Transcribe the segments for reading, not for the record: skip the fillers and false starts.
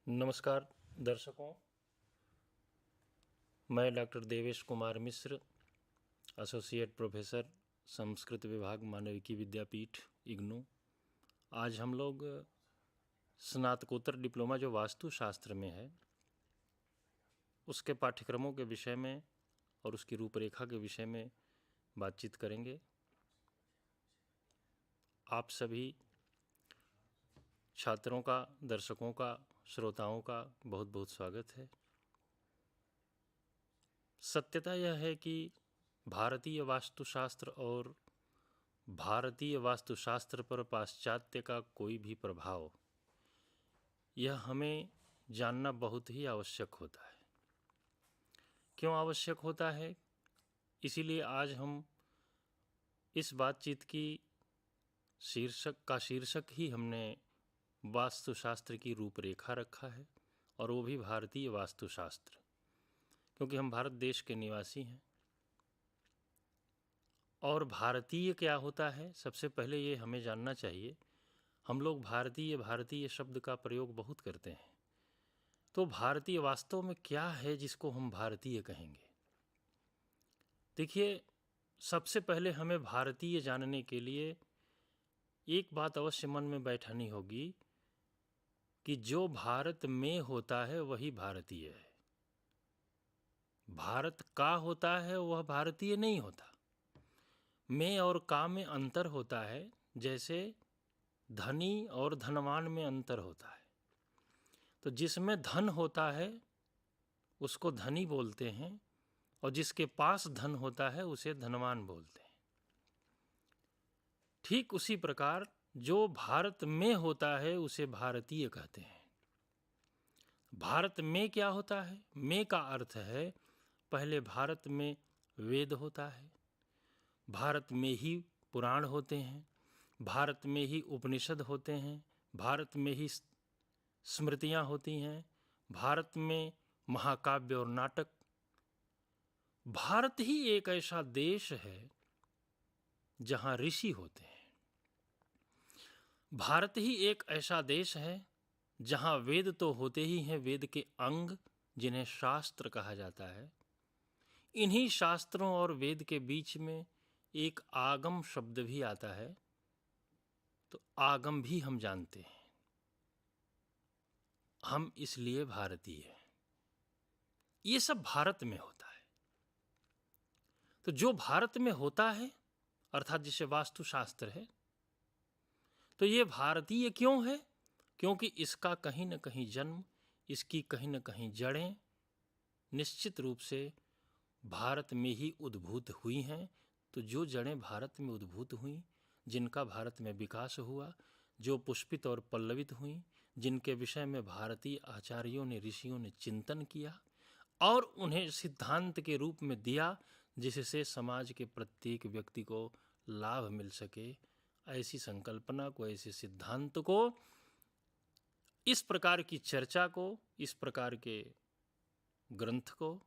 नमस्कार दर्शकों, मैं doctor Devesh Kumar Mishra, associate professor, Sanskrit विभाग, मानविकी विद्यापीठ, इग्नू। आज हम लोग स्नातकोत्तर डिप्लोमा जो वास्तुशास्त्र में है उसके पाठ्यक्रमों के विषय में और उसकी रूपरेखा के विषय में बातचीत करेंगे। आप सभी छात्रों का, दर्शकों का, श्रोताओं का बहुत बहुत स्वागत है। सत्यता यह है कि भारतीय वास्तुशास्त्र और भारतीय वास्तुशास्त्र पर पाश्चात्य का कोई भी प्रभाव, यह हमें जानना बहुत ही आवश्यक होता है। क्यों आवश्यक होता है? इसीलिए आज हम इस बातचीत की शीर्षक ही हमने वास्तुशास्त्र की रूपरेखा रखा है, और वो भी भारतीय वास्तुशास्त्र, क्योंकि हम भारत देश के निवासी हैं। और भारतीय क्या होता है, सबसे पहले ये हमें जानना चाहिए। हम लोग भारतीय शब्द का प्रयोग बहुत करते हैं, तो भारतीय वास्तव में क्या है जिसको हम भारतीय कहेंगे? देखिए, सबसे पहले हमें भारतीय जानने के लिए एक बात अवश्य मन में बैठानी होगी कि जो भारत में होता है वही भारतीय है। भारत का होता है वह भारतीय नहीं होता। में और का में अंतर होता है, जैसे धनी और धनवान में अंतर होता है। तो जिसमें धन होता है उसको धनी बोलते हैं, और जिसके पास धन होता है उसे धनवान बोलते हैं। ठीक उसी प्रकार जो भारत में होता है उसे भारतीय कहते हैं। भारत में क्या होता है? में का अर्थ है, पहले भारत में वेद होता है, भारत में ही पुराण होते हैं, भारत में ही उपनिषद होते हैं, भारत में ही स्मृतियाँ होती हैं, भारत में महाकाव्य और नाटक। भारत ही एक ऐसा देश है जहाँ ऋषि होते हैं। भारत ही एक ऐसा देश है जहाँ वेद तो होते ही हैं, वेद के अंग जिन्हें शास्त्र कहा जाता है। इन्हीं शास्त्रों और वेद के बीच में एक आगम शब्द भी आता है, तो आगम भी हम जानते हैं। हम इसलिए भारतीय हैं। ये सब भारत में होता है। तो जो भारत में होता है, अर्थात जिसे वास्तुशास्त्र है, तो ये भारतीय क्यों है? क्योंकि इसका कहीं न कहीं जन्म, इसकी कहीं न कहीं जड़ें निश्चित रूप से भारत में ही उद्भूत हुई हैं। तो जो जड़ें भारत में उद्भूत हुई, जिनका भारत में विकास हुआ, जो पुष्पित और पल्लवित हुई, जिनके विषय में भारतीय आचार्यों ने, ऋषियों ने चिंतन किया और उन्हें सिद्धांत के रूप में दिया, जिससे समाज के प्रत्येक व्यक्ति को लाभ मिल सके, ऐसी संकल्पना को, ऐसे सिद्धांत को, इस प्रकार की चर्चा को, इस प्रकार के ग्रंथ को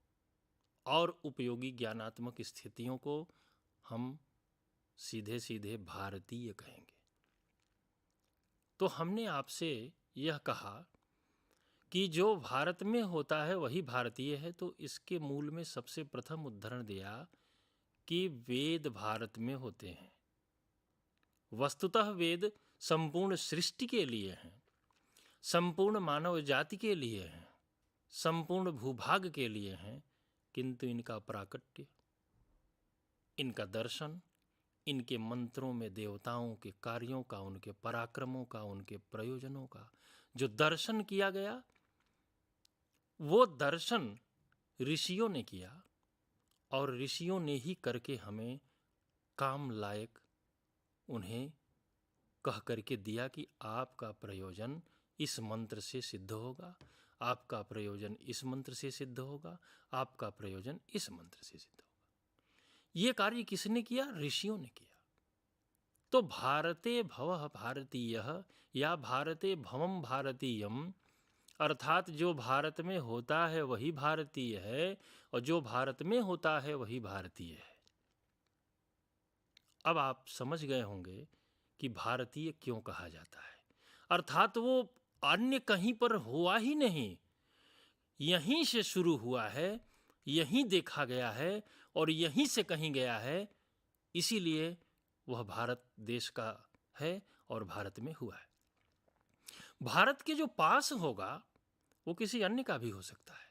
और उपयोगी ज्ञानात्मक स्थितियों को हम सीधे सीधे भारतीय कहेंगे। तो हमने आपसे यह कहा कि जो भारत में होता है वही भारतीय है, तो इसके मूल में सबसे प्रथम उदाहरण दिया कि वेद भारत में होते हैं। वस्तुतः वेद संपूर्ण सृष्टि के लिए हैं, संपूर्ण मानव जाति के लिए हैं, संपूर्ण भूभाग के लिए हैं, किंतु इनका प्राकट्य, इनका दर्शन, इनके मंत्रों में देवताओं के कार्यों का, उनके पराक्रमों का, उनके प्रयोजनों का जो दर्शन किया गया, वो दर्शन ऋषियों ने किया, और ऋषियों ने ही करके हमें काम लायक उन्हें कह करके दिया कि आपका प्रयोजन इस मंत्र से सिद्ध होगा, आपका प्रयोजन इस मंत्र से सिद्ध होगा, आपका प्रयोजन इस मंत्र से सिद्ध होगा। ये कार्य किसने किया? ऋषियों ने किया। तो भारते भवः भारतीयः या भारते भवम भारतीयम, अर्थात जो भारत में होता है वही भारतीय है, और जो भारत में होता है वही भारतीय है। अब आप समझ गए होंगे कि भारतीय क्यों कहा जाता है। अर्थात वो अन्य कहीं पर हुआ ही नहीं, यहीं से शुरू हुआ है, यहीं देखा गया है और यहीं से कहीं गया है, इसीलिए वह भारत देश का है और भारत में हुआ है। भारत के जो पास होगा वो किसी अन्य का भी हो सकता है,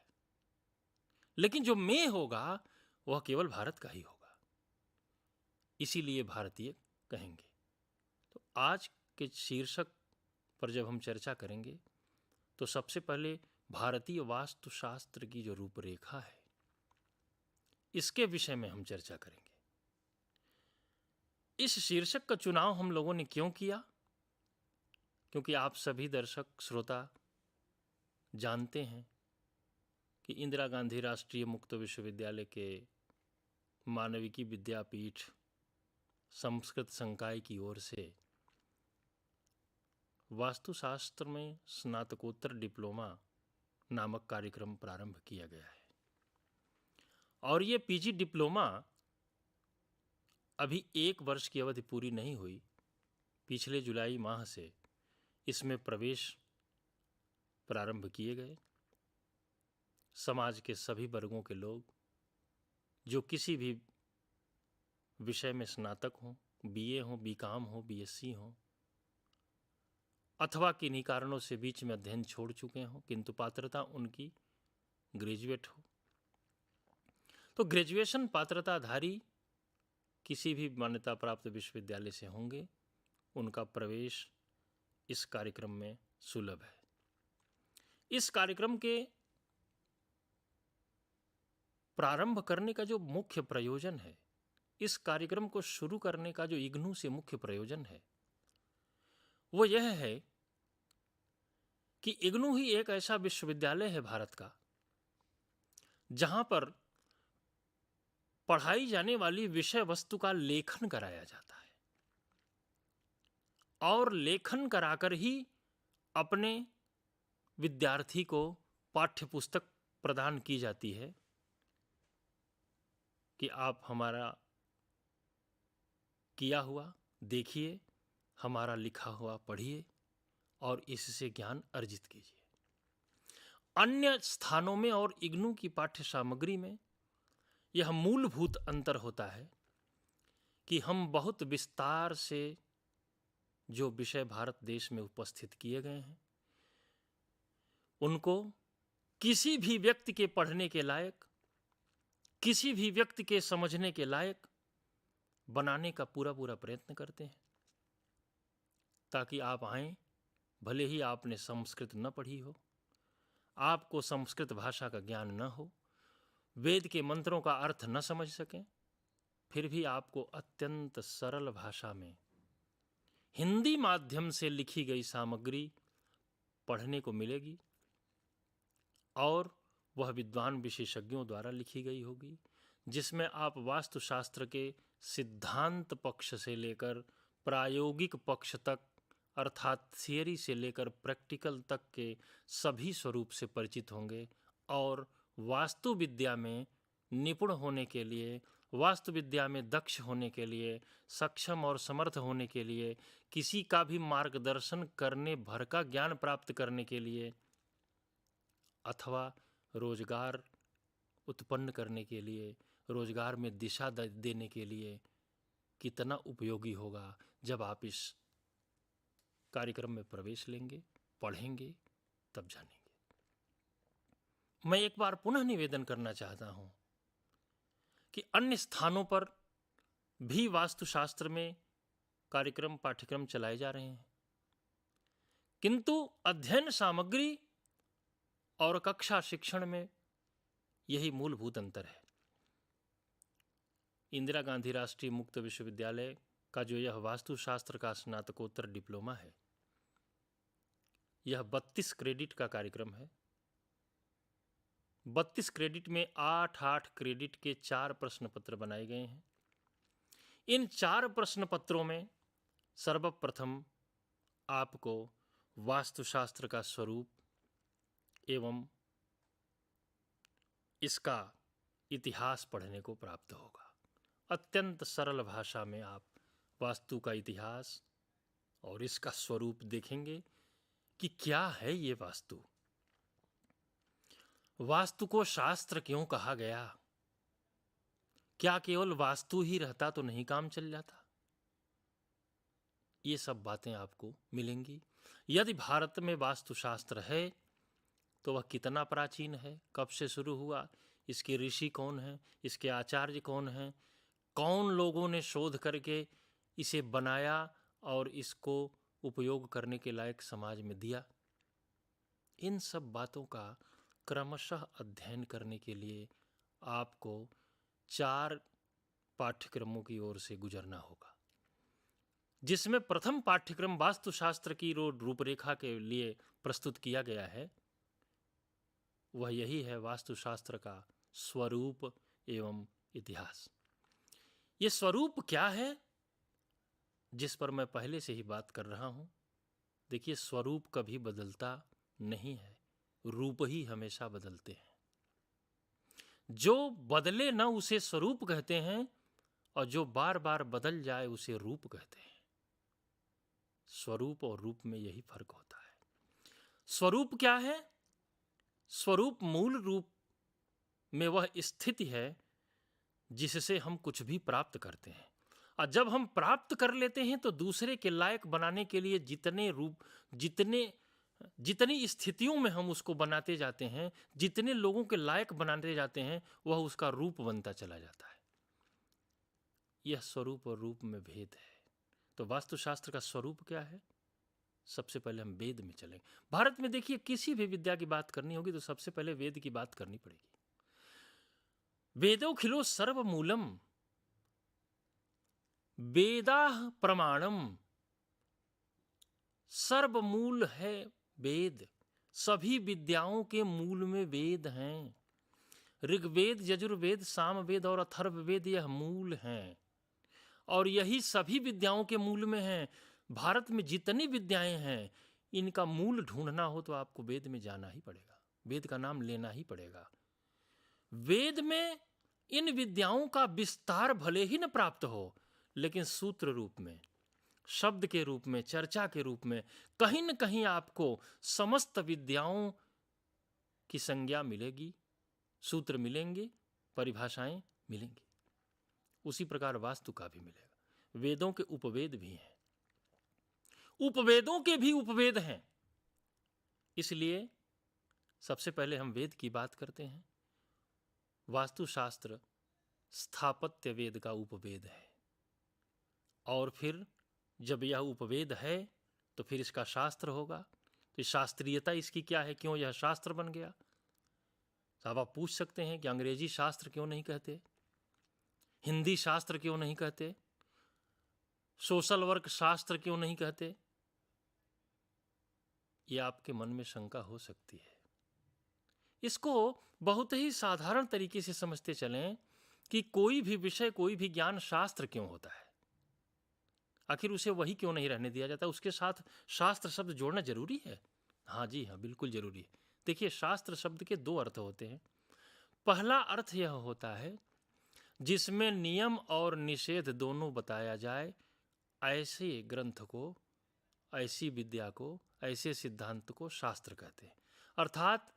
लेकिन जो में होगा वह केवल भारत का ही होगा, इसीलिए भारतीय कहेंगे। तो आज के शीर्षक पर जब हम चर्चा करेंगे तो सबसे पहले भारतीय वास्तुशास्त्र की जो रूपरेखा है इसके विषय में हम चर्चा करेंगे। इस शीर्षक का चुनाव हम लोगों ने क्यों किया? क्योंकि आप सभी दर्शक श्रोता जानते हैं कि इंदिरा गांधी राष्ट्रीय मुक्त विश्वविद्यालय के मानविकी विद्यापीठ संस्कृत संकाय की ओर से वास्तुशास्त्र में स्नातकोत्तर डिप्लोमा नामक कार्यक्रम प्रारंभ किया गया है और ये पीजी डिप्लोमा अभी 1 वर्ष की अवधि पूरी नहीं हुई। पिछले जुलाई माह से इसमें प्रवेश प्रारंभ किए गए। समाज के सभी वर्गों के लोग जो किसी भी विषय में स्नातक हों, बीए हो, बीकॉम हो, बीएससी हो, अथवा किन्हीं कारणों से बीच में अध्ययन छोड़ चुके हों किंतु पात्रता उनकी ग्रेजुएट हो, तो ग्रेजुएशन पात्रताधारी किसी भी मान्यता प्राप्त विश्वविद्यालय से होंगे, उनका प्रवेश इस कार्यक्रम में सुलभ है। इस कार्यक्रम के प्रारंभ करने का जो मुख्य प्रयोजन है, इस कार्यक्रम को शुरू करने का जो इग्नू से मुख्य प्रयोजन है वो यह है कि इग्नू ही एक ऐसा विश्वविद्यालय है भारत का जहां पर पढ़ाई जाने वाली विषय वस्तु का लेखन कराया जाता है और लेखन कराकर ही अपने विद्यार्थी को पाठ्य पुस्तक प्रदान की जाती है कि आप हमारा किया हुआ देखिए, हमारा लिखा हुआ पढ़िए और इससे ज्ञान अर्जित कीजिए। अन्य स्थानों में और इग्नू की पाठ्य सामग्री में यह मूलभूत अंतर होता है कि हम बहुत विस्तार से जो विषय भारत देश में उपस्थित किए गए हैं उनको किसी भी व्यक्ति के पढ़ने के लायक, किसी भी व्यक्ति के समझने के लायक बनाने का पूरा प्रयत्न करते हैं ताकि आप आएं, भले ही आपने संस्कृत न पढ़ी हो, आपको संस्कृत भाषा का ज्ञान न हो, वेद के मंत्रों का अर्थ न समझ सकें, फिर भी आपको अत्यंत सरल भाषा में हिंदी माध्यम से लिखी गई सामग्री पढ़ने को मिलेगी और वह विद्वान विशेषज्ञों द्वारा लिखी गई होगी, जिसमें आप वास्तुशास्त्र के सिद्धांत पक्ष से लेकर प्रायोगिक पक्ष तक, अर्थात थियरी से लेकर प्रैक्टिकल तक के सभी स्वरूप से परिचित होंगे और वास्तुविद्या में निपुण होने के लिए, वास्तुविद्या में दक्ष होने के लिए, सक्षम और समर्थ होने के लिए, किसी का भी मार्गदर्शन करने भर का ज्ञान प्राप्त करने के लिए अथवा रोजगार उत्पन्न करने के लिए, रोजगार में दिशा देने के लिए कितना उपयोगी होगा जब आप इस कार्यक्रम में प्रवेश लेंगे, पढ़ेंगे, तब जानेंगे। मैं एक बार पुनः निवेदन करना चाहता हूं कि अन्य स्थानों पर भी वास्तुशास्त्र में कार्यक्रम पाठ्यक्रम चलाए जा रहे हैं, किंतु अध्ययन सामग्री और कक्षा शिक्षण में यही मूलभूत अंतर है। इंदिरा गांधी राष्ट्रीय मुक्त विश्वविद्यालय का जो यह वास्तुशास्त्र का स्नातकोत्तर डिप्लोमा है, यह 32 क्रेडिट का कार्यक्रम है। 32 क्रेडिट में 8 क्रेडिट के 4 प्रश्न पत्र बनाए गए हैं। इन 4 प्रश्न पत्रों में सर्वप्रथम आपको वास्तुशास्त्र का स्वरूप एवं इसका इतिहास पढ़ने को प्राप्त होगा। अत्यंत सरल भाषा में आप वास्तु का इतिहास और इसका स्वरूप देखेंगे कि क्या है ये वास्तु, वास्तु को शास्त्र क्यों कहा गया, क्या केवल वास्तु ही रहता तो नहीं काम चल जाता। ये सब बातें आपको मिलेंगी। यदि भारत में वास्तुशास्त्र है तो वह कितना प्राचीन है, कब से शुरू हुआ, इसके ऋषि कौन हैं, इसके आचार्य कौन हैं, कौन लोगों ने शोध करके इसे बनाया और इसको उपयोग करने के लायक समाज में दिया। इन सब बातों का क्रमशः अध्ययन करने के लिए आपको 4 पाठ्यक्रमों की ओर से गुजरना होगा, जिसमें प्रथम पाठ्यक्रम वास्तुशास्त्र की रूपरेखा के लिए प्रस्तुत किया गया है। वह यही है वास्तुशास्त्र का स्वरूप एवं इतिहास। ये स्वरूप क्या है, जिस पर मैं पहले से ही बात कर रहा हूं। देखिए, स्वरूप कभी बदलता नहीं है, रूप ही हमेशा बदलते हैं। जो बदले न उसे स्वरूप कहते हैं, और जो बार बार बदल जाए उसे रूप कहते हैं। स्वरूप और रूप में यही फर्क होता है। स्वरूप क्या है? स्वरूप मूल रूप में वह स्थिति है जिससे हम कुछ भी प्राप्त करते हैं, और जब हम प्राप्त कर लेते हैं तो दूसरे के लायक बनाने के लिए जितनी स्थितियों में हम उसको बनाते जाते हैं, जितने लोगों के लायक बनाते जाते हैं, वह उसका रूप बनता चला जाता है। यह स्वरूप और रूप में भेद है। तो वास्तुशास्त्र का स्वरूप क्या है? सबसे पहले हम वेद में चलेंगे। भारत में देखिए, किसी भी विद्या की बात करनी होगी तो सबसे पहले वेद की बात करनी पड़ेगी। वेदोखिलो सर्वमूलम वेदाः प्रमाणम। सर्वमूल है वेद, सभी विद्याओं के मूल में वेद हैं। ऋग्वेद, यजुर्वेद, सामवेद और अथर्ववेद यह मूल हैं, और यही सभी विद्याओं के मूल में हैं। भारत में जितनी विद्याएं हैं, इनका मूल ढूंढना हो तो आपको वेद में जाना ही पड़ेगा, वेद का नाम लेना ही पड़ेगा। वेद में इन विद्याओं का विस्तार भले ही न प्राप्त हो, लेकिन सूत्र रूप में, शब्द के रूप में, चर्चा के रूप में कहीं न कहीं आपको समस्त विद्याओं की संज्ञा मिलेगी, सूत्र मिलेंगे, परिभाषाएं मिलेंगी। उसी प्रकार वास्तु का भी मिलेगा। वेदों के उपवेद भी हैं, उपवेदों के भी उपवेद हैं। इसलिए सबसे पहले हम वेद की बात करते हैं। वास्तुशास्त्र स्थापत्य वेद का उपवेद है, और फिर जब यह उपवेद है तो फिर इसका शास्त्र होगा। तो शास्त्रीयता इसकी क्या है, क्यों यह शास्त्र बन गया? साहब, आप पूछ सकते हैं कि अंग्रेजी शास्त्र क्यों नहीं कहते, हिंदी शास्त्र क्यों नहीं कहते, सोशल वर्क शास्त्र क्यों नहीं कहते? ये आपके मन में शंका हो सकती है। इसको बहुत ही साधारण तरीके से समझते चलें कि कोई भी विषय, कोई भी ज्ञान शास्त्र क्यों होता है, आखिर उसे वही क्यों नहीं रहने दिया जाता, उसके साथ शास्त्र शब्द जोड़ना जरूरी है? हाँ जी हाँ, बिल्कुल जरूरी है। देखिए, शास्त्र शब्द के 2 अर्थ होते हैं। पहला अर्थ यह होता है जिसमें नियम और निषेध दोनों बताया जाए, ऐसे ग्रंथ को, ऐसी विद्या को, ऐसे सिद्धांत को शास्त्र कहते हैं। अर्थात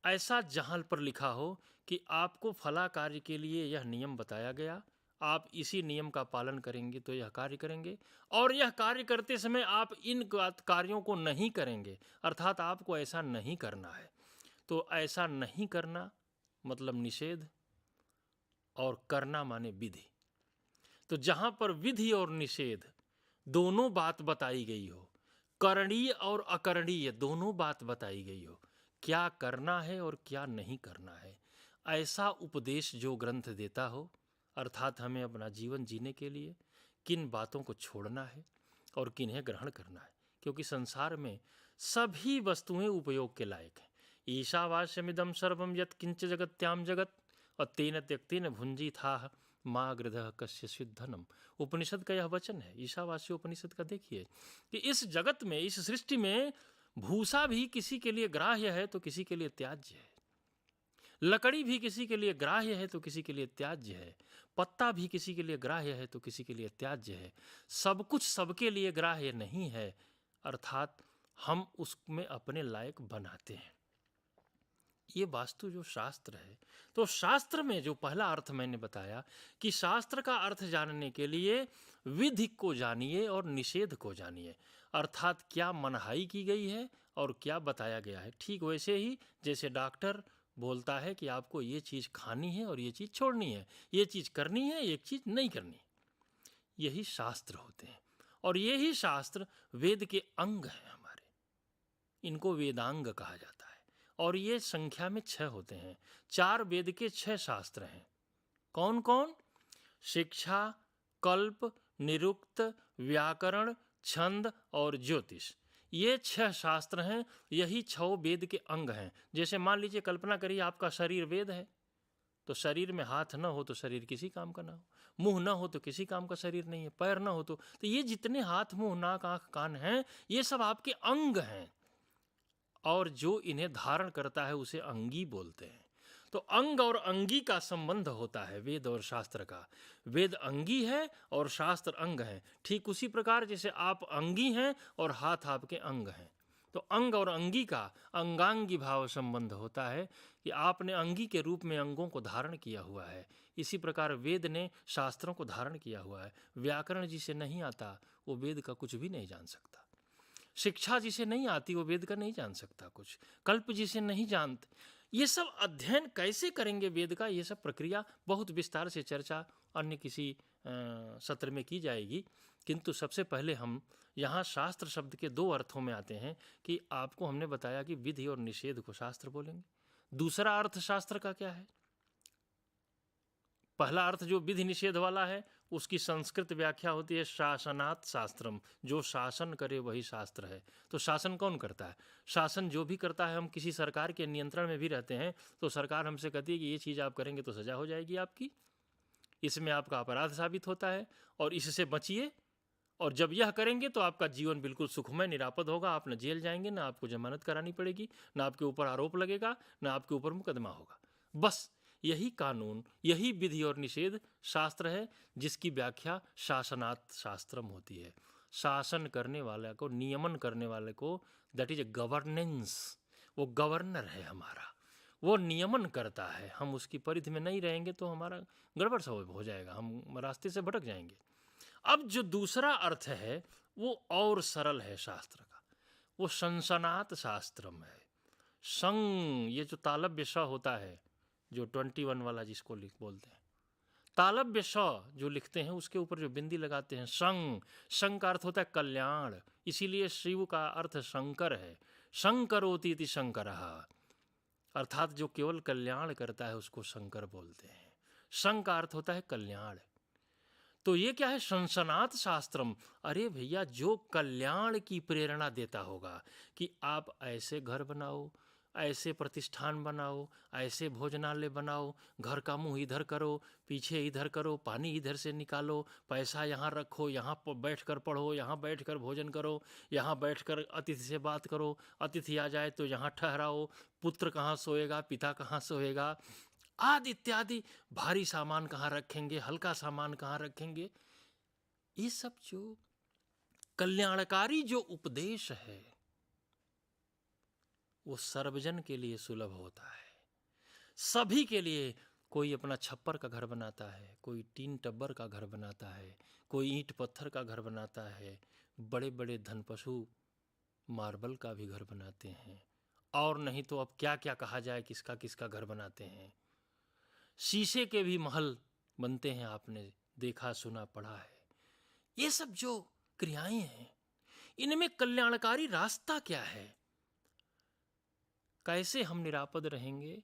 ऐसा जहां पर लिखा हो कि आपको फला कार्य के लिए यह नियम बताया गया, आप इसी नियम का पालन करेंगे तो यह कार्य करेंगे, और यह कार्य करते समय आप इन कार्यों को नहीं करेंगे, अर्थात आपको ऐसा नहीं करना है। तो ऐसा नहीं करना मतलब निषेध, और करना माने विधि। तो जहां पर विधि और निषेध दोनों बात बताई गई हो, करणीय और अकरणीय दोनों बात बताई गई हो, क्या करना है और क्या नहीं करना है, ऐसा उपदेश जो ग्रंथ देता हो, अर्थात हमें अपना जीवन जीने के लिए किन बातों को छोड़ना है और किन्हें ग्रहण करना है। क्योंकि संसार में सभी वस्तुएं उपयोग के लायक हैं। ईशावास्यमिदं सर्वं यत् किंच जगत्याम जगत और तेन त्यक्तेन भुंजी था माँ गृधः कस्यचित् धनम। उपनिषद का यह वचन है, ईशावास्य उपनिषद का। देखिए कि इस जगत में, इस सृष्टि में भूसा भी किसी के लिए ग्राह्य है तो किसी के लिए त्याज्य है, लकड़ी भी किसी के लिए ग्राह्य है तो किसी के लिए त्याज्य है, पत्ता भी किसी के लिए ग्राह्य है तो किसी के लिए त्याज्य है। सब कुछ सबके लिए ग्राह्य नहीं है, अर्थात हम उसमें अपने लायक बनाते हैं। ये वास्तु जो शास्त्र है, तो शास्त्र में जो पहला अर्थ मैंने बताया कि शास्त्र का अर्थ जानने के लिए विधि को जानिए और निषेध को जानिए, अर्थात क्या मनाही की गई है और क्या बताया गया है। ठीक वैसे ही जैसे डॉक्टर बोलता है कि आपको ये चीज़ खानी है और ये चीज़ छोड़नी है, ये चीज़ करनी है, एक चीज़ नहीं करनी, यही शास्त्र होते हैं। और यही शास्त्र वेद के अंग हैं हमारे, इनको वेदांग कहा जाता है। और ये संख्या में 6 होते हैं। 4 वेद के 6 शास्त्र हैं। कौन कौन? शिक्षा, कल्प, निरुक्त, व्याकरण, छंद और ज्योतिष। ये 6 शास्त्र हैं, यही 6 वेद के अंग हैं। जैसे मान लीजिए, कल्पना करिए आपका शरीर वेद है, तो शरीर में हाथ न हो तो शरीर किसी काम का ना हो, मुंह न हो तो किसी काम का शरीर नहीं है, पैर न हो तो ये जितने हाथ, मुंह, नाक, आंख, कान हैं, ये सब आपके अंग हैं। और जो इन्हें धारण करता है उसे अंगी बोलते हैं। तो अंग और अंगी का संबंध होता है वेद और शास्त्र का। वेद अंगी है और शास्त्र अंग है। ठीक उसी प्रकार जैसे आप अंगी हैं और हाथ आपके अंग हैं, तो अंग और अंगी का अंगांगी भाव संबंध होता है कि आपने अंगी के रूप में अंगों को धारण किया हुआ है। इसी प्रकार वेद ने शास्त्रों को धारण किया हुआ है। व्याकरण जिसे नहीं आता वो वेद का कुछ भी नहीं जान सकता। शिक्षा जिसे नहीं आती वो वेद का नहीं जान सकता कुछ। कल्प जिसे नहीं जानते, ये सब अध्ययन कैसे करेंगे वेद का, ये सब प्रक्रिया बहुत विस्तार से चर्चा अन्य किसी सत्र में की जाएगी। किंतु सबसे पहले हम यहाँ शास्त्र शब्द के 2 अर्थों में आते हैं कि आपको हमने बताया कि विधि और निषेध को शास्त्र बोलेंगे। दूसरा अर्थ शास्त्र का क्या है? पहला अर्थ जो विधि निषेध वाला है उसकी संस्कृत व्याख्या होती है शासनात् शास्त्रम, जो शासन करे वही शास्त्र है। तो शासन कौन करता है? शासन जो भी करता है, हम किसी सरकार के नियंत्रण में भी रहते हैं तो सरकार हमसे कहती है कि ये चीज़ आप करेंगे तो सजा हो जाएगी आपकी, इसमें आपका अपराध साबित होता है और इससे बचिए, और जब यह करेंगे तो आपका जीवन बिल्कुल सुखमय निरापद होगा, आप न जेल जाएंगे, ना आपको जमानत करानी पड़ेगी, ना आपके ऊपर आरोप लगेगा, ना आपके ऊपर मुकदमा होगा। बस यही कानून, यही विधि और निषेध शास्त्र है, जिसकी व्याख्या शासनात् शास्त्रम होती है। शासन करने वाले को, नियमन करने वाले को, दैट इज ए गवर्नेंस, वो गवर्नर है हमारा, वो नियमन करता है। हम उसकी परिधि में नहीं रहेंगे तो हमारा गड़बड़ सा हो जाएगा, हम रास्ते से भटक जाएंगे। अब जो दूसरा अर्थ है वो और सरल है शास्त्र का, वो संसनात शास्त्रम है। संग, ये जो तालव्य श होता है, जो 21 वाला जिसको लिख बोलते हैं, तालव्य श जो लिखते हैं उसके ऊपर जो बिंदी लगाते हैं, संग, संग का अर्थ होता है कल्याण, इसीलिए शिव का अर्थ शंकर है। शंकरोति इति शंकरः, अर्थात जो केवल कल्याण करता है उसको शंकर बोलते हैं। संग का अर्थ होता है कल्याण। तो ये क्या है? संसनात शास्त्रम। अरे भैया, जो कल्याण की प्रेरणा देता होगा कि आप ऐसे घर बनाओ, ऐसे प्रतिष्ठान बनाओ, ऐसे भोजनालय बनाओ, घर का मुंह इधर करो, पीछे इधर करो, पानी इधर से निकालो, पैसा यहाँ रखो, यहाँ बैठकर पढ़ो, यहाँ बैठकर भोजन करो, यहाँ बैठकर अतिथि से बात करो, अतिथि आ जाए तो यहाँ ठहराओ, पुत्र कहाँ सोएगा, पिता कहाँ सोएगा, आदि इत्यादि, भारी सामान कहाँ रखेंगे, हल्का सामान कहाँ रखेंगे, ये सब जो कल्याणकारी जो उपदेश है वो सर्वजन के लिए सुलभ होता है, सभी के लिए। कोई अपना छप्पर का घर बनाता है, कोई टीन टब्बर का घर बनाता है, कोई ईंट पत्थर का घर बनाता है, बड़े बड़े धनपशु मार्बल का भी घर बनाते हैं, और नहीं तो अब क्या क्या कहा जाए, किसका किसका घर बनाते हैं। शीशे के भी महल बनते हैं, आपने देखा, सुना, पढ़ा है। ये सब जो क्रियाएं हैं, इनमें कल्याणकारी रास्ता क्या है, कैसे हम निरापद रहेंगे,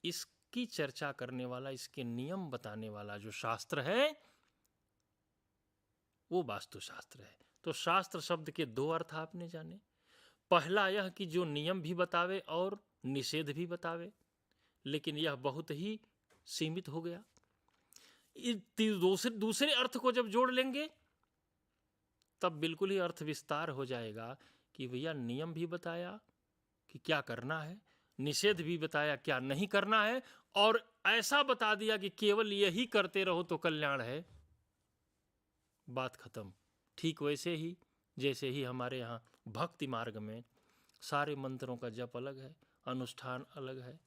इसकी चर्चा करने वाला, इसके नियम बताने वाला जो शास्त्र है वो वास्तुशास्त्र है। तो शास्त्र शब्द के 2 अर्थ आपने जाने। पहला यह कि जो नियम भी बतावे और निषेध भी बतावे, लेकिन यह बहुत ही सीमित हो गया। दूसरे अर्थ को जब जोड़ लेंगे तब बिल्कुल ही अर्थ विस्तार हो जाएगा कि भैया नियम भी बताया कि क्या करना है, निषेध भी बताया क्या नहीं करना है, और ऐसा बता दिया कि केवल यही करते रहो तो कल्याण है, बात खत्म। ठीक वैसे ही जैसे ही हमारे यहाँ भक्ति मार्ग में सारे मंत्रों का जप अलग है, अनुष्ठान अलग है,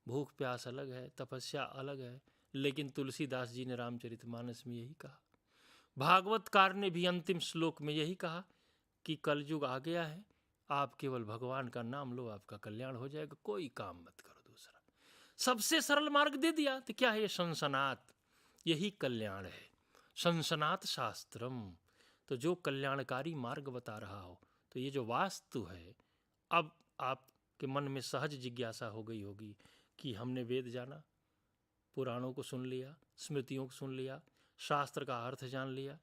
भूख प्यास अलग है, तपस्या अलग है, लेकिन तुलसीदास जी ने रामचरितमानस में यही कहा, भागवतकार ने भी अंतिम श्लोक में यही कहा कि कलयुग आ गया है, आप केवल भगवान का नाम लो, आपका कल्याण हो जाएगा, कोई काम मत करो दूसरा। सबसे सरल मार्ग दे दिया। तो क्या है ये? संसनात, यही कल्याण है। संसनात शास्त्रम, तो जो कल्याणकारी मार्ग बता रहा हो। तो ये जो वास्तु है, अब आपके मन में सहज जिज्ञासा हो गई होगी कि हमने वेद जाना, पुराणों को सुन लिया, स्मृतियों को सुन लिया, शास्त्र का अर्थ जान लिया,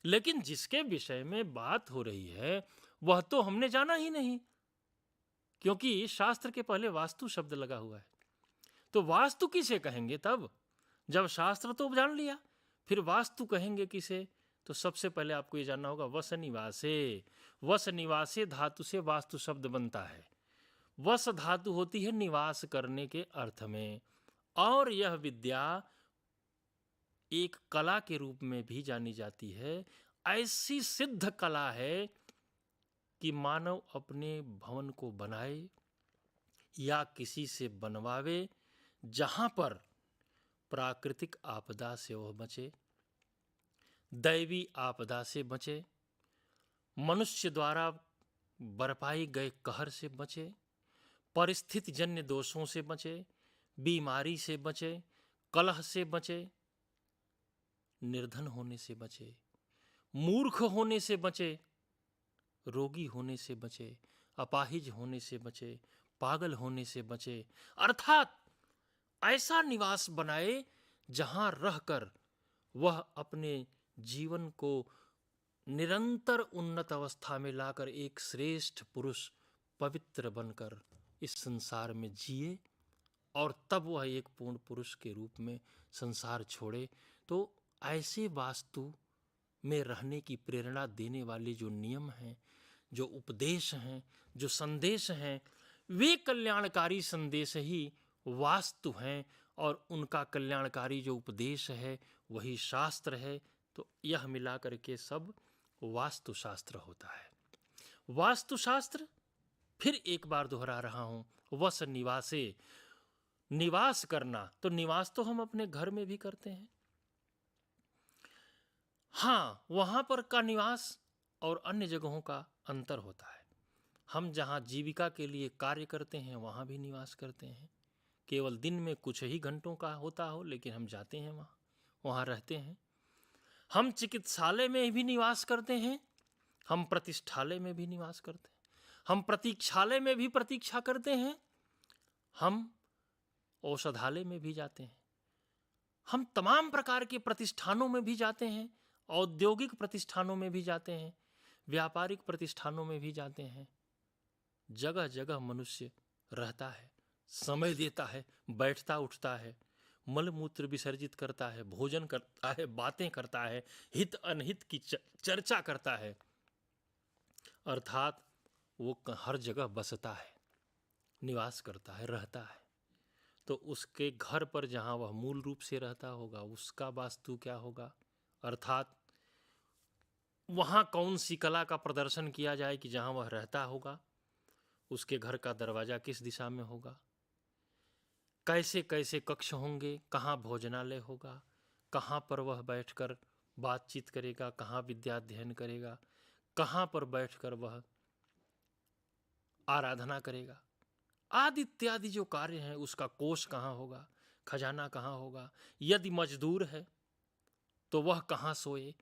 लेकिन जिसके विषय में बात हो रही है वह तो हमने जाना ही नहीं, क्योंकि शास्त्र के पहले वास्तु शब्द लगा हुआ है। तो वास्तु किसे कहेंगे तब, जब शास्त्र तो जान लिया, फिर वास्तु कहेंगे किसे? तो सबसे पहले आपको ये जानना होगा, वस निवासे। वस निवासे धातु से वास्तु शब्द बनता है। वस धातु होती है निवास करने के अर्थ में, और यह विद्या एक कला के रूप में भी जानी जाती है। ऐसी सिद्ध कला है कि मानव अपने भवन को बनाए या किसी से बनवावे, जहां पर प्राकृतिक आपदा से वह बचे, दैवी आपदा से बचे, मनुष्य द्वारा बरपाई गए कहर से बचे, परिस्थिति जन्य दोषों से बचे, बीमारी से बचे, कलह से बचे, निर्धन होने से बचे, मूर्ख होने से बचे, रोगी होने से बचे, अपाहिज होने से बचे, पागल होने से बचे। अर्थात ऐसा निवास बनाए जहां रहकर वह अपने जीवन को निरंतर उन्नत अवस्था में लाकर एक श्रेष्ठ पुरुष पवित्र बनकर इस संसार में जिए, और तब वह एक पूर्ण पुरुष के रूप में संसार छोड़े। तो ऐसे वास्तु में रहने की प्रेरणा देने वाले जो नियम हैं, जो उपदेश हैं, जो संदेश हैं, वे कल्याणकारी संदेश ही वास्तु हैं, और उनका कल्याणकारी जो उपदेश है वही शास्त्र है। तो यह मिलाकर के सब वास्तुशास्त्र होता है। वास्तुशास्त्र, फिर एक बार दोहरा रहा हूं, वस निवासे, निवास करना। तो निवास तो हम अपने घर में भी करते हैं, हाँ, वहां पर का निवास और अन्य जगहों का अंतर होता है। हम जहाँ जीविका के लिए कार्य करते हैं वहाँ भी निवास करते हैं, केवल दिन में कुछ ही घंटों का होता हो, लेकिन हम जाते हैं वहाँ रहते हैं। हम चिकित्सालय में भी निवास करते हैं, हम प्रतिष्ठालय में भी निवास करते हैं, हम प्रतीक्षालय में भी प्रतीक्षा करते हैं, हम औषधालय में भी जाते हैं, हम तमाम प्रकार के प्रतिष्ठानों में भी जाते हैं, औद्योगिक प्रतिष्ठानों में भी जाते हैं, व्यापारिक प्रतिष्ठानों में भी जाते हैं। जगह जगह मनुष्य रहता है, समय देता है, बैठता उठता है, मल मूत्र विसर्जित करता है, भोजन करता है, बातें करता है, हित अनहित की चर्चा करता है, अर्थात वो हर जगह बसता है, निवास करता है, रहता है। तो उसके घर पर जहाँ वह मूल रूप से रहता होगा उसका वास्तु क्या होगा, अर्थात वहाँ कौन सी कला का प्रदर्शन किया जाए कि जहाँ वह रहता होगा उसके घर का दरवाज़ा किस दिशा में होगा, कैसे कैसे कक्ष होंगे, कहाँ भोजनालय होगा, कहाँ पर वह बैठकर बातचीत करेगा, कहाँ विद्याध्ययन करेगा, कहाँ पर बैठकर वह आराधना करेगा, आदि इत्यादि जो कार्य हैं, उसका कोष कहाँ होगा, खजाना कहाँ होगा, यदि मजदूर है तो वह कहाँ सोए,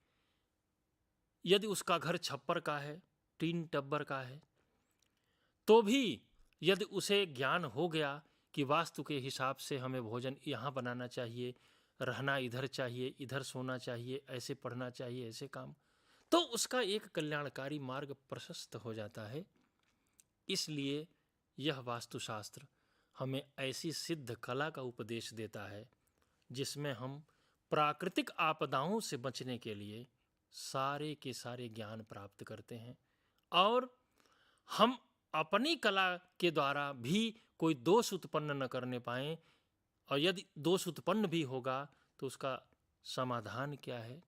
यदि उसका घर छप्पर का है, टीन टब्बर का है, तो भी यदि उसे ज्ञान हो गया कि वास्तु के हिसाब से हमें भोजन यहाँ बनाना चाहिए, रहना इधर चाहिए, इधर सोना चाहिए, ऐसे पढ़ना चाहिए, ऐसे काम, तो उसका एक कल्याणकारी मार्ग प्रशस्त हो जाता है। इसलिए यह वास्तुशास्त्र हमें ऐसी सिद्ध कला का उपदेश देता है जिसमें हम प्राकृतिक आपदाओं से बचने के लिए सारे के सारे ज्ञान प्राप्त करते हैं, और हम अपनी कला के द्वारा भी कोई दोष उत्पन्न न करने पाएं, और यदि दोष उत्पन्न भी होगा तो उसका समाधान क्या है,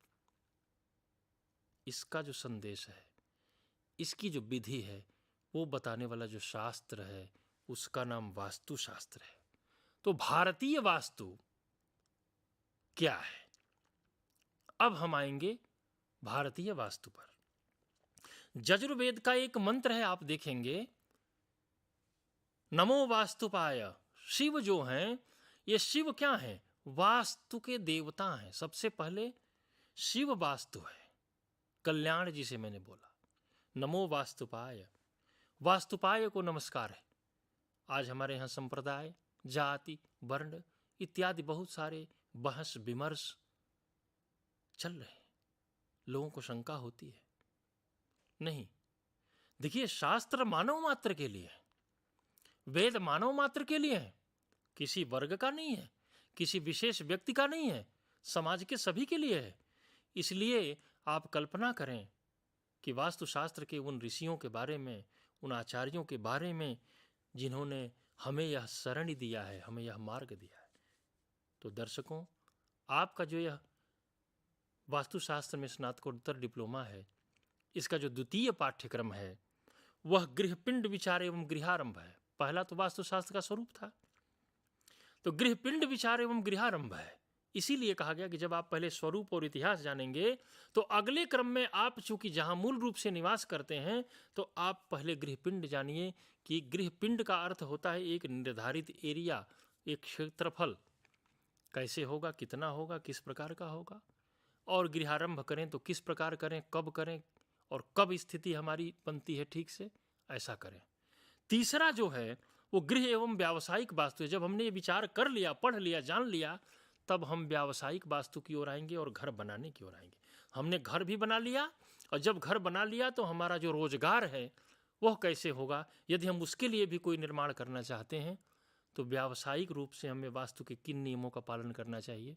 इसका जो संदेश है इसकी जो विधि है वो बताने वाला जो शास्त्र है उसका नाम वास्तुशास्त्र है। तो भारतीय वास्तु क्या है? अब हम आएंगे भारतीय वास्तु पर। यजुर्वेद का एक मंत्र है, आप देखेंगे, नमो वास्तुपाय। शिव जो हैं, ये शिव क्या हैं? वास्तु के देवता हैं। सबसे पहले शिव वास्तु है, कल्याण जी से मैंने बोला नमो वास्तुपाय। वास्तुपाय को नमस्कार है। आज हमारे यहाँ संप्रदाय, जाति, वर्ण इत्यादि बहुत सारे बहस विमर्श चल रहे हैं। लोगों को शंका होती है। नहीं, देखिए, शास्त्र मानव मात्र के लिए है, वेद मानव मात्र के लिए है, किसी वर्ग का नहीं है, किसी विशेष व्यक्ति का नहीं है, समाज के सभी के लिए है। इसलिए आप कल्पना करें कि वास्तुशास्त्र के उन ऋषियों के बारे में, उन आचार्यों के बारे में जिन्होंने हमें यह शरण दिया है, हमें यह मार्ग दिया है। तो दर्शकों, आपका जो यह वास्तुशास्त्र में स्नातकोत्तर डिप्लोमा है, इसका जो द्वितीय पाठ्यक्रम है वह गृहपिंड विचार एवं गृहारंभ है। पहला तो वास्तुशास्त्र का स्वरूप था, तो गृहपिंड विचार एवं गृहारंभ है। इसीलिए कहा गया कि जब आप पहले स्वरूप और इतिहास जानेंगे तो अगले क्रम में आप चूंकि जहां मूल रूप से निवास करते हैं तो आप पहले गृहपिंड जानिए कि गृहपिंड का अर्थ होता है एक निर्धारित एरिया, एक क्षेत्रफल। कैसे होगा, कितना होगा, किस प्रकार का होगा, और गृहारंभ करें तो किस प्रकार करें, कब करें और कब स्थिति हमारी बनती है ठीक से, ऐसा करें। तीसरा जो है वो गृह एवं व्यावसायिक वास्तु है। जब हमने ये विचार कर लिया, पढ़ लिया, जान लिया, तब हम व्यावसायिक वास्तु की ओर आएंगे और घर बनाने की ओर आएंगे। हमने घर भी बना लिया, और जब घर बना लिया तो हमारा जो रोजगार है वह कैसे होगा, यदि हम उसके लिए भी कोई निर्माण करना चाहते हैं तो व्यावसायिक रूप से हमें वास्तु के किन नियमों का पालन करना चाहिए,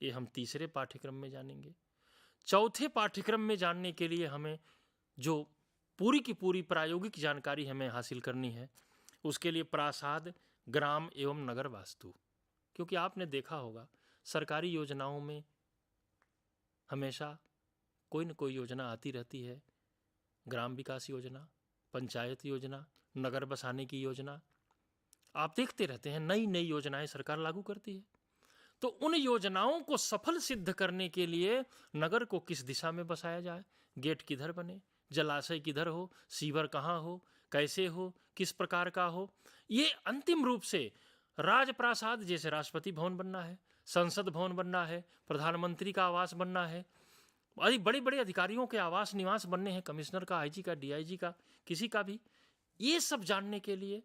ये हम तीसरे पाठ्यक्रम में जानेंगे। चौथे पाठ्यक्रम में जानने के लिए हमें जो पूरी की पूरी प्रायोगिक जानकारी हमें हासिल करनी है, उसके लिए प्रासाद, ग्राम एवं नगर वास्तु। क्योंकि आपने देखा होगा सरकारी योजनाओं में हमेशा कोई न कोई योजना आती रहती है। ग्राम विकास योजना, पंचायत योजना, नगर बसाने की योजना, आप देखते रहते हैं नई नई योजनाएं सरकार लागू करती है। तो उन योजनाओं को सफल सिद्ध करने के लिए नगर को किस दिशा में बसाया जाए, गेट किधर बने, जलाशय किधर हो, सीवर कहाँ हो, कैसे हो, किस प्रकार का हो, ये अंतिम रूप से राजप्रासाद, जैसे राष्ट्रपति भवन बनना है, संसद भवन बनना है, प्रधानमंत्री का आवास बनना है, बड़े बड़े अधिकारियों के आवास निवास बनने हैं, कमिश्नर का, आईजी का, डीआईजी का, किसी का भी, ये सब जानने के लिए।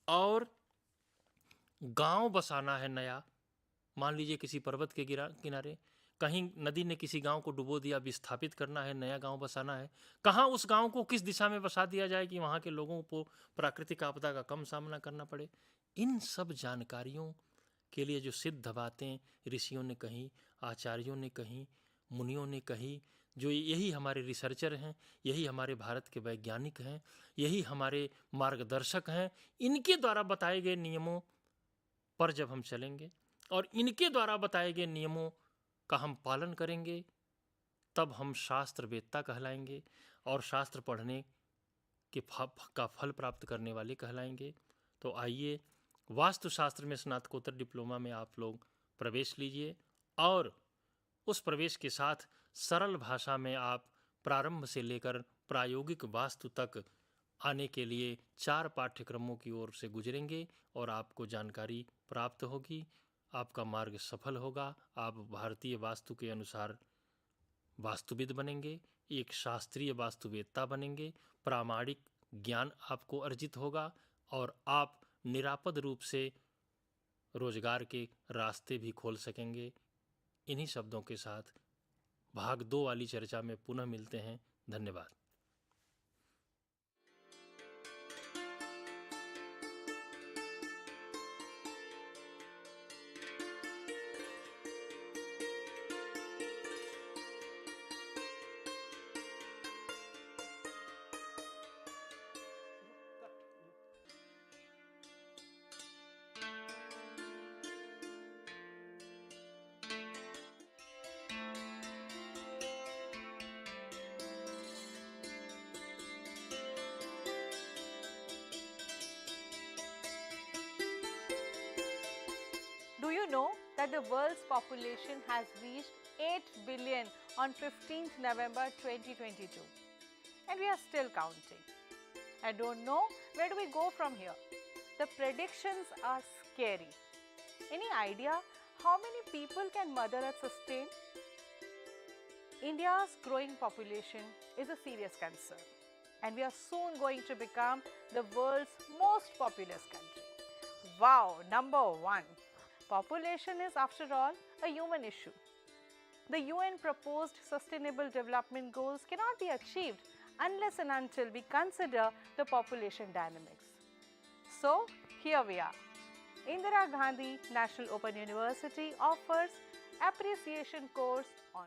और गांव बसाना है नया, मान लीजिए किसी पर्वत के किनारे कहीं नदी ने किसी गांव को डुबो दिया, विस्थापित करना है, नया गांव बसाना है, कहाँ उस गांव को किस दिशा में बसा दिया जाए कि वहाँ के लोगों को प्राकृतिक आपदा का कम सामना करना पड़े। इन सब जानकारियों के लिए जो सिद्ध बातें ऋषियों ने कही, आचार्यों ने कही, मुनियों ने कही, जो यही हमारे रिसर्चर हैं, यही हमारे भारत के वैज्ञानिक हैं, यही हमारे मार्गदर्शक हैं, इनके द्वारा बताए गए नियमों पर जब हम चलेंगे और इनके द्वारा बताए गए नियमों का हम पालन करेंगे, तब हम शास्त्रवेत्ता कहलाएंगे और शास्त्र पढ़ने के का फल प्राप्त करने वाले कहलाएंगे। तो आइए, वास्तुशास्त्र में स्नातकोत्तर डिप्लोमा में आप लोग प्रवेश लीजिए और उस प्रवेश के साथ सरल भाषा में आप प्रारंभ से लेकर प्रायोगिक वास्तु तक आने के लिए 4 पाठ्यक्रमों की ओर से गुजरेंगे और आपको जानकारी प्राप्त होगी, आपका मार्ग सफल होगा, आप भारतीय वास्तु के अनुसार वास्तुविद बनेंगे, एक शास्त्रीय वास्तुवेत्ता बनेंगे, प्रामाणिक ज्ञान आपको अर्जित होगा और आप निरापद रूप से रोजगार के रास्ते भी खोल सकेंगे। इन्हीं शब्दों के साथ भाग 2 वाली चर्चा में पुनः मिलते हैं। धन्यवाद। that the world's population has reached 8 billion on 15th November 2022. And we are still counting. I don't know where do we go from here. The predictions are scary. Any idea how many people can Mother Earth sustain? India's growing population is a serious concern, and we are soon going to become the world's most populous country. Wow, number one. Population is, after all, a human issue. The UN proposed Sustainable Development Goals cannot be achieved unless and until we consider the population dynamics. So, here we are. Indira Gandhi National Open University offers appreciation course on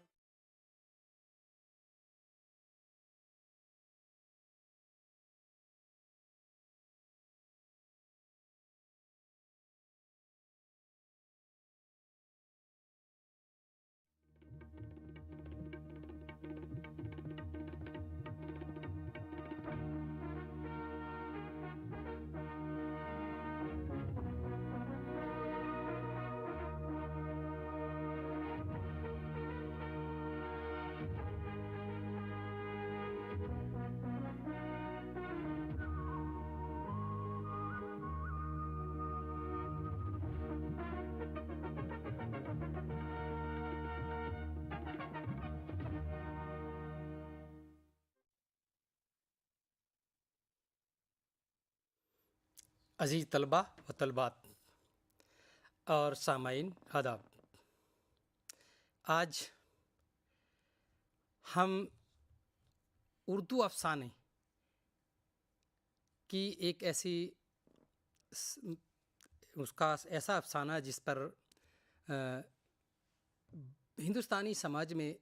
अजीज़ तलबा व तलबात और सामाइन आदाब। आज हम उर्दू अफ़साने की एक ऐसी उसका ऐसा अफ़साना जिस पर हिंदुस्तानी समाज में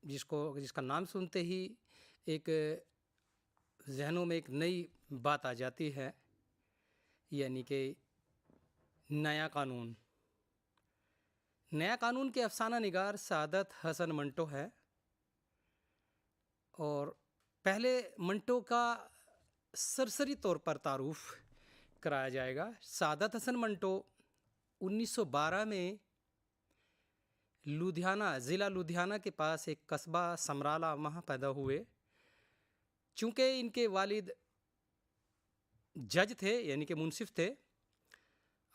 जिसका नाम सुनते ही एक जहनों में एक नई बात आ जाती है, यानी कि नया कानून। नया कानून के अफसाना निगार सादत हसन मंटो है, और पहले मंटो का सरसरी तौर पर तारुफ कराया जाएगा। सादत हसन मंटो 1912 में ज़िला लुधियाना के पास एक कस्बा समराला वहाँ पैदा हुए। चूँकि इनके वालिद जज थे, यानी कि मुंसिफ थे,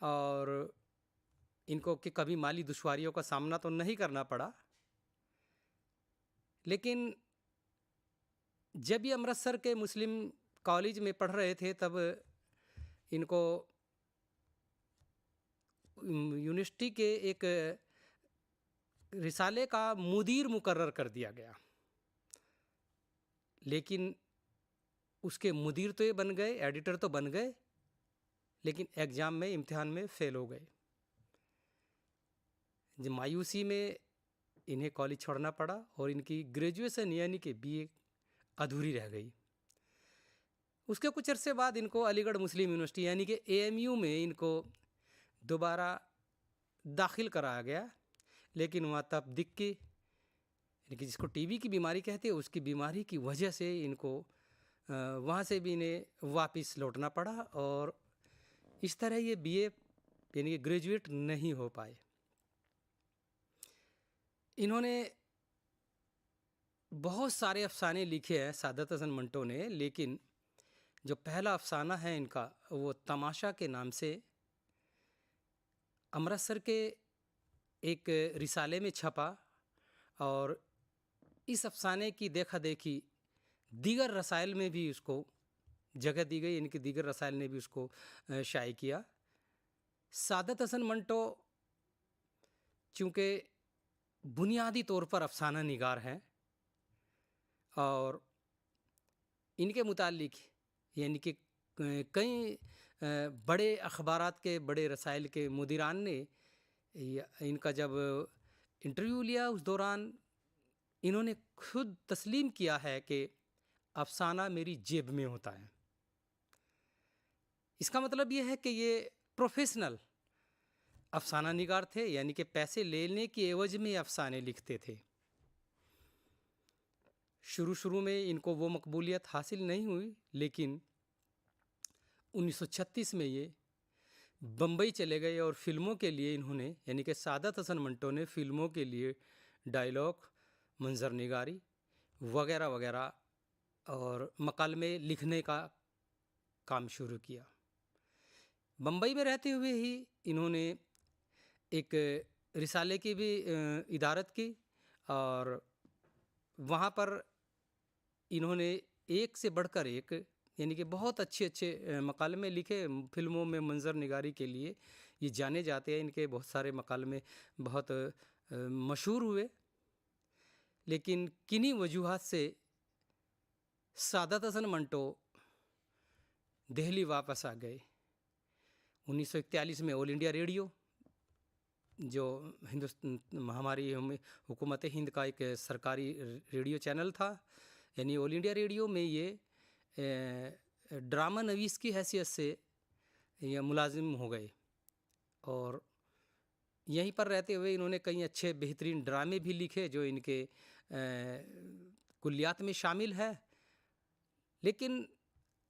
और इनको कि कभी माली दुश्वारियों का सामना तो नहीं करना पड़ा, लेकिन जब ये अमृतसर के मुस्लिम कॉलेज में पढ़ रहे थे तब इनको यूनिवर्सिटी के एक रिसाले का मुदीर मुकर्रर कर दिया गया। लेकिन उसके मुदीर तो ये बन गए, एडिटर तो बन गए, लेकिन एग्ज़ाम में, इम्तिहान में फ़ेल हो गए। मायूसी में इन्हें कॉलेज छोड़ना पड़ा और इनकी ग्रेजुएशन यानी कि बीए अधूरी रह गई। उसके कुछ अरसे बाद इनको अलीगढ़ मुस्लिम यूनिवर्सिटी यानी कि एएमयू में इनको दोबारा दाखिल कराया गया, लेकिन वहाँ तब दिक्की, यानी कि जिसको टीबी की बीमारी कहते हैं, उसकी बीमारी की वजह से इनको वहाँ से भी इन्हें वापस लौटना पड़ा, और इस तरह ये बीए यानी कि ग्रेजुएट नहीं हो पाए। इन्होंने बहुत सारे अफसाने लिखे हैं सादत हसन मंटो ने, लेकिन जो पहला अफसाना है इनका वो तमाशा के नाम से अमृतसर के एक रिसाले में छपा, और इस अफसाने की देखा देखी दीगर रसायल में भी उसको जगह दी गई, इनके दीगर रसायल ने भी उसको शाये किया। सादत हसन मंटो चूँकि बुनियादी तौर पर अफसाना निगार हैं, और इनके मुतालिक यानी कि कई बड़े अखबारात के, बड़े रसायल के मुदीरान ने इनका जब इंटरव्यू लिया, उस दौरान इन्होंने खुद तस्लीम किया है कि अफसाना मेरी जेब में होता है। इसका मतलब ये है कि ये प्रोफेशनल अफसाना निगार थे, यानी कि पैसे लेने की एवज में अफसाने लिखते थे। शुरू में इनको वो मकबूलियत हासिल नहीं हुई, लेकिन 1936 में ये बम्बई चले गए और फिल्मों के लिए इन्होंने, यानी कि सादत हसन मंटो ने फिल्मों के लिए डायलॉग, मंजर निगारी वगैरह वगैरह और मकालमे लिखने का काम शुरू किया। बम्बई में रहते हुए ही इन्होंने एक रिसाले की भी इदारत की और वहाँ पर इन्होंने एक से बढ़कर एक, यानी कि बहुत अच्छे अच्छे मकालमे लिखे फिल्मों में मंजर निगारी के लिए। ये जाने जाते हैं, इनके बहुत सारे मकालमे बहुत मशहूर हुए। लेकिन किन्हीं वजूहात से सादत हसन मंटो दिल्ली वापस आ गए। 1941 में ऑल इंडिया रेडियो, जो हिंदुस्तान हमारी हुकूमत हिंद का एक सरकारी रेडियो चैनल था, यानी ऑल इंडिया रेडियो में ये ड्रामा नवीस की हैसियत से ये मुलाजिम हो गए और यहीं पर रहते हुए इन्होंने कई अच्छे बेहतरीन ड्रामे भी लिखे जो इनके कुल्लियात में शामिल है। लेकिन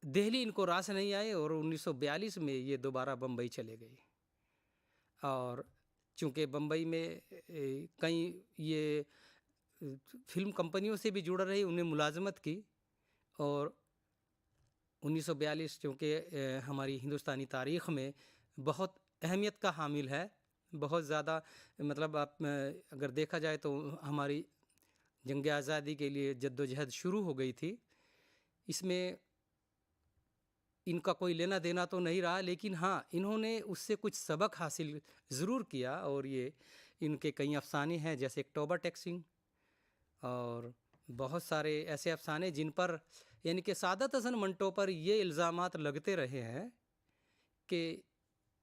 दिल्ली इनको रास नहीं आए और 1942 में ये दोबारा बम्बई चले गए। और चूँकि बम्बई में कई ये फिल्म कंपनियों से भी जुड़ रहे, उन्हें मुलाजमत की और 1942 चूँकि हमारी हिंदुस्तानी तारीख़ में बहुत अहमियत का हामिल है, बहुत ज़्यादा, मतलब आप अगर देखा जाए तो हमारी जंग आज़ादी के लिए जद्दोजहद शुरू हो गई थी। इसमें इनका कोई लेना देना तो नहीं रहा, लेकिन हाँ, इन्होंने उससे कुछ सबक हासिल ज़रूर किया और ये इनके कई अफसाने हैं, जैसे अक्टूबर टैक्सिंग और बहुत सारे ऐसे अफसाने जिन पर, यानी कि सादत हसन मंटो पर ये इल्ज़ामात लगते रहे हैं कि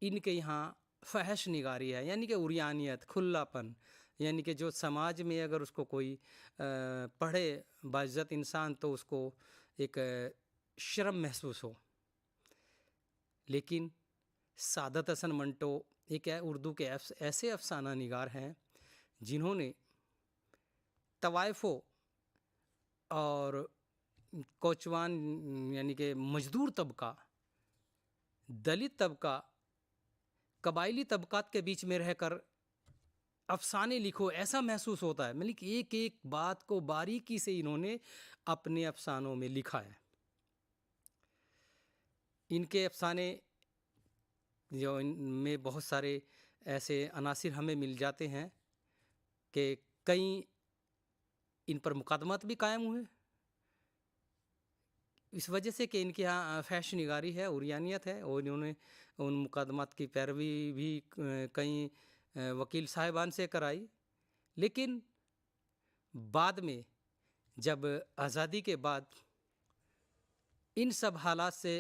इनके यहाँ फहश निगारी है, यानी कि उरियानियत, खुल्लापन, यानी कि जो समाज में अगर उसको कोई पढ़े बाइज़्ज़त इंसान तो उसको एक शर्म महसूस हो। लेकिन सादत हसन मंटो एक उर्दू के ऐसे अफसाना निगार हैं जिन्होंने तवाइफ़ों और कोचवान, यानी कि मजदूर तबका, दलित तबका, कबायली तबकात के बीच में रहकर अफसाने लिखो, ऐसा महसूस होता है। मतलब कि एक एक बात को बारीकी से इन्होंने अपने अफसानों में लिखा है। इनके अफसाने जो इनमें बहुत सारे ऐसे अनासिर हमें मिल जाते हैं कि कई इन पर मुकदमात भी कायम हुए, इस वजह से कि इनके यहाँ फैशन निगारी है, उरियानियत है, और इन्होंने उन मुकदमात की पैरवी भी कई वकील साहिबान से कराई। लेकिन बाद में जब आज़ादी के बाद इन सब हालात से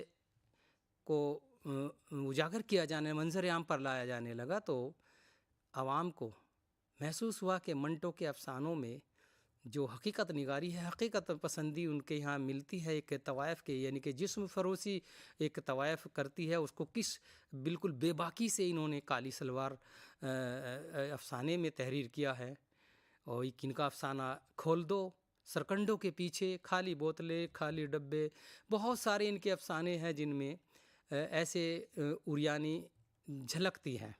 को उजागर किया जाने, मंजर आम पर लाया जाने लगा, तो आवाम को महसूस हुआ कि मंटो के अफसानों में जो हकीकत निगारी है, हकीकत पसंदी उनके यहाँ मिलती है एक तवाइफ़ के, यानी कि जिस्म फरोशी एक तवाइफ़ करती है, उसको किस बिल्कुल बेबाकी से इन्होंने काली सलवार अफसाने में तहरीर किया है। और किनका अफसाना खोल दो, सरकंडों के पीछे, खाली बोतलें, खाली डब्बे, बहुत सारे इनके अफसाने हैं जिनमें ऐसे उरियानी झलकती हैं।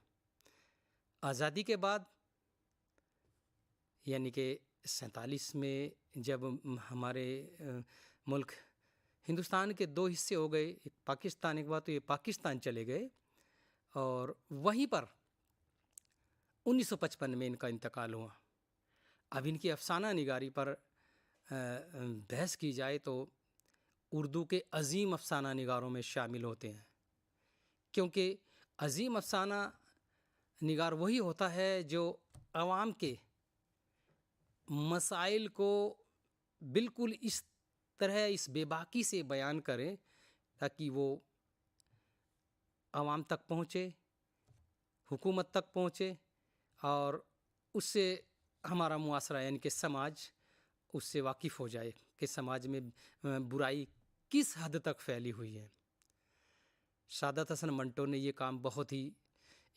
आज़ादी के बाद, यानी कि 47 में जब हमारे मुल्क हिंदुस्तान के दो हिस्से हो गए, एक पाकिस्तान, एक बार तो ये पाकिस्तान चले गए और वहीं पर 1955 में इनका इंतकाल हुआ। अब इनकी अफसाना निगारी पर बहस की जाए तो उर्दू के अजीम अफसाना निगारों में शामिल होते हैं, क्योंकि अजीम अफसाना निगार वही होता है जो आवाम के मसाइल को बिल्कुल इस तरह, इस बेबाकी से बयान करें ताकि वो आवाम तक पहुँचे, हुकूमत तक पहुँचे और उससे हमारा मुआसरा, यानी कि समाज, उससे वाकिफ़ हो जाए कि समाज में बुराई किस हद तक फैली हुई है। सादत हसन मंटो ने ये काम बहुत ही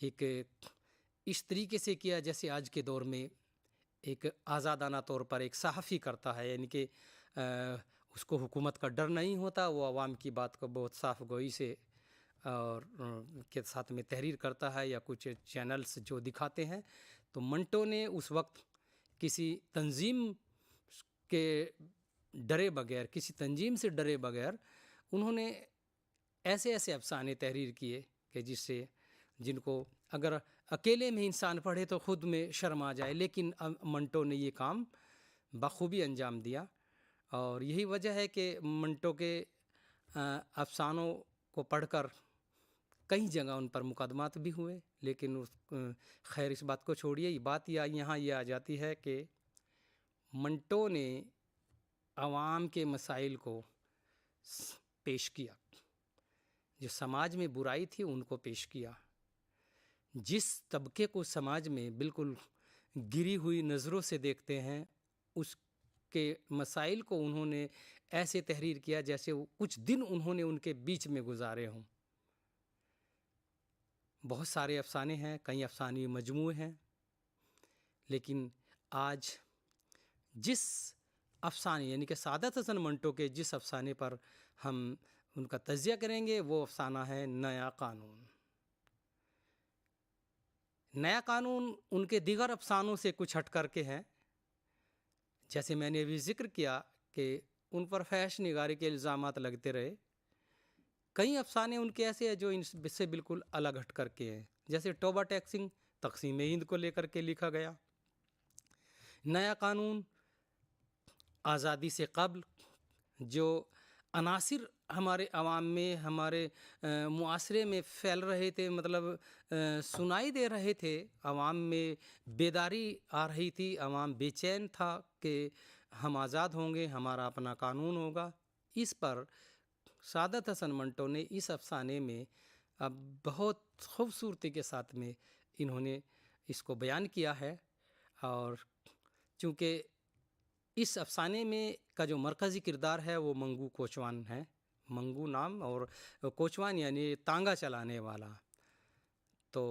एक इस तरीके से किया जैसे आज के दौर में एक आज़ादाना तौर पर एक सहाफ़ी करता है, यानी कि उसको हुकूमत का डर नहीं होता, वो आवाम की बात को बहुत साफ गोई से और के साथ में तहरीर करता है या कुछ चैनल्स जो दिखाते हैं। तो मंटो ने उस वक्त किसी तंजीम के डरे बगैर, किसी तंजीम से डरे बगैर उन्होंने ऐसे ऐसे अफसाने तहरीर किए कि जिनको अगर अकेले में इंसान पढ़े तो ख़ुद में शर्म आ जाए, लेकिन मंटो ने ये काम बखूबी अंजाम दिया। और यही वजह है कि मंटो के अफसानों को पढ़कर कई जगह उन पर मुकदमात भी हुए, लेकिन खैर इस बात को छोड़िए। बात यहाँ ये आ जाती है कि मंटो ने आवाम के मसाइल को पेश किया, जो समाज में बुराई थी उनको पेश किया। जिस तबके को समाज में बिल्कुल गिरी हुई नज़रों से देखते हैं, उसके मसाइल को उन्होंने ऐसे तहरीर किया जैसे कुछ दिन उन्होंने उनके बीच में गुजारे हों। बहुत सारे अफसाने हैं, कई अफसानी मजमूए हैं, लेकिन आज जिस अफसाने यानी कि सादत हसन मंटो के जिस अफसाने पर हम उनका तज़िया करेंगे वो अफसाना है नया कानून। नया कानून उनके दीगर अफसानों से कुछ हट करके है। जैसे मैंने अभी जिक्र किया कि उन पर फहश निगारी के इल्ज़ामात लगते रहे, कई अफसाने उनके ऐसे हैं जो इनसे बिल्कुल अलग हट करके हैं। जैसे टोबा टैक्सिंग तक़सीम हिंद को लेकर के लिखा गया। नया कानून आज़ादी से कब्ल जो अनासिर हमारे अवाम में, हमारे मुआसरे में फैल रहे थे, मतलब सुनाई दे रहे थे, अवाम में बेदारी आ रही थी, अवाम बेचैन था कि हम आज़ाद होंगे, हमारा अपना कानून होगा। इस पर सादत हसन मंटो ने इस अफसाने में अब बहुत खूबसूरती के साथ में इन्होंने इसको बयान किया है। और चूँकि इस अफसाने में का जो मरकज़ी किरदार है वो मंगू कोचवान है। मंगू नाम और कोचवान यानी तांगा चलाने वाला। तो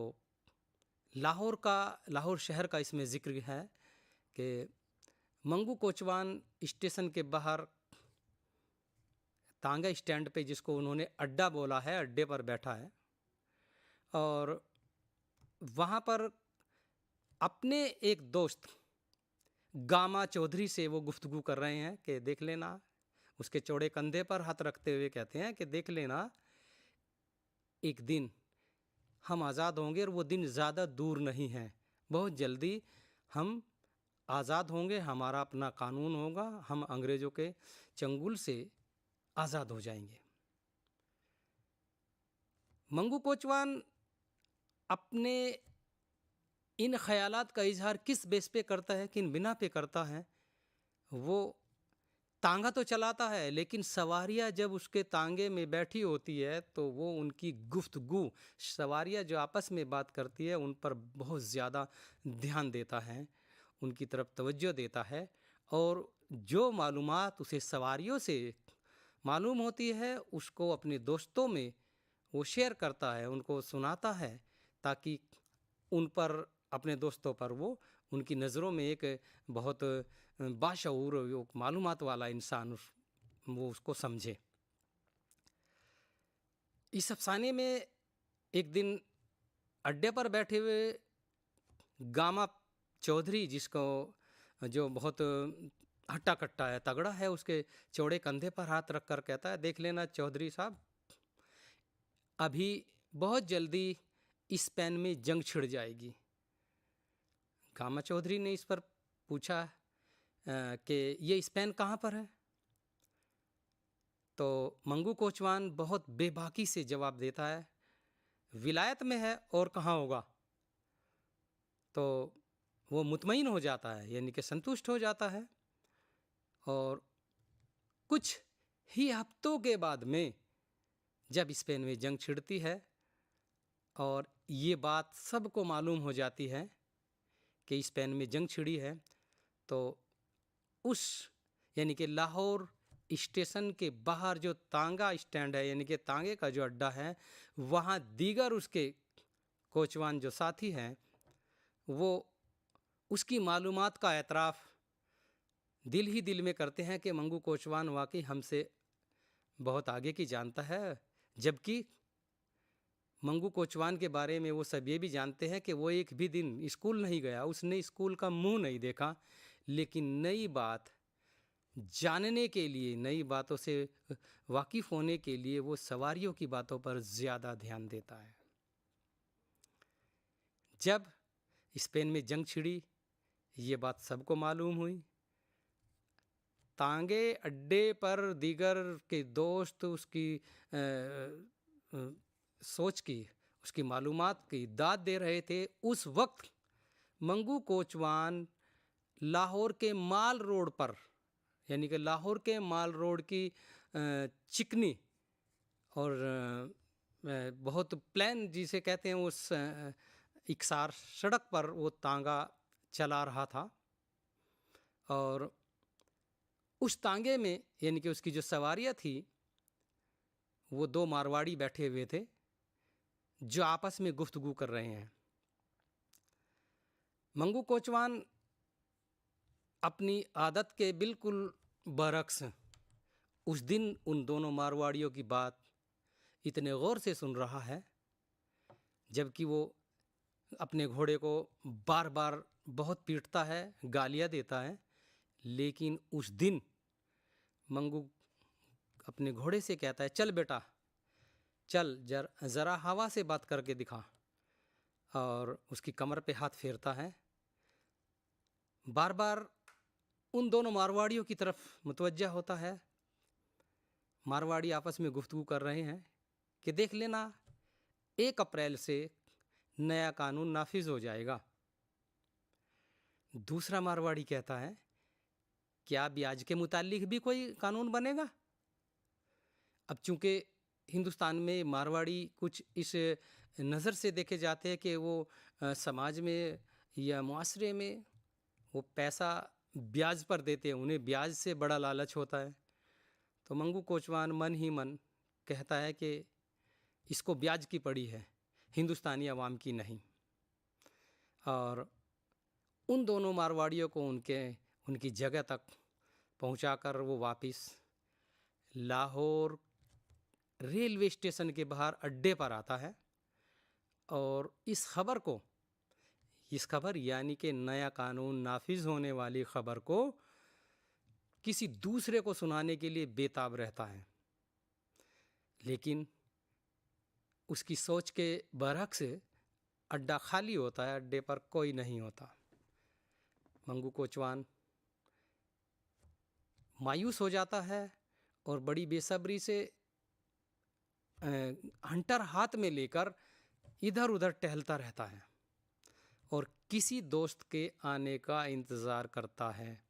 लाहौर शहर का इसमें ज़िक्र है कि मंगू कोचवान स्टेशन के बाहर तांगा स्टैंड पे, जिसको उन्होंने अड्डा बोला है, अड्डे पर बैठा है और वहाँ पर अपने एक दोस्त गामा चौधरी से वो गुफ्तगू कर रहे हैं कि देख लेना, उसके चौड़े कंधे पर हाथ रखते हुए कहते हैं कि देख लेना, एक दिन हम आज़ाद होंगे और वो दिन ज़्यादा दूर नहीं है, बहुत जल्दी हम आज़ाद होंगे, हमारा अपना कानून होगा, हम अंग्रेज़ों के चंगुल से आज़ाद हो जाएंगे। मंगू कोचवान अपने इन ख़यालात का इजहार किस बेस पे करता है, किन बिना पे करता है? वो तांगा तो चलाता है, लेकिन सवारियाँ जब उसके तांगे में बैठी होती है तो वो उनकी गुफ्तगू, सवारियाँ जो आपस में बात करती है उन पर बहुत ज़्यादा ध्यान देता है, उनकी तरफ तवज्जो देता है। और जो मालूमात उसे सवारियों से मालूम होती है उसको अपने दोस्तों में वो शेयर करता है, उनको सुनाता है, ताकि उन पर, अपने दोस्तों पर वो उनकी नज़रों में एक बहुत बाशऊर मालूमात वाला इंसान वो उसको समझे। इस अफसाने में एक दिन अड्डे पर बैठे हुए गामा चौधरी, जिसको जो बहुत हट्टा कट्टा है, तगड़ा है, उसके चौड़े कंधे पर हाथ रख कर कहता है, देख लेना चौधरी साहब, अभी बहुत जल्दी इस पेन में जंग छिड़ जाएगी। गामा चौधरी ने इस पर पूछा कि ये स्पेन कहाँ पर है? तो मंगू कोचवान बहुत बेबाकी से जवाब देता है, विलायत में है और कहाँ होगा। तो वो मुतमईन हो जाता है, यानी कि संतुष्ट हो जाता है। और कुछ ही हफ्तों के बाद में जब स्पेन में जंग छिड़ती है और ये बात सबको मालूम हो जाती है कि स्पेन में जंग छिड़ी है, तो उस यानी कि लाहौर स्टेशन के बाहर जो तांगा स्टैंड है, यानी कि तांगे का जो अड्डा है, वहाँ दीगर उसके कोचवान जो साथी हैं वो उसकी मालूमात का एतराफ़ दिल ही दिल में करते हैं कि मंगू कोचवान वाकई हमसे बहुत आगे की जानता है, जबकि मंगू कोचवान के बारे में वो सब ये भी जानते हैं कि वो एक भी दिन स्कूल नहीं गया, उसने स्कूल का मुंह नहीं देखा, लेकिन नई बात जानने के लिए, नई बातों से वाकिफ होने के लिए वो सवारियों की बातों पर ज़्यादा ध्यान देता है। जब स्पेन में जंग छिड़ी, ये बात सबको मालूम हुई। तांगे अड्डे पर दीगर के दोस्त उसकी सोच की, उसकी मालूमात की दाद दे रहे थे। उस वक्त मंगू कोचवान लाहौर के माल रोड पर, यानी कि लाहौर के माल रोड की चिकनी और बहुत प्लान जिसे कहते हैं उस इकसार सड़क पर वो तांगा चला रहा था। और उस तांगे में, यानी कि उसकी जो सवारियाँ थी, वो दो मारवाड़ी बैठे हुए थे जो आपस में गुफ्तगू कर रहे हैं। मंगू कोचवान अपनी आदत के बिल्कुल बरक्स उस दिन उन दोनों मारवाड़ियों की बात इतने गौर से सुन रहा है, जबकि वो अपने घोड़े को बार बार बहुत पीटता है, गालियाँ देता है। लेकिन उस दिन मंगू अपने घोड़े से कहता है, चल बेटा चल, ज़रा हवा से बात करके दिखा। और उसकी कमर पे हाथ फेरता है। बार बार उन दोनों मारवाड़ियों की तरफ मुतवज्जा होता है। मारवाड़ी आपस में गुफ्तगू कर रहे हैं कि देख लेना, 1 अप्रैल से नया कानून नाफिज हो जाएगा। दूसरा मारवाड़ी कहता है, क्या ब्याज के मुतालिक भी कोई कानून बनेगा? अब चूंकि हिंदुस्तान में मारवाड़ी कुछ इस नज़र से देखे जाते हैं कि वो समाज में या मुआशरे में वो पैसा ब्याज पर देते हैं, उन्हें ब्याज से बड़ा लालच होता है। तो मंगू कोचवान मन ही मन कहता है कि इसको ब्याज की पड़ी है, हिंदुस्तानी अवाम की नहीं। और उन दोनों मारवाड़ियों को उनकी जगह तक पहुंचाकर वो वापस लाहौर रेलवे स्टेशन के बाहर अड्डे पर आता है। और इस खबर यानी कि नया कानून नाफिज होने वाली खबर को किसी दूसरे को सुनाने के लिए बेताब रहता है। लेकिन उसकी सोच के बरअक्स अड्डा खाली होता है, अड्डे पर कोई नहीं होता। मंगू कोचवान मायूस हो जाता है और बड़ी बेसब्री से हंटर हाथ में लेकर इधर उधर टहलता रहता है और किसी दोस्त के आने का इंतज़ार करता है।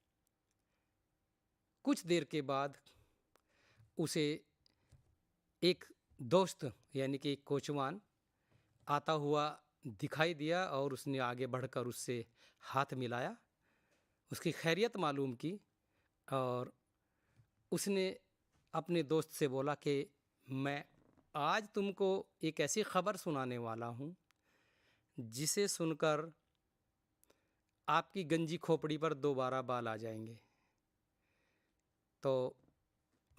कुछ देर के बाद उसे एक दोस्त यानी कि एक कोचवान आता हुआ दिखाई दिया और उसने आगे बढ़कर उससे हाथ मिलाया, उसकी खैरियत मालूम की और उसने अपने दोस्त से बोला कि मैं आज तुमको एक ऐसी खबर सुनाने वाला हूँ जिसे सुनकर आपकी गंजी खोपड़ी पर दोबारा बाल आ जाएंगे। तो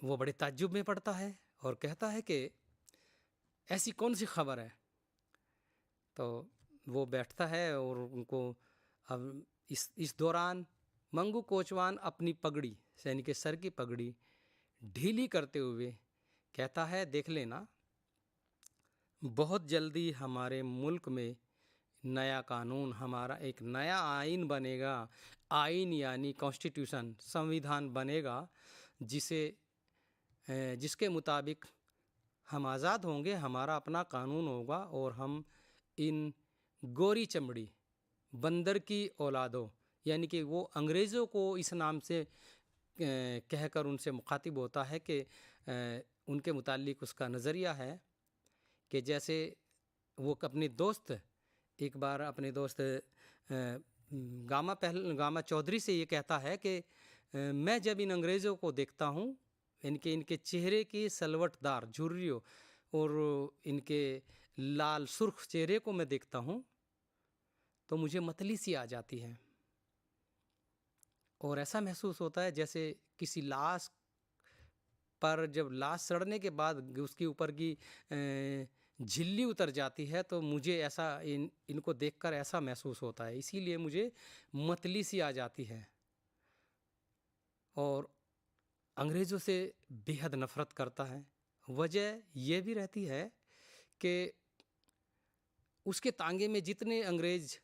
वो बड़े ताज्जुब में पड़ता है और कहता है कि ऐसी कौन सी खबर है। तो वो बैठता है और उनको अब इस दौरान मंगू कोचवान अपनी पगड़ी यानी कि सर की पगड़ी ढीली करते हुए कहता है, देख लेना, बहुत जल्दी हमारे मुल्क में नया कानून, हमारा एक नया आइन बनेगा। आइन यानी कॉन्स्टिट्यूशन, संविधान बनेगा जिसके मुताबिक हम आज़ाद होंगे, हमारा अपना कानून होगा और हम इन गोरी चमड़ी बंदर की औलादों, यानी कि वो अंग्रेज़ों को इस नाम से कहकर उनसे मुखातिब होता है कि उनके मुतालिक उसका नज़रिया है कि जैसे वो अपने दोस्त एक बार अपने दोस्त गामा चौधरी से ये कहता है कि मैं जब इन अंग्रेज़ों को देखता हूँ, इनके चेहरे की सलवटदार झुर्रियों और इनके लाल सुर्ख चेहरे को मैं देखता हूँ तो मुझे मतली सी आ जाती है और ऐसा महसूस होता है जैसे किसी लाश पर जब लाश सड़ने के बाद उसके ऊपर की झिल्ली उतर जाती है, तो मुझे ऐसा इनको देखकर ऐसा महसूस होता है, इसीलिए मुझे मतली सी आ जाती है और अंग्रेज़ों से बेहद नफ़रत करता है। वजह ये भी रहती है कि उसके तांगे में जितने अंग्रेज़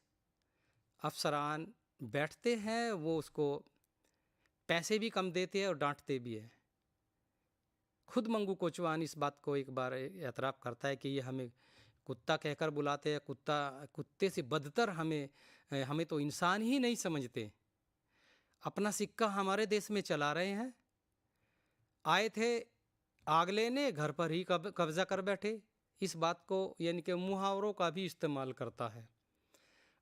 अफ़सरान बैठते हैं, वो उसको पैसे भी कम देते हैं और डाँटते भी हैं। खुद मंगू कोचवान इस बात को एक बार एतराफ़ करता है कि ये हमें कुत्ता कहकर बुलाते हैं, कुत्ते से बदतर हमें तो इंसान ही नहीं समझते। अपना सिक्का हमारे देश में चला रहे हैं, आए थे आग लेने, घर पर ही कब्ज़ा कर बैठे। इस बात को यानी कि मुहावरों का भी इस्तेमाल करता है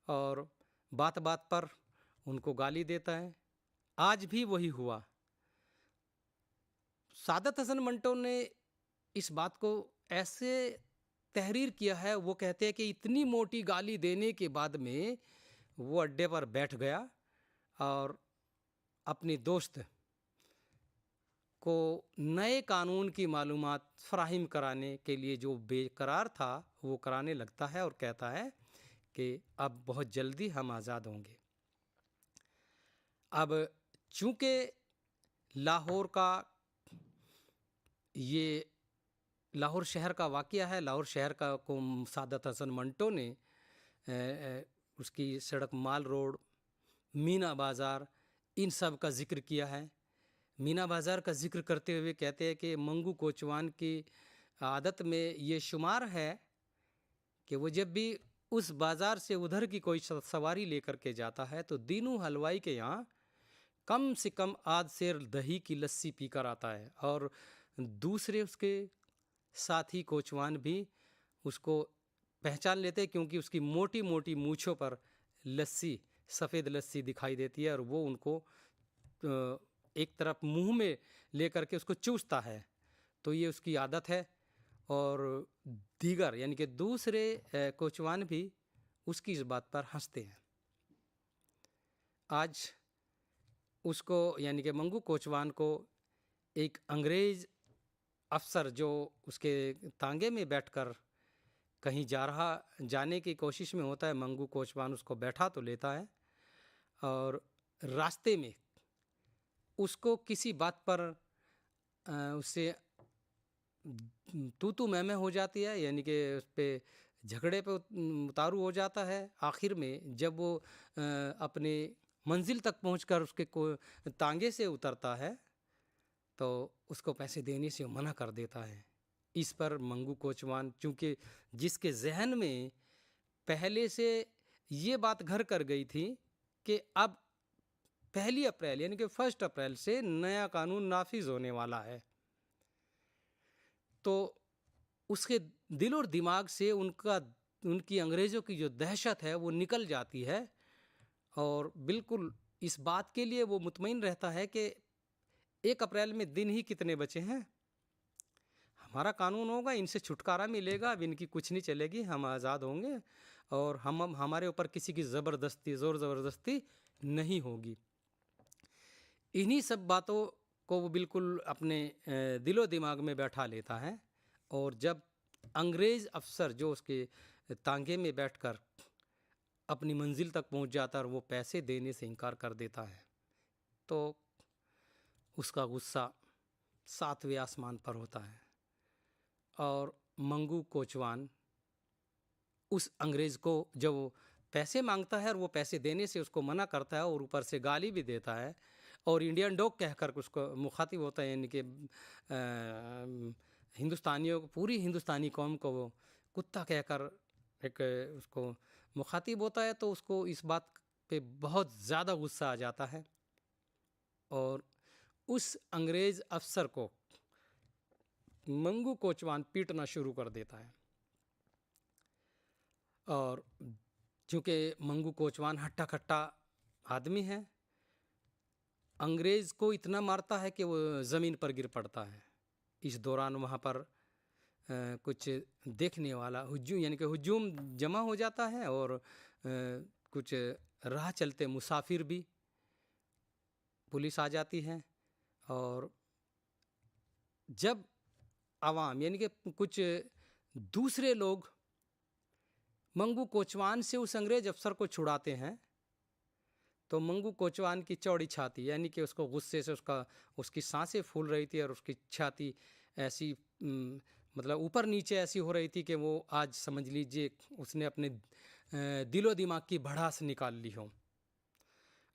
और बात बात पर उनको गाली देता है। आज भी वही हुआ। सादत हसन मंटो ने इस बात को ऐसे तहरीर किया है, वो कहते हैं कि इतनी मोटी गाली देने के बाद में वो अड्डे पर बैठ गया और अपने दोस्त को नए कानून की मालूमात फराहिम कराने के लिए जो बेकरार था वो कराने लगता है और कहता है कि अब बहुत जल्दी हम आज़ाद होंगे। अब चूँकि लाहौर का ये लाहौर शहर का वाक़या है, लाहौर शहर का को सादत हसन मंटो ने उसकी सड़क माल रोड, मीना बाज़ार, इन सब का ज़िक्र किया है। मीना बाज़ार का ज़िक्र करते हुए कहते हैं कि मंगू कोचवान की आदत में ये शुमार है कि वो जब भी उस बाज़ार से उधर की कोई सवारी लेकर के जाता है तो दीनू हलवाई के यहाँ कम से कम आध सेर दही की लस्सी पीकर आता है और दूसरे उसके साथी कोचवान भी उसको पहचान लेते हैं, क्योंकि उसकी मोटी मोटी मूँछों पर लस्सी, सफ़ेद लस्सी दिखाई देती है और वो उनको एक तरफ मुंह में लेकर के उसको चूसता है। तो ये उसकी आदत है और दीगर यानी कि दूसरे कोचवान भी उसकी इस बात पर हंसते हैं। आज उसको यानी कि मंगू कोचवान को एक अंग्रेज़ अफ़सर जो उसके तांगे में बैठकर कहीं जाने की कोशिश में होता है, मंगू कोचवान उसको बैठा तो लेता है और रास्ते में उसको किसी बात पर उससे तू मैं हो जाती है, यानी कि उस पर झगड़े पे उतारू हो जाता है। आखिर में जब वो अपने मंजिल तक पहुंचकर उसके तांगे से उतरता है तो उसको पैसे देने से मना कर देता है। इस पर मंगू कोचवान, चूँकि जिसके जहन में पहले से ये बात घर कर गई थी कि अब 1 अप्रैल यानी कि 1 अप्रैल से नया कानून नाफिज होने वाला है, तो उसके दिल और दिमाग से उनकी अंग्रेज़ों की जो दहशत है वो निकल जाती है और बिल्कुल इस बात के लिए वो मुतमईन रहता है कि 1 अप्रैल में दिन ही कितने बचे हैं, हमारा कानून होगा, इनसे छुटकारा मिलेगा, अब इनकी कुछ नहीं चलेगी, हम आज़ाद होंगे और हमारे ऊपर किसी की ज़ोर ज़बरदस्ती नहीं होगी। इन्हीं सब बातों को वो बिल्कुल अपने दिलो दिमाग में बैठा लेता है और जब अंग्रेज़ अफ़सर जो उसके तांगे में बैठकर अपनी मंजिल तक पहुंच जाता है और वो पैसे देने से इनकार कर देता है, तो उसका गुस्सा 7वें आसमान पर होता है और मंगू कोचवान उस अंग्रेज़ को जब वो पैसे मांगता है और वो पैसे देने से उसको मना करता है और ऊपर से गाली भी देता है और इंडियन डॉग कहकर उसको मुखातिब होता है, यानी कि हिंदुस्तानियों को, पूरी हिंदुस्तानी कौम को वो कुत्ता कहकर एक उसको मुखातिब होता है, तो उसको इस बात पे बहुत ज़्यादा गुस्सा आ जाता है और उस अंग्रेज़ अफ़सर को मंगू कोचवान पीटना शुरू कर देता है। और चूँकि मंगू कोचवान हट्टा कट्टा आदमी है, अंग्रेज़ को इतना मारता है कि वो ज़मीन पर गिर पड़ता है। इस दौरान वहाँ पर कुछ देखने वाला हुजूम यानी कि हुजूम जमा हो जाता है और कुछ राह चलते मुसाफिर भी, पुलिस आ जाती है और जब आवाम यानी कि कुछ दूसरे लोग मंगू कोचवान से उस अंग्रेज अफसर को छुड़ाते हैं, तो मंगू कोचवान की चौड़ी छाती, यानी कि उसको गुस्से से उसकी सांसें फूल रही थी और उसकी छाती ऐसी मतलब ऊपर नीचे ऐसी हो रही थी कि वो आज समझ लीजिए उसने अपने दिलो दिमाग की भड़ास निकाल ली हो।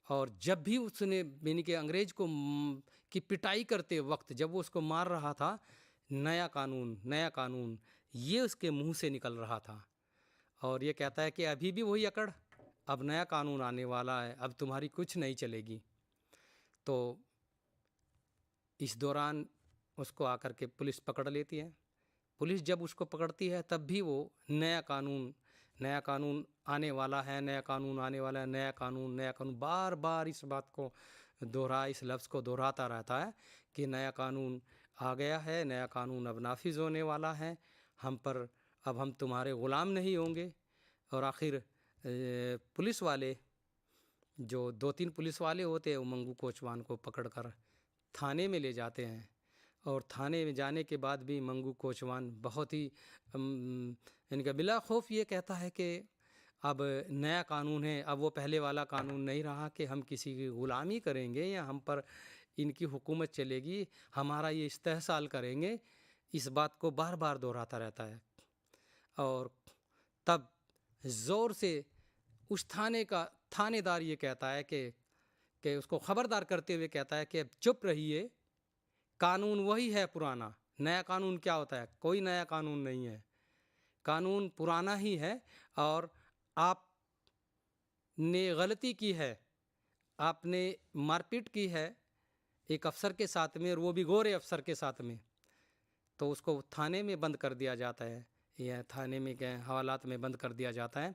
और जब भी उसने यानी कि अंग्रेज को की पिटाई करते वक्त जब वो उसको मार रहा था, नया कानून ये उसके मुंह से निकल रहा था। और ये कहता है कि अभी भी वही अकड़, अब नया कानून आने वाला है, अब तुम्हारी कुछ नहीं चलेगी। तो इस दौरान उसको आकर के पुलिस पकड़ लेती है। पुलिस जब उसको पकड़ती है तब भी वो नया कानून आने वाला है, नया कानून बार बार इस बात को इस लफ्ज़ को दोहराता रहता है कि नया कानून आ गया है, नया कानून अब नाफिज होने वाला है हम पर, अब हम तुम्हारे ग़ुलाम नहीं होंगे। और आखिर पुलिस वाले जो 2-3 पुलिस वाले होते हैं वो मंगू कोचवान को पकड़कर थाने में ले जाते हैं। और थाने में जाने के बाद भी मंगू कोचवान बहुत ही इनका बिला खौफ ये कहता है कि अब नया कानून है, अब वो पहले वाला कानून नहीं रहा कि हम किसी की ग़ुलामी करेंगे या हम पर इनकी हुकूमत चलेगी, हमारा ये इस्तेहसाल करेंगे। इस बात को बार बार दोहराता रहता है। और तब ज़ोर से उस थाने का थानेदार ये कहता है कि उसको ख़बरदार करते हुए कहता है कि अब चुप रहिए, कानून वही है पुराना, नया कानून क्या होता है, कोई नया कानून नहीं है, कानून पुराना ही है। और आपने गलती की है, आपने मारपीट की है एक अफसर के साथ में, और वो भी गोरे अफसर के साथ में, तो उसको थाने में बंद कर दिया जाता है, या थाने में के हवालात में बंद कर दिया जाता है।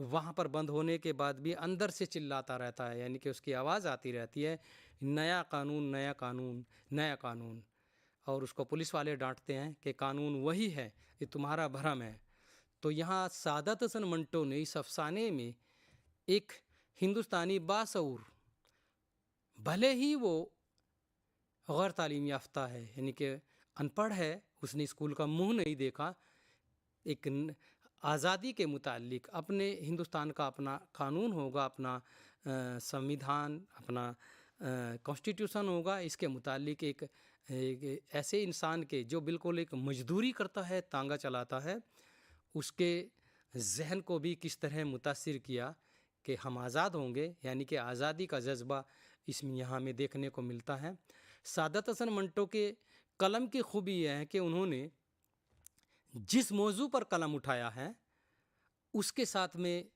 वहाँ पर बंद होने के बाद भी अंदर से चिल्लाता रहता है, यानी कि उसकी आवाज़ आती रहती है, नया कानून नया कानून नया कानून। और उसको पुलिस वाले डांटते हैं कि कानून वही है, ये तुम्हारा भ्रम है। तो यहाँ सादत हसन मंटो ने इस अफसाने में एक हिंदुस्तानी बाशऊर, भले ही वो गैर तालीम याफ्ता है, यानी कि अनपढ़ है, उसने स्कूल का मुंह नहीं देखा, एक आज़ादी के मुतालिक अपने हिंदुस्तान का अपना कानून होगा, अपना संविधान, अपना कॉन्स्टिट्यूशन होगा, इसके मुतालिक एक ऐसे इंसान के जो बिल्कुल एक मजदूरी करता है, तांगा चलाता है, उसके जहन को भी किस तरह मुतासिर किया कि हम आज़ाद होंगे, यानी कि आज़ादी का जज्बा इसमें यहाँ में देखने को मिलता है। सादत हसन मंटो के कलम की खूबी यह है कि उन्होंने जिस मौजू पर कलम उठाया है उसके साथ में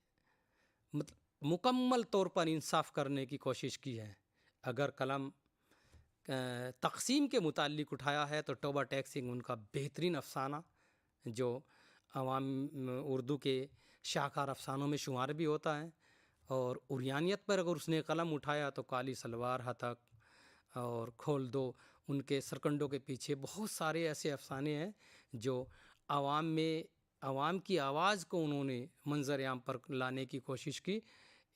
मुकम्मल तौर पर इंसाफ करने की कोशिश की है। अगर कलम तक़सीम के मुतालिक उठाया है तो टोबा टैक्सिंग उनका बेहतरीन अफसाना जो अवाम उर्दू के शाहकार अफसानों में शुमार भी होता है। और उरियानियत पर अगर उसने कलम उठाया तो काली सलवार, हतक और खोल दो, उनके सरकंडों के पीछे बहुत सारे ऐसे अफसाने हैं जो आवाम की आवाज़ को उन्होंने मंजर आम पर लाने की कोशिश की।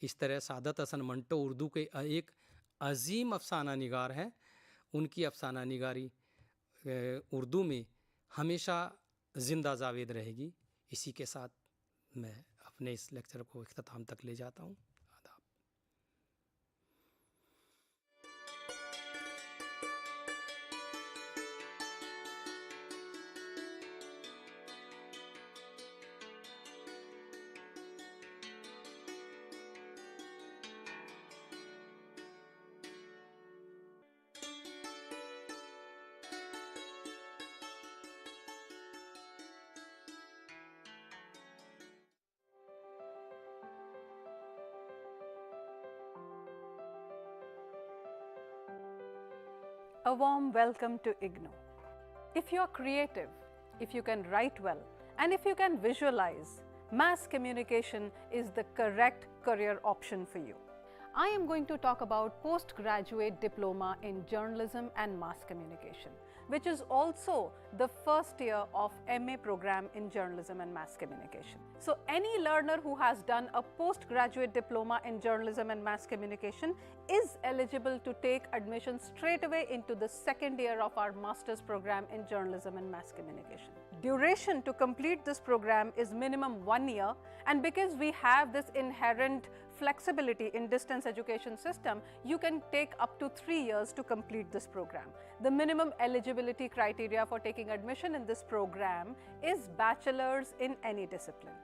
इस तरह सादत हसन मंटो उर्दू के एक अजीम अफसाना निगार हैं। उनकी अफसाना निगारी उर्दू में हमेशा ज़िंदा जावेद रहेगी। इसी के साथ मैं अपने इस लेक्चर को इख्तिताम तक ले जाता हूँ। A warm welcome to IGNOU. If you are creative, if you can write well, and if you can visualize, mass communication is the correct career option for you. I am going to talk about postgraduate diploma in journalism and mass communication, which is also the first year of MA program in journalism and mass communication. So any learner who has done a postgraduate diploma in journalism and mass communication is eligible to take admission straight away into the second year of our master's program in journalism and mass communication. duration to complete this program is minimum 1 year, and because we have this inherent flexibility in distance education system, you can take up to 3 years to complete this program. The minimum eligibility criteria for taking admission in this program is bachelor's in any discipline.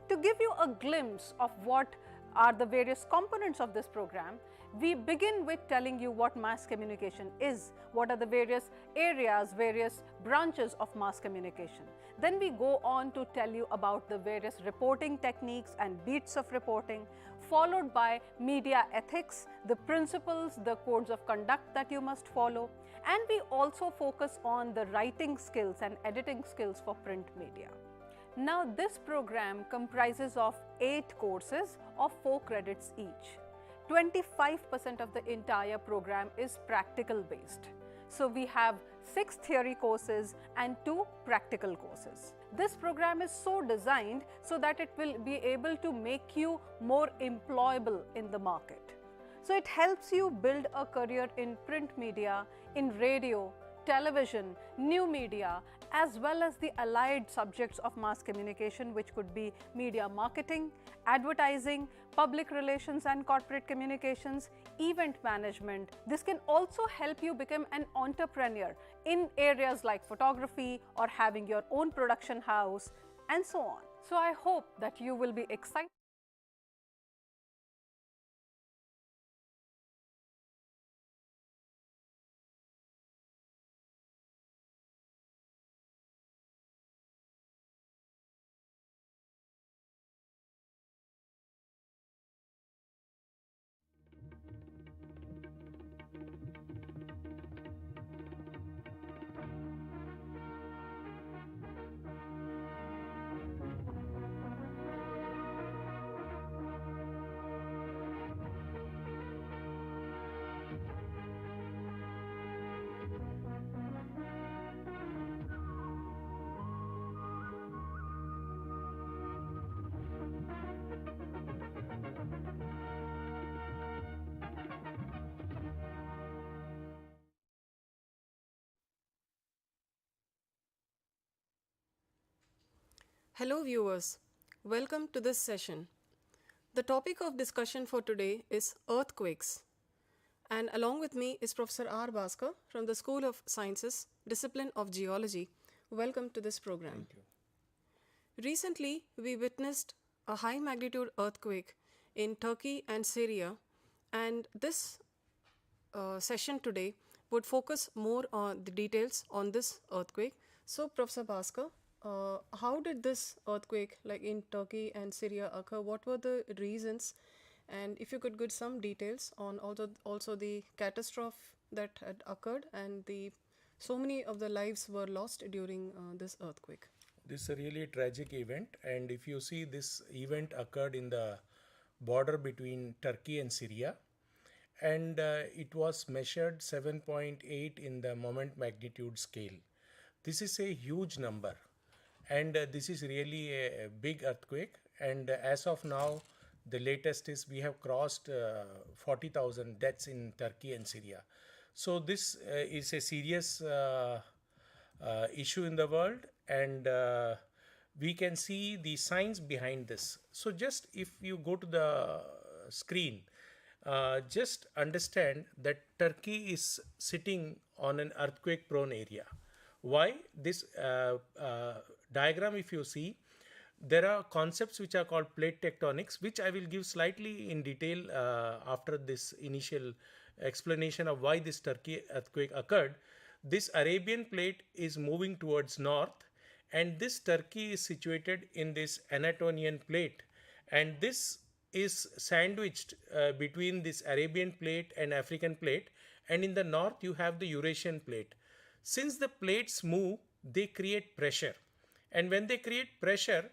To give you a glimpse of what are the various components of this program, we begin with telling you what mass communication is, what are the various areas, various branches of mass communication. Then we go on to tell you about the various reporting techniques and beats of reporting, followed by media ethics, the principles, the codes of conduct that you must follow, and we also focus on the writing skills and editing skills for print media. Now, this program comprises of 8 courses of 4 credits each. 25% of the entire program is practical based. So, we have 6 theory courses and 2 practical courses. This program is so designed so that it will be able to make you more employable in the market. So, it helps you build a career in print media, in radio, television, new media, as well as the allied subjects of mass communication, which could be media marketing, advertising, public relations and corporate communications, event management. This can also help you become an entrepreneur in areas like photography or having your own production house and so on. So I hope that you will be excited. Hello viewers, welcome to this session. The topic of discussion for today is earthquakes, and along with me is Professor R. Bhaskar from the School of Sciences, Discipline of Geology. Welcome to this program. Thank you. Recently, we witnessed a high magnitude earthquake in Turkey and Syria, and this session today would focus more on the details on this earthquake. So, Professor Bhaskar, how did this earthquake like in Turkey and Syria occur? What were the reasons? And if you could give some details on also the catastrophe that had occurred and so many of the lives were lost during this earthquake. This is a really tragic event, and if you see, this event occurred in the border between Turkey and Syria, and it was measured 7.8 in the moment magnitude scale. This is a huge number, and this is really a big earthquake, and as of now the latest is we have crossed 40,000 deaths in Turkey and Syria. So this is a serious issue in the world, and we can see the science behind this. So just if you go to the screen, just understand that Turkey is sitting on an earthquake prone area. Why? This diagram, if you see, there are concepts which are called plate tectonics, which I will give slightly in detail after this initial explanation of why this Turkey earthquake occurred. This Arabian plate is moving towards north, and this Turkey is situated in this Anatolian plate, and this is sandwiched between this Arabian plate and African plate, and in the north you have the Eurasian plate. Since the plates move, they create pressure, and when they create pressure,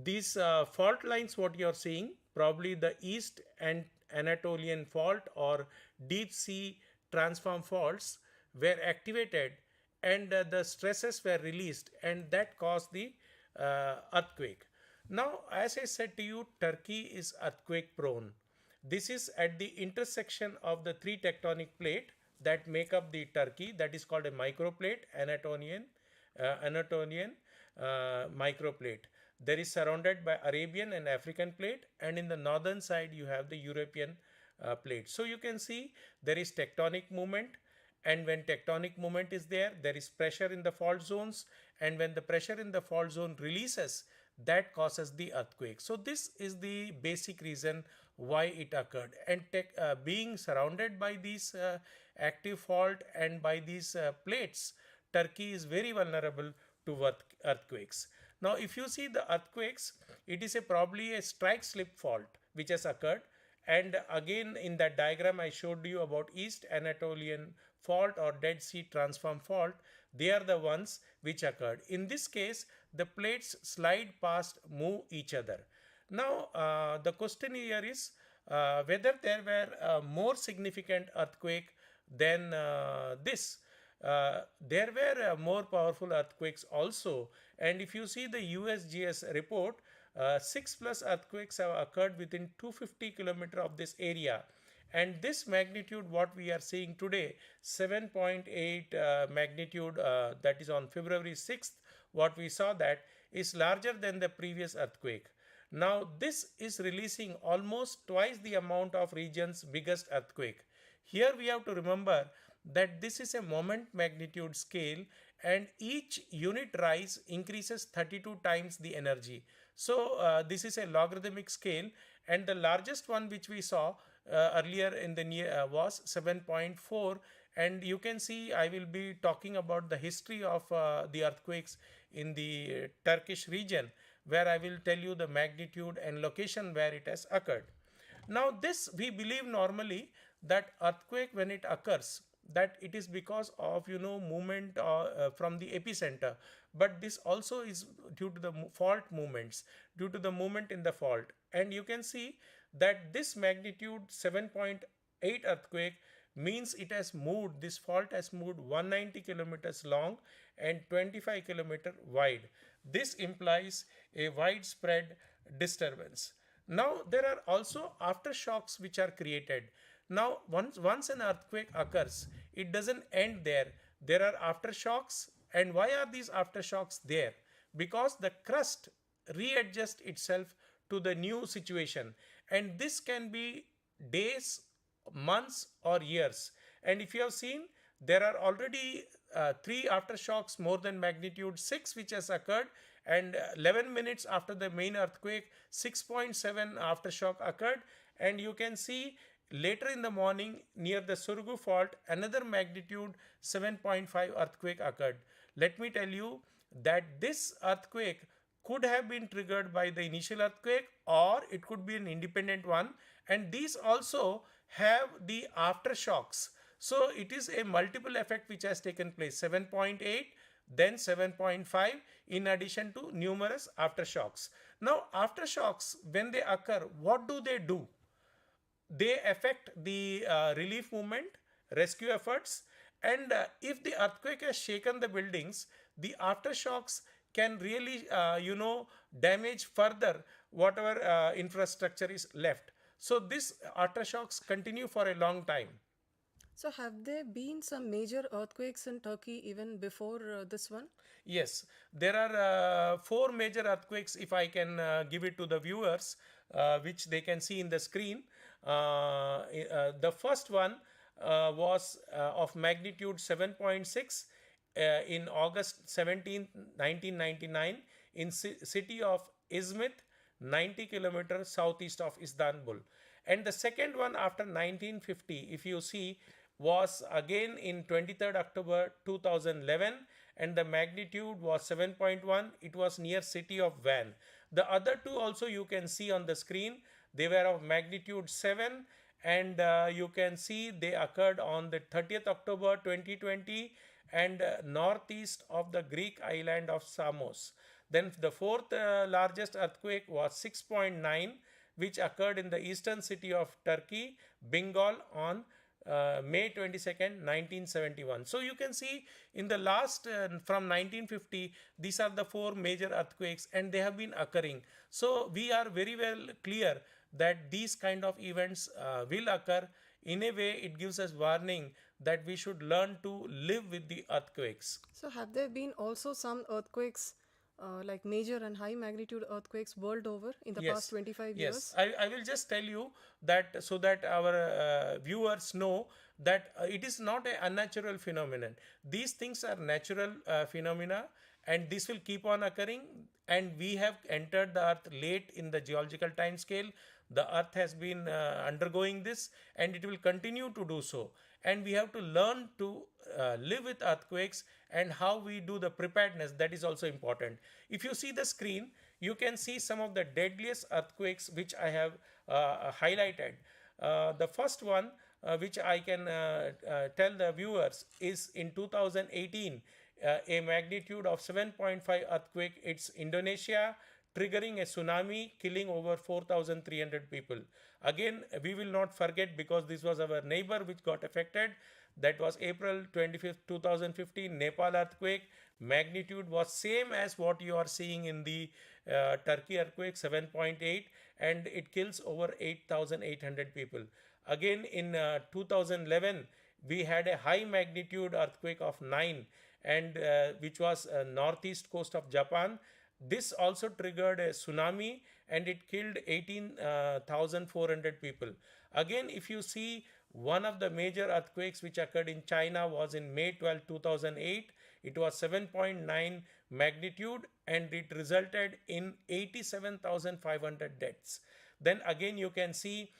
these fault lines what you are seeing, probably the East and Anatolian fault or deep sea transform faults were activated, and the stresses were released, and that caused the earthquake. Now, as I said to you, Turkey is earthquake prone. This is at the intersection of the 3 tectonic plate that make up the Turkey, that is called a microplate, Anatolian. microplate. There is surrounded by Arabian and African plate, and in the northern side you have the European plate. So you can see there is tectonic movement, and when tectonic movement is there, there is pressure in the fault zones, and when the pressure in the fault zone releases, that causes the earthquake. So this is the basic reason why it occurred, and being surrounded by these active fault and by these plates, Turkey is very vulnerable to earthquakes. Now if you see the earthquakes, it is probably a strike slip fault which has occurred, and again in that diagram I showed you about East Anatolian fault or Dead Sea transform fault. They are the ones which occurred. In this case, the plates slide past, move each other. Now the question here is whether there were more significant earthquake than this. There were more powerful earthquakes also, and if you see the USGS report, 6 plus earthquakes have occurred within 250 kilometer of this area, and this magnitude what we are seeing today, 7.8 magnitude, that is on February 6th, what we saw, that is larger than the previous earthquake. Now this is releasing almost twice the amount of region's biggest earthquake. Here we have to remember that this is a moment magnitude scale, and each unit rise increases 32 times the energy. So this is a logarithmic scale, and the largest one which we saw earlier in the near was 7.4, and you can see I will be talking about the history of the earthquakes in the Turkish region, where I will tell you the magnitude and location where it has occurred. Now this we believe normally that earthquake when it occurs, that it is because of movement from the epicenter, but this also is due to the fault movements, due to the movement in the fault. And you can see that this magnitude 7.8 earthquake means it has moved, this fault has moved 190 kilometers long and 25 kilometer wide. This implies a widespread disturbance. Now there are also aftershocks which are created. Now once an earthquake occurs, it doesn't end there. There are aftershocks. And why are these aftershocks there? Because the crust readjusts itself to the new situation, and this can be days, months or years. And if you have seen, there are already 3 aftershocks more than magnitude 6 which has occurred, and 11 minutes after the main earthquake 6.7 aftershock occurred. And you can see later in the morning near the Surgu fault another magnitude 7.5 earthquake occurred. Let me tell you that this earthquake could have been triggered by the initial earthquake, or it could be an independent one, and these also have the aftershocks. So it is a multiple effect which has taken place, 7.8 then 7.5 in addition to numerous aftershocks. Now aftershocks, when they occur, what do? They affect the relief movement, rescue efforts, and if the earthquake has shaken the buildings, the aftershocks can really damage further whatever infrastructure is left. So these aftershocks continue for a long time. So have there been some major earthquakes in Turkey even before this one? Yes, there are 4 major earthquakes, if I can give it to the viewers, which they can see in the screen. The first one was of magnitude 7.6 in August 17, 1999 in city of Izmit, 90 kilometers southeast of Istanbul. And the second one after 1950, if you see, was again in 23rd October 2011, and the magnitude was 7.1. It was near city of Van. The other 2 also you can see on the screen. They were of magnitude 7, and you can see they occurred on the 30th October 2020 and northeast of the Greek island of Samos. Then the 4th largest earthquake was 6.9, which occurred in the eastern city of Turkey, Bengal, on May 22nd, 1971. So you can see in the last from 1950, these are the 4 major earthquakes, and they have been occurring. So we are very well clear that these kind of events will occur. In a way, it gives us warning that we should learn to live with the earthquakes. So have there been also some earthquakes like major and high magnitude earthquakes world over in the past 25 years? I will just tell you that so that our viewers know that it is not an unnatural phenomenon. These things are natural phenomena, and this will keep on occurring. And we have entered the earth late in the geological time scale. The earth has been undergoing this, and it will continue to do so. And we have to learn to live with earthquakes, and how we do the preparedness, that is also important. If you see the screen, you can see some of the deadliest earthquakes which I have highlighted. The first one which I can tell the viewers is in 2018, a magnitude of 7.5 earthquake. It's Indonesia, triggering a tsunami, killing over 4,300 people. Again, we will not forget, because this was our neighbor which got affected. That was April 25th, 2015, Nepal earthquake. Magnitude was same as what you are seeing in the Turkey earthquake, 7.8, and it kills over 8,800 people. Again, in 2011, we had a high magnitude earthquake of 9, and which was northeast coast of Japan. This also triggered a tsunami, and it killed 18,400 people. Again, if you see, one of the major earthquakes which occurred in China was in May 12, 2008. It was 7.9 magnitude, and it resulted in 87,500 deaths. Then again, you can see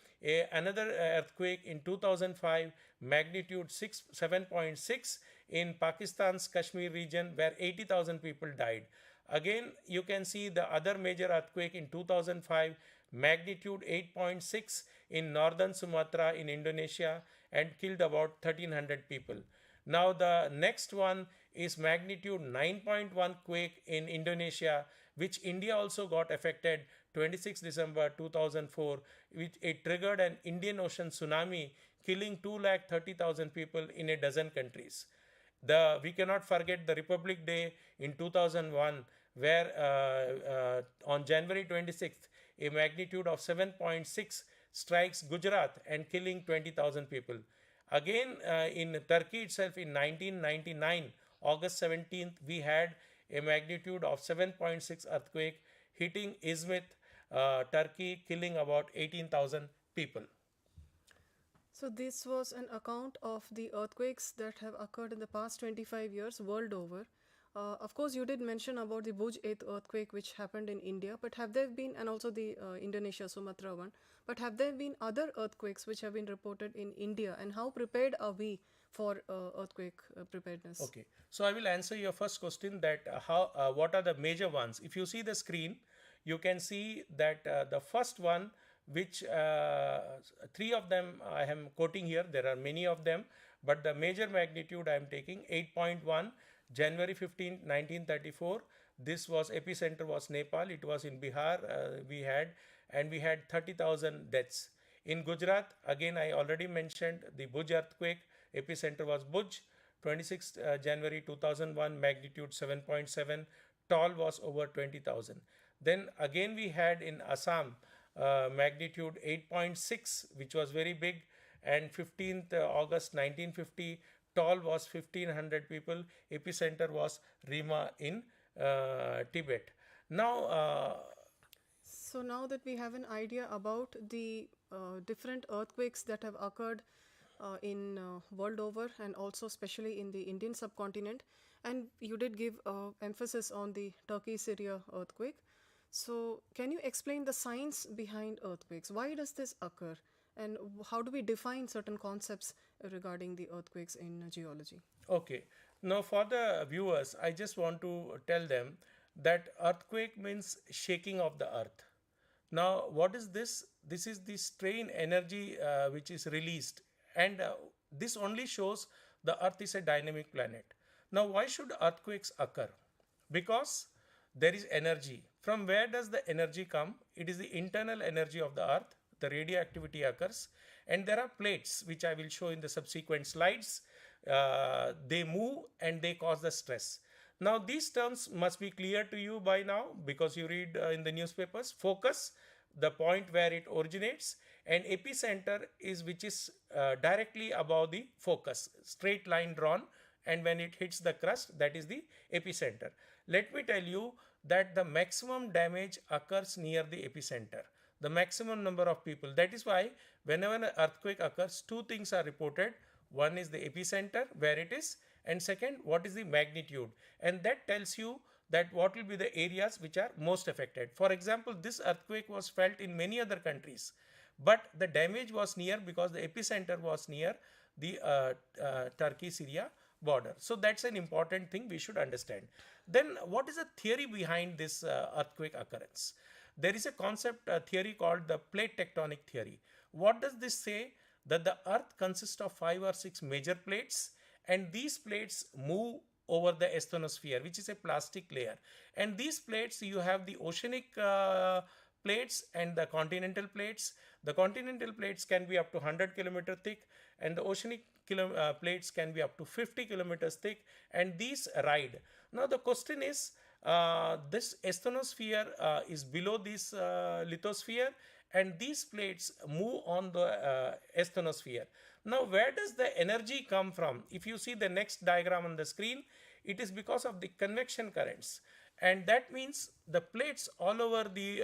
another earthquake in 2005, magnitude 7.6 in Pakistan's Kashmir region, where 80,000 people died. Again, you can see the other major earthquake in 2005, magnitude 8.6 in northern Sumatra in Indonesia, and killed about 1,300 people. Now the next one is magnitude 9.1 quake in Indonesia, which India also got affected 26 December 2004, which it triggered an Indian Ocean tsunami, killing 230,000 people in a dozen countries. We cannot forget the Republic Day in 2001, where on January 26th, a magnitude of 7.6 strikes Gujarat and killing 20,000 people. Again, in Turkey itself, in 1999, August 17th, we had a magnitude of 7.6 earthquake hitting Izmit, Turkey, killing about 18,000 people. So this was an account of the earthquakes that have occurred in the past 25 years world over. Of course, you did mention about the Bhuj 8th earthquake which happened in India, but have there been, and also the Indonesia Sumatra one, but have there been other earthquakes which have been reported in India, and how prepared are we for earthquake preparedness? Okay, so I will answer your first question, that what are the major ones. If you see the screen, you can see that the first one, which three of them I am quoting here, there are many of them, but the major magnitude I am taking 8.1, January 15, 1934. This was epicenter was Nepal. It was in Bihar. We had 30,000 deaths. In Gujarat, again I already mentioned the Bhuj earthquake. Epicenter was Bhuj. 26 January 2001, magnitude 7.7. Toll was over 20,000. Then again we had in Assam magnitude 8.6, which was very big, and 15th August 1950. Toll was 1,500 people. Epicenter was Rima in Tibet. Now, so now that we have an idea about the different earthquakes that have occurred in world over, and also especially in the Indian subcontinent, and you did give emphasis on the Turkey-Syria earthquake. So can you explain the science behind earthquakes? Why does this occur? And how do we define certain concepts regarding the earthquakes in geology? Okay. Now, for the viewers, I just want to tell them that earthquake means shaking of the earth. Now, what is this? This is the strain energy which is released, and this only shows the earth is a dynamic planet. Now, why should earthquakes occur? Because there is energy. From where does the energy come? It is the internal energy of the earth. The radioactivity occurs, and there are plates which I will show in the subsequent slides. They move and they cause the stress. Now these terms must be clear to you by now, because you read in the newspapers. Focus, the point where it originates, and epicenter is which is directly above the focus, straight line drawn, and when it hits the crust, that is the epicenter. Let me tell you that the maximum damage occurs near the epicenter, the maximum number of people. That is why whenever an earthquake occurs, two things are reported. One is the epicenter, where it is, and second, what is the magnitude. And that tells you that what will be the areas which are most affected. For example, this earthquake was felt in many other countries, but the damage was near because the epicenter was near the Turkey-Syria border. So that's an important thing we should understand. Then what is the theory behind this earthquake occurrence? There is a concept theory called the plate tectonic theory. What does this say? That the earth consists of 5 or 6 major plates, and these plates move over the asthenosphere, which is a plastic layer. And these plates, you have the oceanic plates and the continental plates. The continental plates can be up to 100 kilometer thick, and the oceanic plates can be up to 50 kilometers thick, and these ride. Now the question is, this asthenosphere is below this lithosphere, and these plates move on the asthenosphere. Now where does the energy come from? If you see the next diagram on the screen, it is because of the convection currents, and that means the plates all over the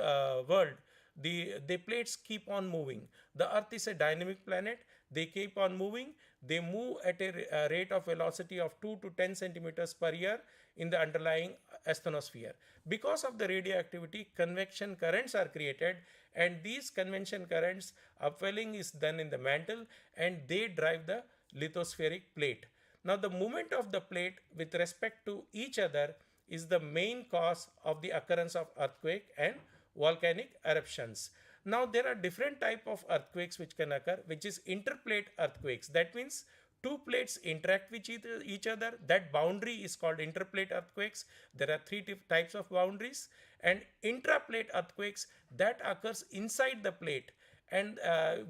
world, the plates keep on moving. The earth is a dynamic planet. They keep on moving. They move at a rate of velocity of 2 to 10 centimeters per year in the underlying asthenosphere. Because of the radioactivity, convection currents are created, and these convection currents, upwelling is done in the mantle, and they drive the lithospheric plate. Now the movement of the plate with respect to each other is the main cause of the occurrence of earthquake and volcanic eruptions. Now there are different type of earthquakes which can occur, which is interplate earthquakes. That means two plates interact with each other. That boundary is called interplate earthquakes. There are three types of boundaries. And intraplate earthquakes, that occurs inside the plate, and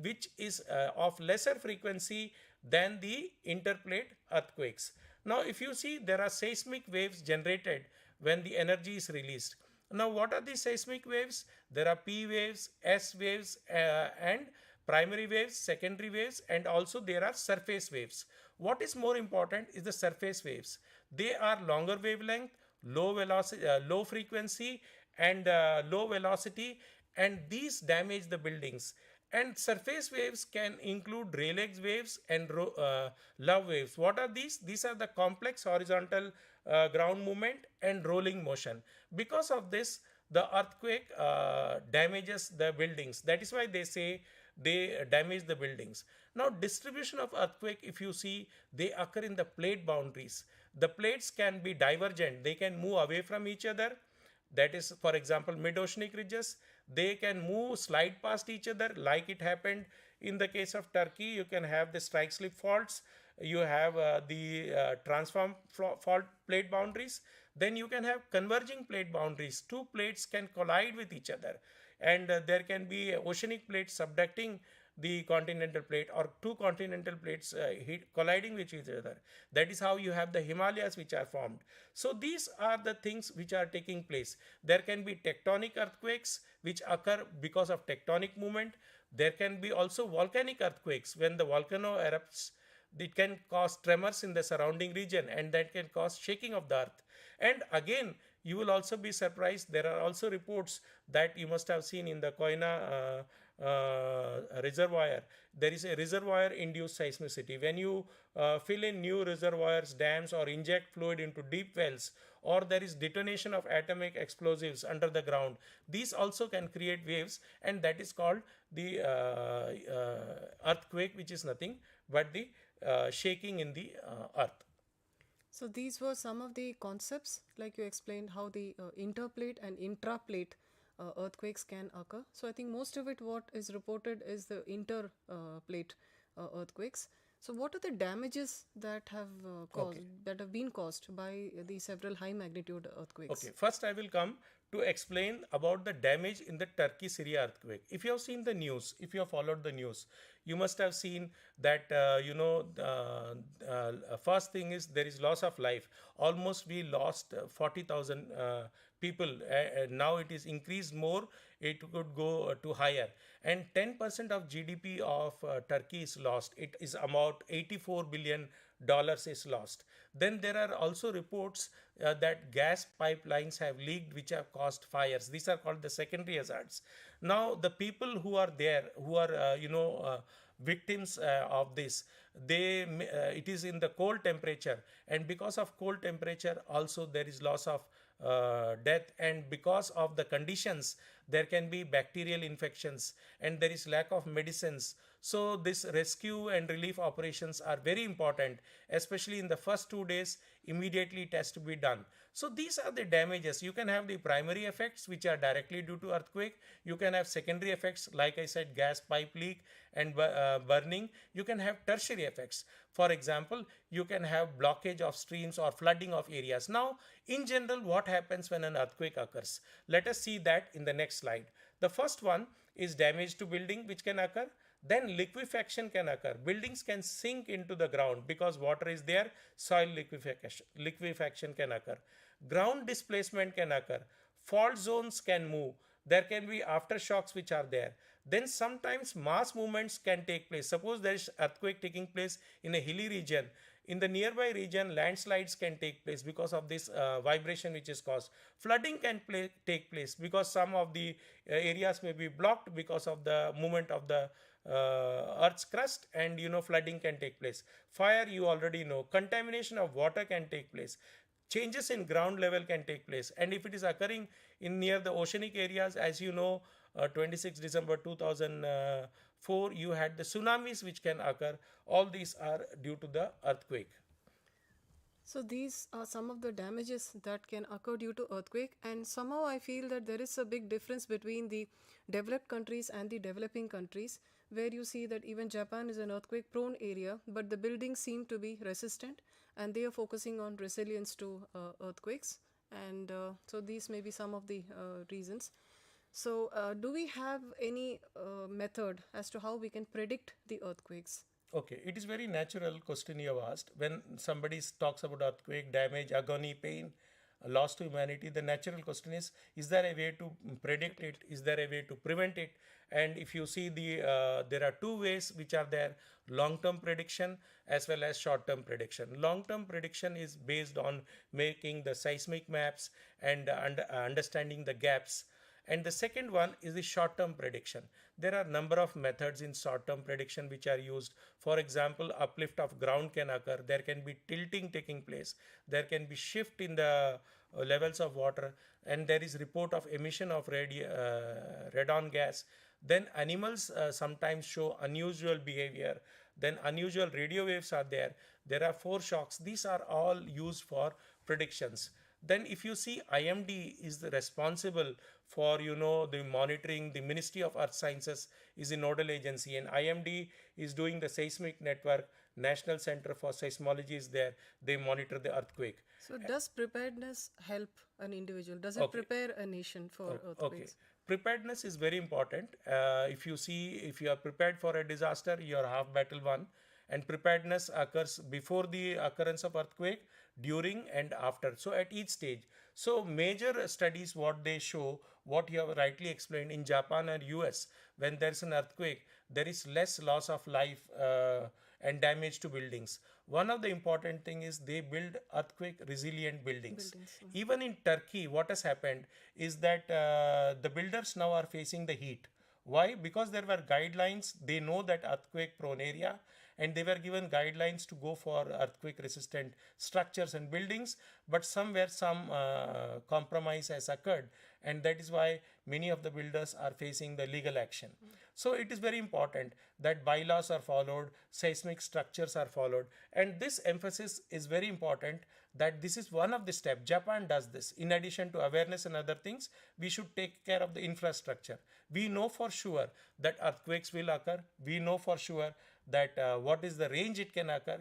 which is of lesser frequency than the interplate earthquakes. Now if you see, there are seismic waves generated when the energy is released. Now what are these seismic waves? There are P waves, S waves, and primary waves, secondary waves, and also there are surface waves. What is more important is the surface waves. They are longer wavelength, low velocity, low frequency, and low velocity, and these damage the buildings. And surface waves can include Rayleigh waves and Love waves. What are these? These are the complex horizontal ground movement and rolling motion. Because of this, the earthquake damages the buildings. That is why they say they damage the buildings. Now distribution of earthquake, if you see, they occur in the plate boundaries. The plates can be divergent. They can move away from each other. That is, for example, mid-oceanic ridges. They can move, slide past each other, like it happened in the case of Turkey. You can have the strike slip faults. You have the transform fault plate boundaries. Then you can have converging plate boundaries. Two plates can collide with each other, and there can be oceanic plates subducting the continental plate, or two continental plates colliding with each other. That is how you have the Himalayas which are formed. So these are the things which are taking place. There can be tectonic earthquakes which occur because of tectonic movement. There can be also volcanic earthquakes. When the volcano erupts, it can cause tremors in the surrounding region, and that can cause shaking of the earth. And again, you will also be surprised, there are also reports that you must have seen in the Koyna reservoir. There is a reservoir induced seismicity. When you fill in new reservoirs, dams, or inject fluid into deep wells, or there is detonation of atomic explosives under the ground, these also can create waves, and that is called the earthquake, which is nothing but the shaking in the earth. So these were some of the concepts, like you explained, how the interplate and intraplate earthquakes can occur. So I think most of it, what is reported, is the interplate earthquakes. So what are the damages that have that have been caused by the several high magnitude earthquakes? Okay, first I will come to explain about the damage in the Turkey-Syria earthquake. If you have seen the news, if you have followed the news, you must have seen that first thing is there is loss of life. Almost we lost 40,000 people. Now it is increased more. It could go to higher. And 10% of GDP of Turkey is lost. It is about $84 billion is lost. Then there are also reports that gas pipelines have leaked, which have caused fires. These are called the secondary hazards. Now, the people who are there, who are victims of this, it is in the cold temperature, and because of cold temperature also there is loss of death, and because of the conditions there can be bacterial infections, and there is lack of medicines. So this rescue and relief operations are very important, especially in the first 2 days. Immediately it has to be done. So these are the damages. You can have the primary effects, which are directly due to earthquake. You can have secondary effects, like I said, gas pipe leak and burning. You can have tertiary effects. For example, you can have blockage of streams or flooding of areas. Now, in general, what happens when an earthquake occurs? Let us see that in the next slide. The first one is damage to building, which can occur. Then liquefaction can occur. Buildings can sink into the ground because water is there. Soil liquefaction can occur. Ground displacement can occur. Fault zones can move. There can be aftershocks which are there. Then sometimes mass movements can take place. Suppose there is earthquake taking place in a hilly region. In the nearby region, landslides can take place because of this vibration which is caused. Flooding can take place because some of the areas may be blocked because of the movement of the earth's crust, and flooding can take place. Fire, you already know. Contamination of water can take place. Changes in ground level can take place, and if it is occurring in near the oceanic areas, as you know, 26 December 2004, you had the tsunamis which can occur. All these are due to the earthquake. So these are some of the damages that can occur due to earthquake, and somehow I feel that there is a big difference between the developed countries and the developing countries, where you see that even Japan is an earthquake prone area, but the buildings seem to be resistant and they are focusing on resilience to earthquakes, and so these may be some of the reasons. So do we have any method as to how we can predict the earthquakes? Okay, it is very natural question you have asked. When somebody talks about earthquake, damage, agony, pain, loss to humanity, the natural question is there a way to predict it? Is there a way to prevent it? And if you see there are two ways which are there: long-term prediction as well as short-term prediction. Long-term prediction is based on making the seismic maps and understanding the gaps. And the second one is the short-term prediction. There are number of methods in short-term prediction which are used. For example, uplift of ground can occur. There can be tilting taking place. There can be shift in the levels of water, and there is report of emission of radon gas. Then animals sometimes show unusual behavior. Then unusual radio waves are there. There are foreshocks. These are all used for predictions. Then if you see, IMD is responsible for the monitoring. The Ministry of Earth Sciences is the nodal agency, and IMD is doing the seismic network. National Center for Seismology is there. They monitor the earthquake. So does preparedness help an individual? Does it prepare a nation for earthquakes? Okay. Preparedness is very important. If you are prepared for a disaster, you are half battle won. And preparedness occurs before the occurrence of earthquake, during and after. So at each stage. So major studies, what they show, what you have rightly explained, in Japan and US, when there is an earthquake, there is less loss of life and damage to buildings. One of the important thing is they build earthquake resilient buildings. Even in Turkey, what has happened is that the builders now are facing the heat. Why? Because there were guidelines. They know that earthquake prone area, and they were given guidelines to go for earthquake resistant structures and buildings, but somewhere some compromise has occurred, and that is why many of the builders are facing the legal action. So it is very important that bylaws are followed, seismic structures are followed, and this emphasis is very important that this is one of the steps. Japan does this. In addition to awareness and other things, we should take care of the infrastructure. We know for sure that earthquakes will occur. We know for sure that what is the range it can occur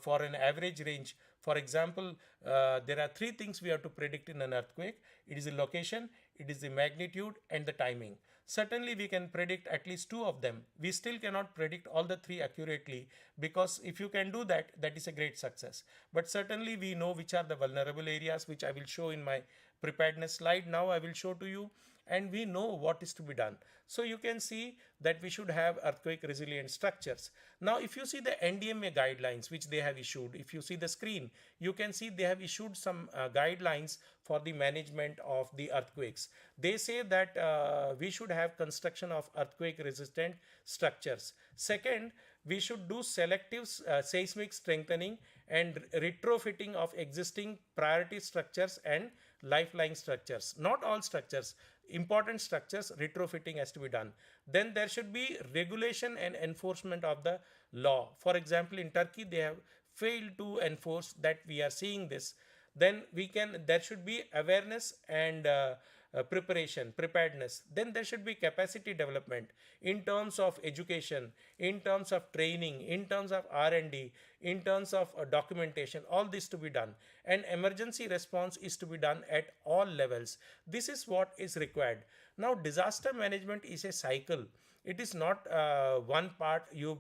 for an average range. For example, there are three things we have to predict in an earthquake. It is the location, it is the magnitude, and the timing. Certainly we can predict at least two of them. We still cannot predict all the three accurately, because if you can do that, that is a great success. But certainly we know which are the vulnerable areas, which I will show in my preparedness slide. Now I will show to you. and we know what is to be done. So you can see that we should have earthquake resilient structures. Now, if you see the NDMA guidelines which they have issued, if you see the screen, you can see they have issued some guidelines for the management of the earthquakes. They say that we should have construction of earthquake resistant structures. Second, we should do selective seismic strengthening and retrofitting of existing priority structures and lifeline structures. Not all structures, important structures, retrofitting has to be done. Then there should be regulation and enforcement of the law. For example, in Turkey, they have failed to enforce that. We are seeing this. Then there should be awareness and preparedness. Then there should be capacity development in terms of education, in terms of training, in terms of R&D, in terms of documentation, all this to be done. And emergency response is to be done at all levels. This is what is required. Now, disaster management is a cycle. It is not one part you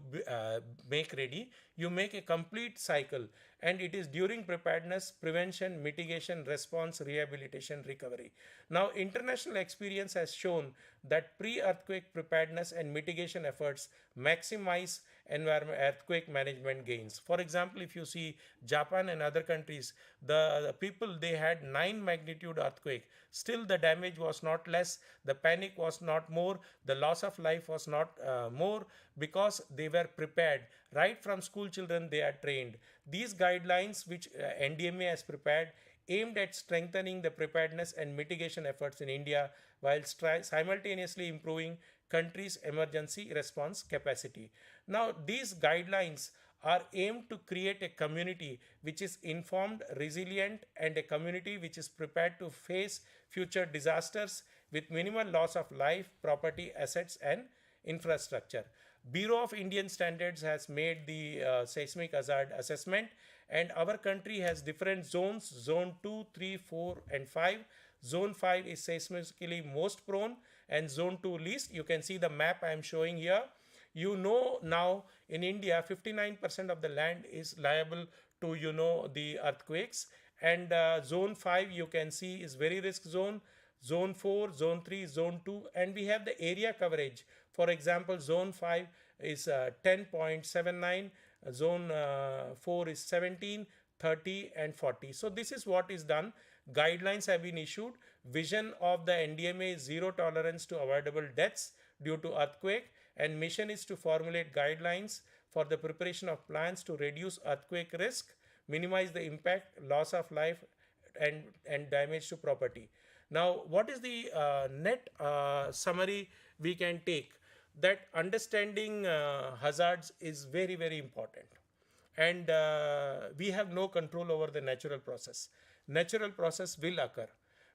make ready. You make a complete cycle, and it is during preparedness, prevention, mitigation, response, rehabilitation, recovery. Now, international experience has shown that pre-earthquake preparedness and mitigation efforts maximize earthquake management gains. For example, if you see Japan and other countries, the people, they had 9 magnitude earthquake. Still the damage was not less, the panic was not more, the loss of life was not more, because they were prepared. Right from school children, they are trained. These guidelines which NDMA has prepared aimed at strengthening the preparedness and mitigation efforts in India while simultaneously improving country's emergency response capacity. Now, these guidelines are aimed to create a community which is informed, resilient, and a community which is prepared to face future disasters with minimal loss of life, property, assets, and infrastructure. Bureau of Indian Standards has made the seismic hazard assessment, and our country has different zones, zone 2, 3, 4, and 5. Zone 5 is seismically most prone, and zone 2 least. You can see the map I am showing here. You know, now in India, 59% of the land is liable to, the earthquakes, and zone 5 you can see is very risk zone, zone 4, zone 3, zone 2, and we have the area coverage. For example, zone 5 is 10.79, zone 4 is 17, 30, and 40. So this is what is done. Guidelines have been issued. Vision of the NDMA is zero tolerance to avoidable deaths due to earthquake, and mission is to formulate guidelines for the preparation of plans to reduce earthquake risk, minimize the impact, loss of life, and damage to property. Now, what is the net summary we can take? That understanding hazards is very, very important. And we have no control over the natural process. Natural process will occur.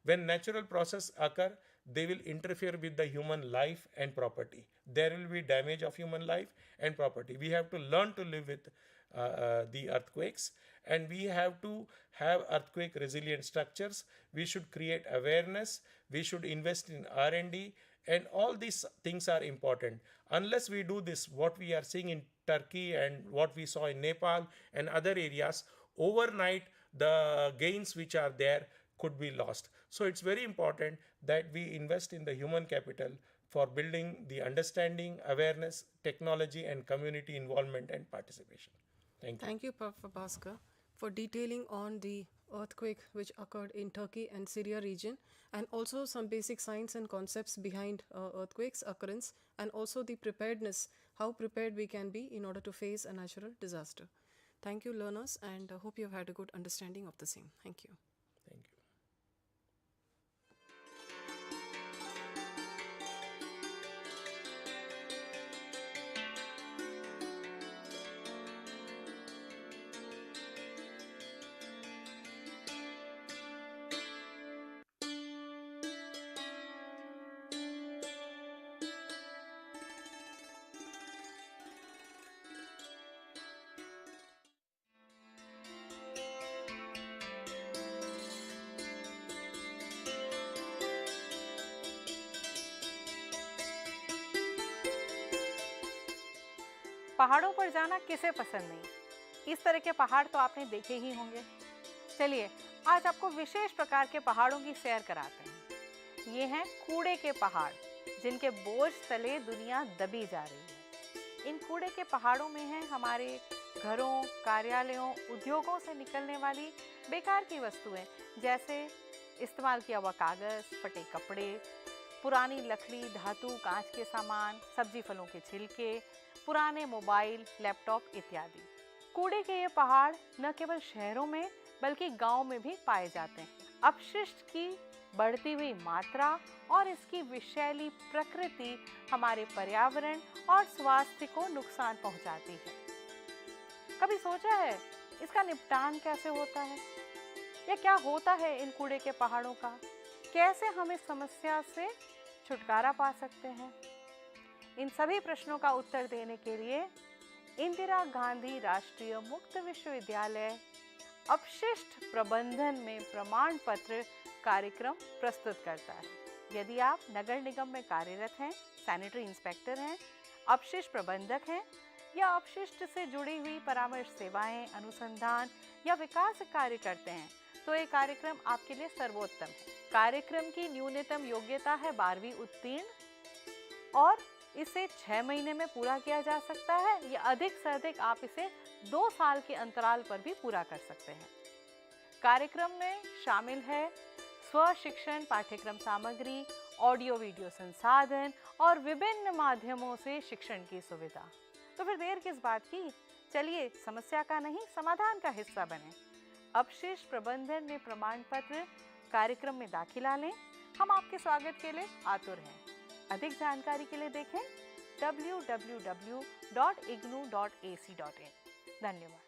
When natural process occur, they will interfere with the human life and property. There will be damage of human life and property. We have to learn to live with the earthquakes, and we have to have earthquake resilient structures. We should create awareness. We should invest in R&D, and all these things are important. Unless we do this, what we are seeing in Turkey and what we saw in Nepal and other areas, overnight the gains which are there could be lost. So it's very important that we invest in the human capital for building the understanding, awareness, technology, and community involvement and participation. Thank you. Thank you, Professor Bhaskar, for detailing on the earthquake which occurred in Turkey and Syria region, and also some basic science and concepts behind earthquakes occurrence, and also the preparedness, how prepared we can be in order to face a natural disaster. Thank you, learners, and I hope you have had a good understanding of the same. Thank you. Thank you. पहाड़ों पर जाना किसे पसंद नहीं। इस तरह के पहाड़ तो आपने देखे ही होंगे। चलिए आज आपको विशेष प्रकार के पहाड़ों की सैर कराते हैं। ये हैं कूड़े के पहाड़, जिनके बोझ तले दुनिया दबी जा रही है। इन कूड़े के पहाड़ों में हैं हमारे घरों, कार्यालयों, उद्योगों से निकलने वाली बेकार की वस्तुएं, जैसे इस्तेमाल किया हुआ कागज़, फटे कपड़े, पुरानी लकड़ी, धातु, कांच के सामान, सब्जी फलों के छिलके, पुराने मोबाइल, लैपटॉप इत्यादि। कूड़े के ये पहाड़ न केवल शहरों में बल्कि गांव में भी पाए जाते हैं। अपशिष्ट की बढ़ती हुई मात्रा और इसकी विषैली प्रकृति हमारे पर्यावरण और स्वास्थ्य को नुकसान पहुंचाती है। कभी सोचा है इसका निपटान कैसे होता है, या क्या होता है इन कूड़े के पहाड़ों का? कैसे हम इस समस्या से छुटकारा पा सकते हैं? इन सभी प्रश्नों का उत्तर देने के लिए इंदिरा गांधी राष्ट्रीय मुक्त विश्वविद्यालय अपशिष्ट प्रबंधन में प्रमाण पत्र कार्यक्रम प्रस्तुत करता है। यदि आप नगर निगम में कार्यरत हैं, सैनिटरी इंस्पेक्टर हैं, अपशिष्ट प्रबंधक हैं या अपशिष्ट से जुड़ी हुई परामर्श सेवाएं, अनुसंधान या विकास कार्य करते हैं, तो ये कार्यक्रम आपके लिए सर्वोत्तम है। कार्यक्रम की न्यूनतम योग्यता है 12वीं उत्तीर्ण और इसे 6 महीने में पूरा किया जा सकता है, या अधिक से अधिक आप इसे 2 साल के अंतराल पर भी पूरा कर सकते हैं। कार्यक्रम में शामिल है स्व शिक्षण पाठ्यक्रम सामग्री, ऑडियो वीडियो संसाधन और विभिन्न माध्यमों से शिक्षण की सुविधा। तो फिर देर किस बात की, चलिए समस्या का नहीं समाधान का हिस्सा बने। अपशिष्ट प्रबंधन में प्रमाण पत्र कार्यक्रम में दाखिला लें। हम आपके स्वागत के लिए आतुर हैं। अधिक जानकारी के लिए देखें www.ignou.ac.in। धन्यवाद।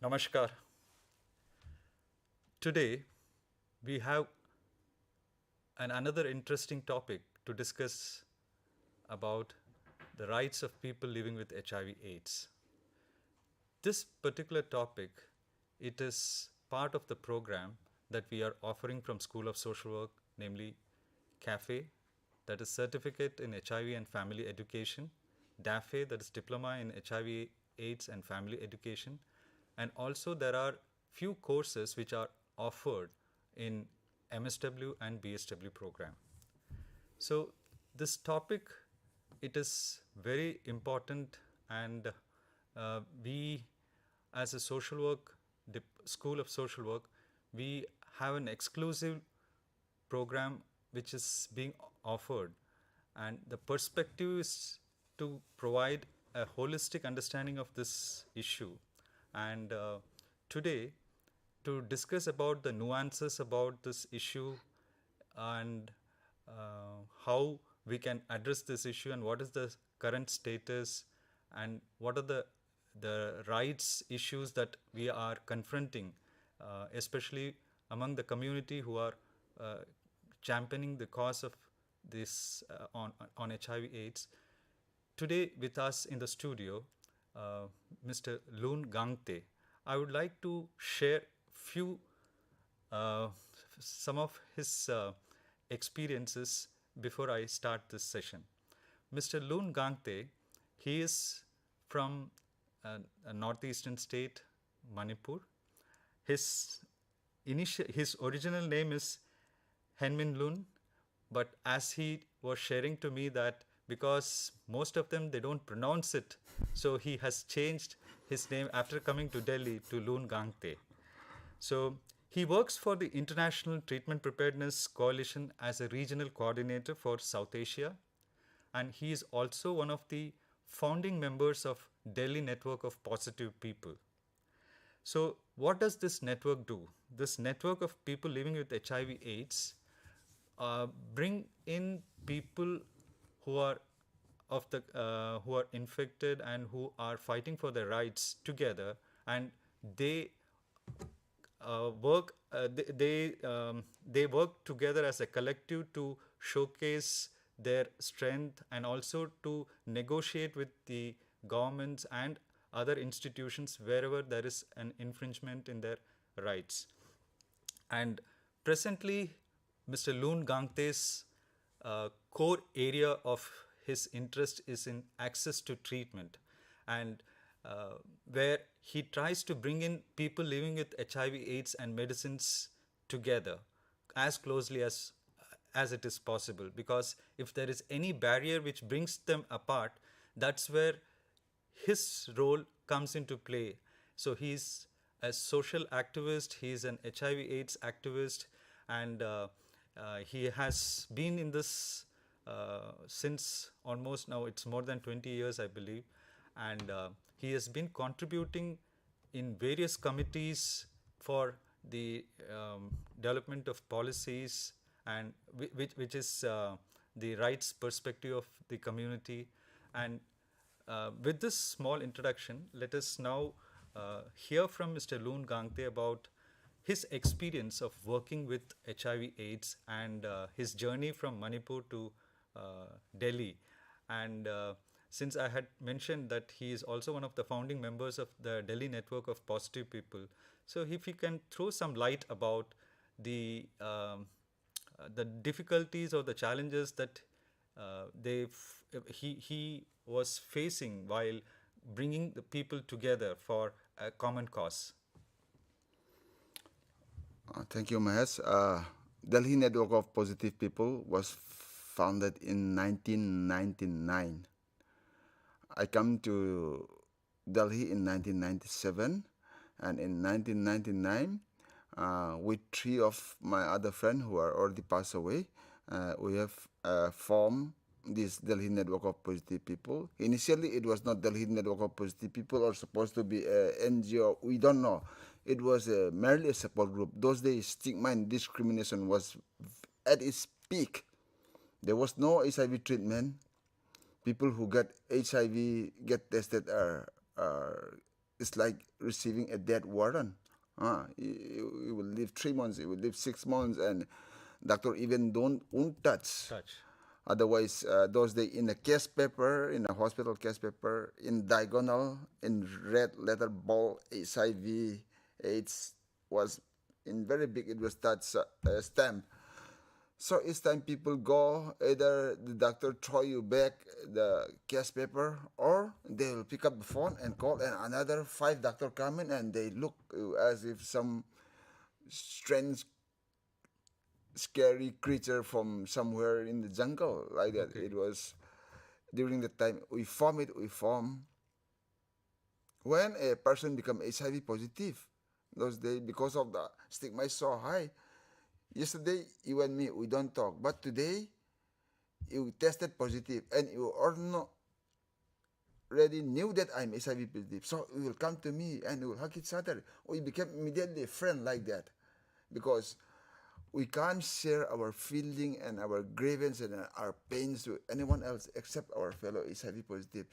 Namaskar. Today we have another interesting topic to discuss about the rights of people living with HIV/AIDS. This particular topic, it is part of the program that we are offering from School of Social Work, namely CAFE, that is Certificate in HIV and Family Education, DAFE, that is Diploma in HIV/AIDS and Family Education, and also there are few courses which are offered in MSW and BSW program. So this topic, it is very important, and we as a social work, School of Social Work, we have an exclusive program which is being offered, and the perspective is to provide a holistic understanding of this issue. And today, to discuss about the nuances about this issue and how we can address this issue and what is the current status and what are the rights issues that we are confronting, especially among the community who are championing the cause of this on HIV/AIDS. Today with us in the studio, Mr. Loon Gangte. I would like to share few some of his experiences before I start this session. Mr. Loon Gangte, he is from a northeastern state, Manipur. His original name is Henmin Loon, but as he was sharing to me that because most of them they don't pronounce it, so he has changed his name after coming to Delhi to Loon Gangte. So he works for the International Treatment Preparedness Coalition as a regional coordinator for South Asia, and he is also one of the founding members of Delhi Network of Positive People. So what does this network do? This network of people living with HIV/AIDS bring in people who are who are infected and who are fighting for their rights together, and they they work together as a collective to showcase their strength and also to negotiate with the governments and other institutions wherever there is an infringement in their rights. And presently, Mr. Loon Gangte's core area of his interest is in access to treatment, and where he tries to bring in people living with HIV/AIDS and medicines together as closely as it is possible. Because if there is any barrier which brings them apart, that's where his role comes into play. So he's a social activist, he's an HIV/AIDS activist, and he has been in this since almost now it's more than 20 years, I believe, and he has been contributing in various committees for the development of policies, and which is the rights perspective of the community. And with this small introduction, let us now hear from Mr. Loon Gangte about his experience of working with HIV/AIDS and his journey from Manipur to Delhi. And since I had mentioned that he is also one of the founding members of the Delhi Network of Positive People, so if he can throw some light about the difficulties or the challenges that he was facing while bringing the people together for a common cause. Thank you, Mahesh. Delhi Network of Positive People was founded in 1999. I come to Delhi in 1997, and in 1999, with three of my other friends who are already passed away, we have formed this Delhi Network of Positive People. Initially, it was not Delhi Network of Positive People or supposed to be an NGO. We don't know. It was merely a support group. Those days, stigma and discrimination was at its peak. There was no HIV treatment. People who get HIV get tested it's like receiving a death warrant. You will live 3 months, you will live 6 months, and doctor even won't touch. Otherwise, those days in a case paper, in a hospital case paper, in diagonal, in red letter bold, HIV, AIDS was in very big, it was that stamp. So each time people go, either the doctor throw you back the case paper, or they will pick up the phone and call, and another 5 doctors come in and they look as if some strange, scary creature from somewhere in the jungle, like that. Okay. It was during the time we form it. When a person become HIV positive, those days, because of the stigma is so high. Yesterday, you and me, we don't talk. But today, you tested positive, and you already knew that I'm HIV positive. So you will come to me and we will hug each other. We became immediately a friend like that. Because we can't share our feeling and our grievance and our pains to anyone else except our fellow HIV positive.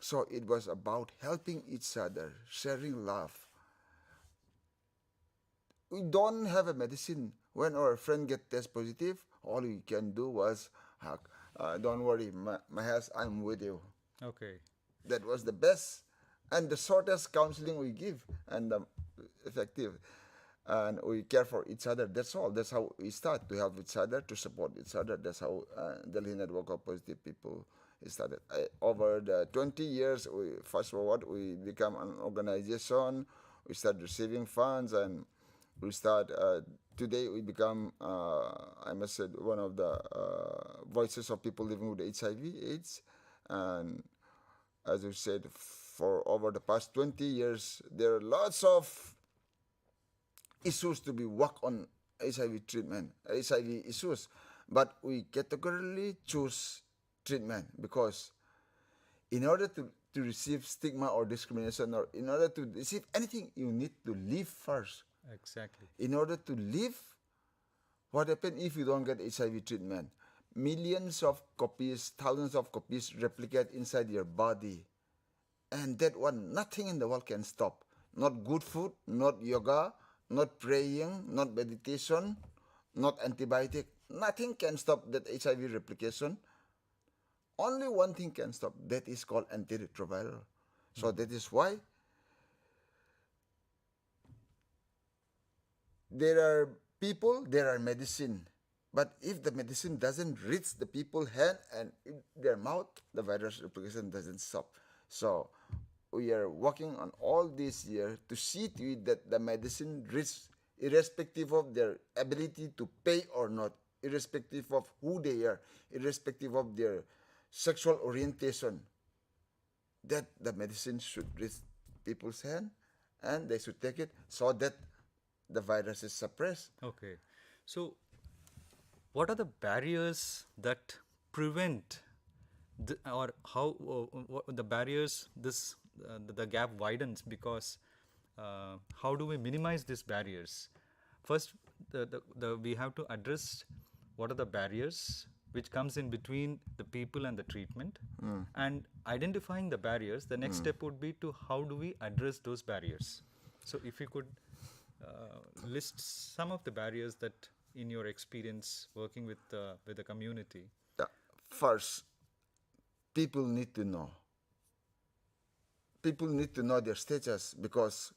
So it was about helping each other, sharing love. We don't have a medicine. When our friend get test positive, all we can do was hug. Don't worry, Mahesh, I'm with you. Okay. That was the best and the shortest counseling we give, and effective. And we care for each other. That's all. That's how we start, to help each other, to support each other. That's how Delhi Network of Positive People started. Over the 20 years, fast forward, we become an organization. We start receiving funds, and we start, today we become, I must say, one of the voices of people living with HIV/AIDS. And as we said, for over the past 20 years, there are lots of issues to be worked on HIV treatment, HIV issues. But we categorically choose treatment because in order to receive stigma or discrimination, or in order to receive anything, you need to live first. Exactly. In order to live, what happens if you don't get HIV treatment? Millions of copies, thousands of copies replicate inside your body. And that one, nothing in the world can stop. Not good food, not yoga, not praying, not meditation, not antibiotic. Nothing can stop that HIV replication. Only one thing can stop. That is called antiretroviral. So that is why there are people, there are medicine. But if the medicine doesn't reach the people's hand and in their mouth, the virus replication doesn't stop. So we are working on all this year to see to it that the medicine reaches, irrespective of their ability to pay or not, irrespective of who they are, irrespective of their sexual orientation, that the medicine should reach people's hand and they should take it so that the virus is suppressed. Okay. So, what are the barriers that prevent or how what the barriers the gap widens? Because how do we minimize these barriers? First, we have to address what are the barriers which comes in between the people and the treatment, and identifying the barriers. The next step would be to how do we address those barriers. So, if you could list some of the barriers that, in your experience working with the community. First, people need to know. People need to know their status because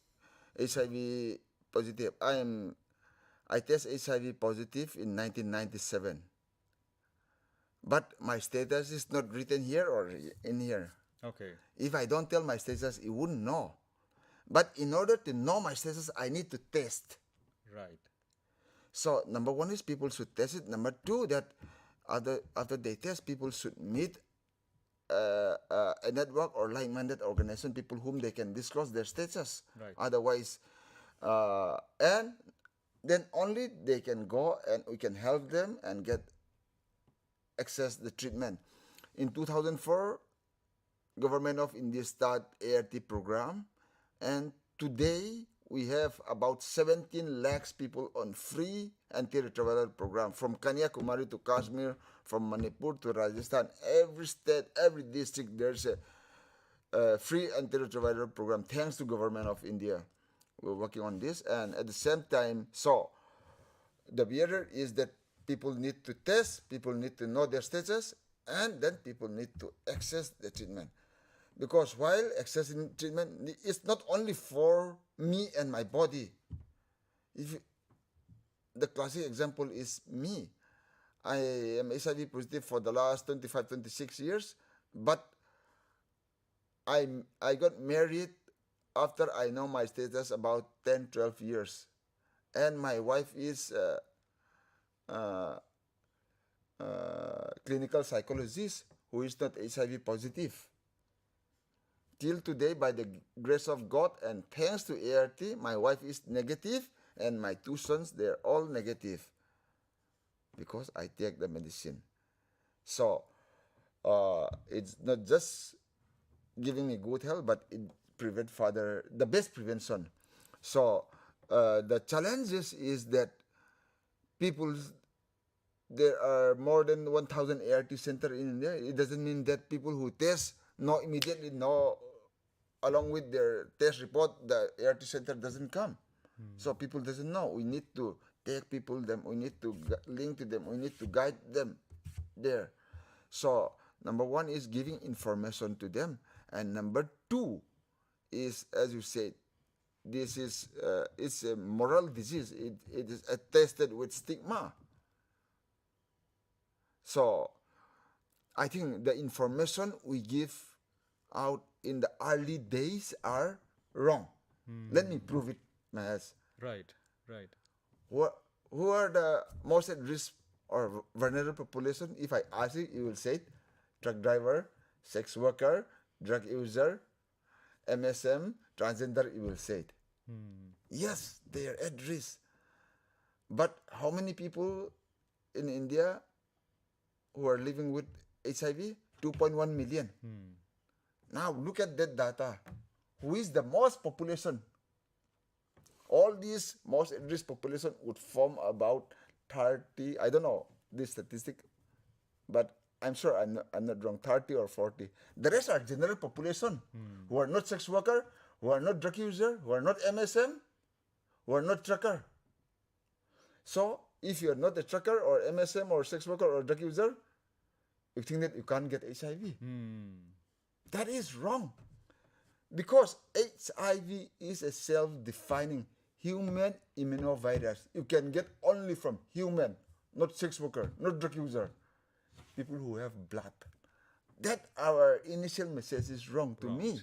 HIV positive. I test HIV positive in 1997, but my status is not written here or in here. Okay. If I don't tell my status, you wouldn't know. But in order to know my status, I need to test. Right. So number one is people should test it. Number two, that after they test, people should meet a network or like-minded organization, people whom they can disclose their status. Right. Otherwise, and then only they can go and we can help them and get access the treatment. In 2004, Government of India start ART program, and today we have about 17 lakhs people on free antiretroviral program from Kanyakumari to Kashmir, from Manipur to Rajasthan. Every state, every district, there's a free antiretroviral program thanks to Government of India. We're working on this, and at the same time, so the barrier is that people need to test, people need to know their status, and then people need to access the treatment. Because while accessing treatment, it's not only for me and my body. The classic example is me. I am HIV positive for the last 25, 26 years, but I got married after I know my status about 10, 12 years. And my wife is clinical psychologist who is not HIV positive. Till today, by the grace of God and thanks to ART, my wife is negative and my two sons, they're all negative because I take the medicine. So, it's not just giving me good health, but it prevent further, the best prevention. So, the challenges is that people, there are more than 1,000 ART centers in India. It doesn't mean that people who test immediately know along with their test report, the ART center doesn't come. So people doesn't know. We need to take people them. We need to link to them. We need to guide them there. So number one is giving information to them, and number two is, as you said, this is it's a moral disease. It is attested with stigma. So I think the information we give out in the early days are wrong. Let me prove it, Mahesh. Right, right. Who are the most at risk or vulnerable population? If I ask you, you will say truck driver, sex worker, drug user. MSM, transgender, you will say it. Yes, they are at risk. But how many people in India who are living with HIV? 2.1 million. Now look at that data. Who is the most population? All these most at risk population would form about 30, I don't know this statistic, but I'm sure I'm not wrong, 30 or 40. The rest are general population who are not sex worker, who are not drug user, who are not MSM, who are not trucker. So if you are not a trucker or MSM or sex worker or drug user, you think that you can't get HIV. That is wrong. Because HIV is a self-defining human immunovirus. You can get only from human, not sex worker, not drug user, people who have blood. That our initial message is wrong to me.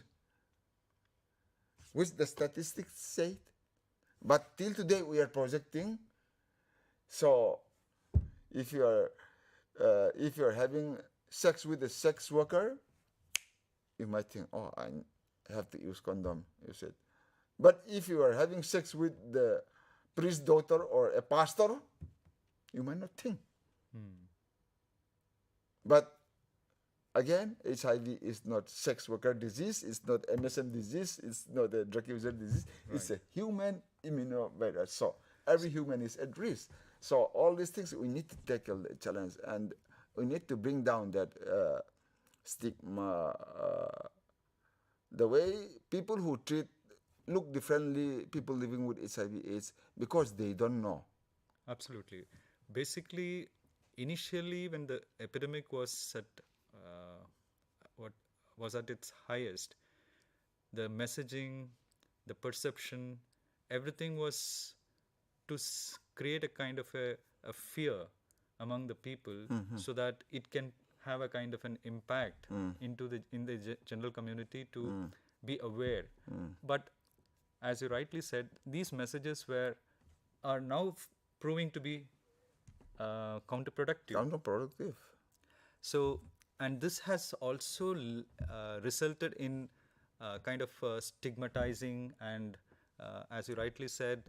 Which the statistics say. But till today we are projecting. So if you are having sex with a sex worker, you might think, oh, I have to use condom, you said. But if you are having sex with the priest's daughter or a pastor, you might not think. But again, HIV is not sex worker disease, it's not MSM disease, it's not a drug user disease, it's a human immunovirus. So every human is at risk. So all these things, we need to tackle the challenge, and we need to bring down that stigma. The way people who look differently, people living with HIV/AIDS, because they don't know. Absolutely. Basically, initially when the epidemic was at its highest, the messaging, the perception, everything was to create a kind of a fear among the people, so that it can have a kind of an impact in the general community to be aware. But as you rightly said, these messages are now proving to be counterproductive. So, and this has also resulted in kind of stigmatizing and, as you rightly said,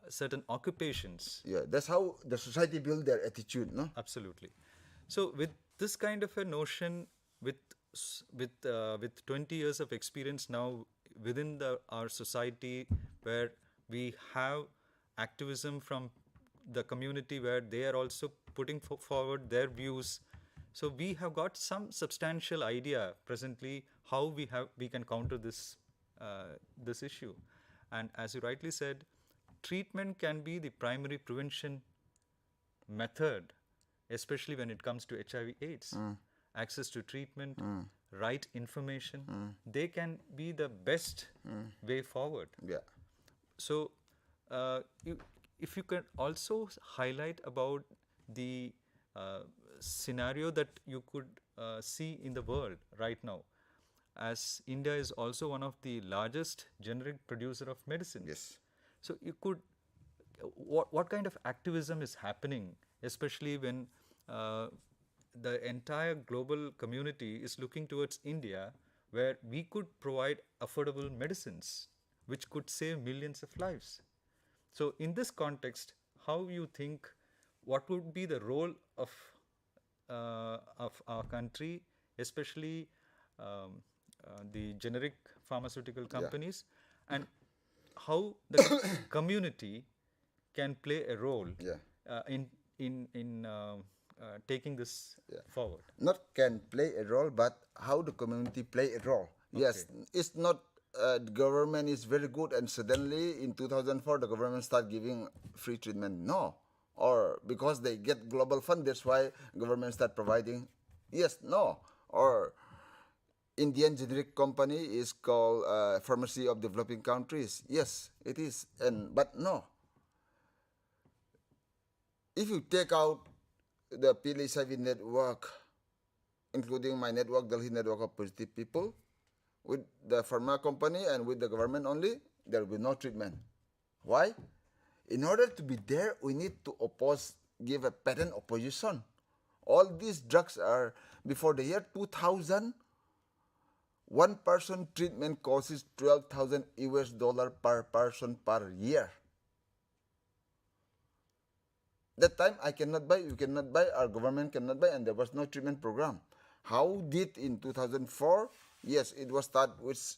certain occupations. Yeah, that's how the society build their attitude, no? Absolutely. So with this kind of a notion, with 20 years of experience now within our society, where we have activism from the community, where they are also putting forward their views. So we have got some substantial idea presently how we can counter this issue. And as you rightly said, treatment can be the primary prevention method, especially when it comes to HIV/AIDS. Access to treatment, right information, they can be the best way forward. Yeah. So, if you can also highlight about the scenario that you could see in the world right now, as India is also one of the largest generic producer of medicine. Yes. So you could, what kind of activism is happening, especially when the entire global community is looking towards India, where we could provide affordable medicines which could save millions of lives. So in this context, how you think, what would be the role of our country, especially the generic pharmaceutical companies, and how the community can play a role in taking this forward? Not can play a role, but how the community play a role. Okay. Yes, it's not the government is very good and suddenly in 2004 the government start giving free treatment. No. Or because they get global fund, that's why government start providing. Yes, no. Or Indian generic company is called Pharmacy of Developing Countries. Yes, it is. But no. If you take out the PL/HIV network, including my network, Delhi Network of Positive People, with the pharma company and with the government only, there will be no treatment. Why? In order to be there, we need to give a patent opposition. All these drugs are, before the year 2000, one person treatment cost is $12,000 per person per year. That time I cannot buy, you cannot buy, our government cannot buy, and there was no treatment program. How did in 2004? Yes, it was started with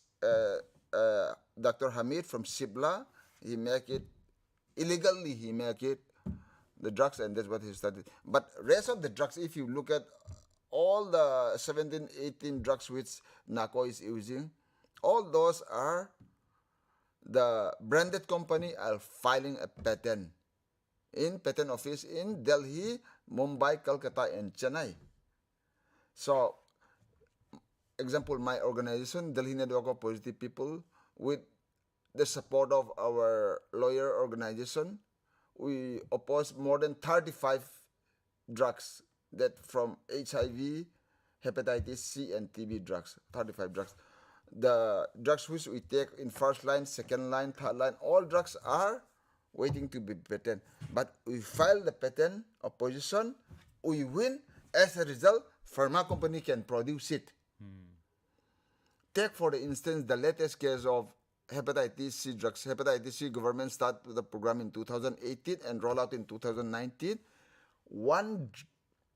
Dr. Hamid from Shibla. He make it illegally. He make it the drugs, and that's what he started. But rest of the drugs, if you look at all the 17, 18 drugs which NACO is using, all those are the branded company are filing a patent in patent office in Delhi, Mumbai, Calcutta, and Chennai. So, example, my organization, Delhi Network of Positive People, with the support of our lawyer organization, we oppose more than 35 drugs that from HIV, hepatitis C, and TB drugs, 35 drugs. The drugs which we take in first line, second line, third line, all drugs are waiting to be patent. But we file the patent opposition, we win. As a result, pharma company can produce it. Take for the instance the latest case of hepatitis C drugs. Hepatitis C government started the program in 2018 and roll out in 2019. One